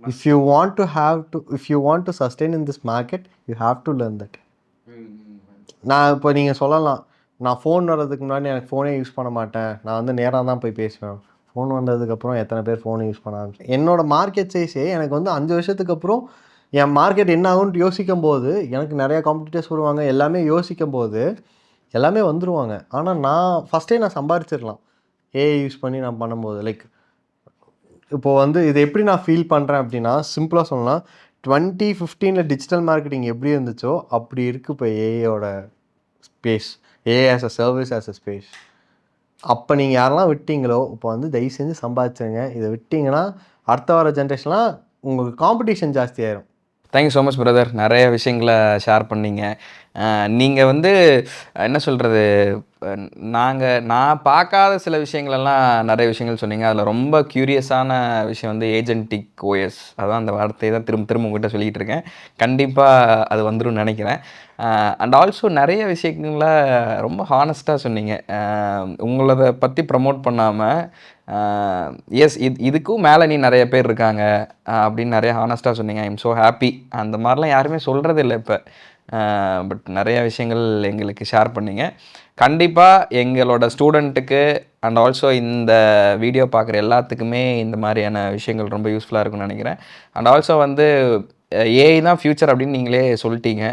A: if you want to sustain in this market you have to learn that. நான் இப்போ நீங்கள் சொல்லலாம், நான் ஃபோன் வர்றதுக்கு முன்னாடி எனக்கு ஃபோனே யூஸ் பண்ண மாட்டேன், நான் வந்து நேராக தான் போய் பேசுவேன். ஃபோன் வந்ததுக்கப்புறம் எத்தனை பேர் ஃபோனை யூஸ் பண்ண ஆரம்பிச்சு. என்னோடய மார்க்கெட் சைஸே எனக்கு வந்து 5 வருஷத்துக்கு அப்புறம் என் மார்க்கெட் என்ன ஆகும்னு யோசிக்கும் போது எனக்கு நிறையா காம்படிட்டர்ஸ் வருவாங்க. எல்லாமே யோசிக்கும் போது எல்லாமே வந்துடுவாங்க. ஆனால் நான் ஃபஸ்ட்டே நான் சம்பாரிச்சிடலாம் ஏஐ யூஸ் பண்ணி நான் பண்ணும்போது. லைக் இப்போது வந்து இது எப்படி நான் ஃபீல் பண்ணுறேன் அப்படின்னா, சிம்பிளாக சொல்லலாம், 2015 டிஜிட்டல் மார்க்கெட்டிங் எப்படி இருந்துச்சோ அப்படி இருக்குது இப்போ ஏஐயோட space. AI as a service, as a space. அப்போ நீங்கள் யாரெல்லாம் விட்டீங்களோ இப்போ வந்து தயவு செஞ்சு சம்பாதிச்சுங்க. இதை விட்டிங்கன்னா அடுத்த வர ஜென்ரேஷன்லாம் உங்களுக்கு காம்படிஷன் ஜாஸ்தி ஆயிரும்.
B: தேங்க்யூ ஸோ மச் பிரதர், நிறைய விஷயங்களை ஷேர் பண்ணீங்க. நீங்கள் வந்து என்ன சொல்கிறது, நான் பார்க்காத சில விஷயங்களெல்லாம் நிறைய விஷயங்கள் சொன்னீங்க. அதில் ரொம்ப க்யூரியஸான விஷயம் வந்து ஏஜென்டிக் ஓஎஸ். அதான் அந்த வார்த்தையை தான் திரும்ப திரும்ப உங்கள்கிட்ட சொல்லிகிட்டு இருக்கேன். கண்டிப்பாக அது வந்துடும் நினைக்கிறேன். அண்ட் ஆல்சோ நிறைய விஷயங்கள ரொம்ப ஹானஸ்ட்டாக சொன்னீங்க. உங்களதை பற்றி ப்ரமோட் பண்ணாமல் எஸ் இதுக்கும் மேலே நீ நிறைய பேர் இருக்காங்க அப்படின்னு நிறைய ஹானஸ்ட்டாக சொன்னீங்க. I am so happy. அந்த மாதிரிலாம் யாருமே சொல்கிறது இல்லை இப்போ. பட் நிறைய விஷயங்கள் எங்களுக்கு ஷேர் பண்ணிங்க. கண்டிப்பாக எங்களோட ஸ்டூடெண்ட்டுக்கு அண்ட் ஆல்சோ இந்த வீடியோ பார்க்குற எல்லாத்துக்குமே இந்த மாதிரியான விஷயங்கள் ரொம்ப யூஸ்ஃபுல்லாக இருக்கும்னு நினைக்கிறேன். அண்ட் ஆல்சோ வந்து ஏஐ தான் ஃப்யூச்சர் அப்படின்னு நீங்களே சொல்லிட்டீங்க,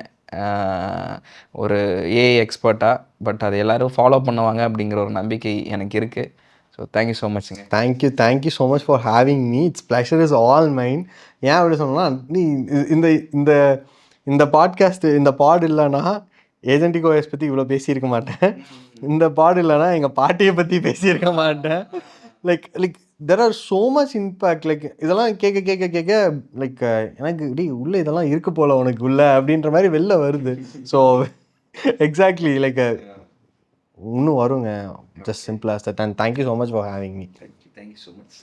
B: ஒரு ஏஐ எக்ஸ்பர்ட்டாக. பட் அது எல்லோரும் ஃபாலோ பண்ணுவாங்க அப்படிங்கிற ஒரு நம்பிக்கை எனக்கு இருக்குது. ஸோ தேங்க்யூ ஸோ மச்ங்க.
A: Thank you so much for having me. It's pleasure is all mine. ஏன் அப்படி சொல்லலாம், நீ இந்த இந்த இந்த பாட்காஸ்ட்டு இந்த பாட் இல்லைன்னா ஏஜென்டிக் ஓஎஸ் பற்றி இவ்வளோ பேசியிருக்க மாட்டேன். இந்த பாட் இல்லைன்னா எங்கள் பாட்டியை பற்றி பேசியிருக்க மாட்டேன். Like there are so much impact. Like இதெல்லாம் கேட்க லைக் எனக்கு உள்ளே இதெல்லாம் இருக்குது போல் உனக்கு உள்ள அப்படின்ற மாதிரி வெளில வருது. ஸோ எக்ஸாக்ட்லி லைக் இன்னும் வருங்க. Just simple as that. And thank you so much for having me.
B: Thank you so much.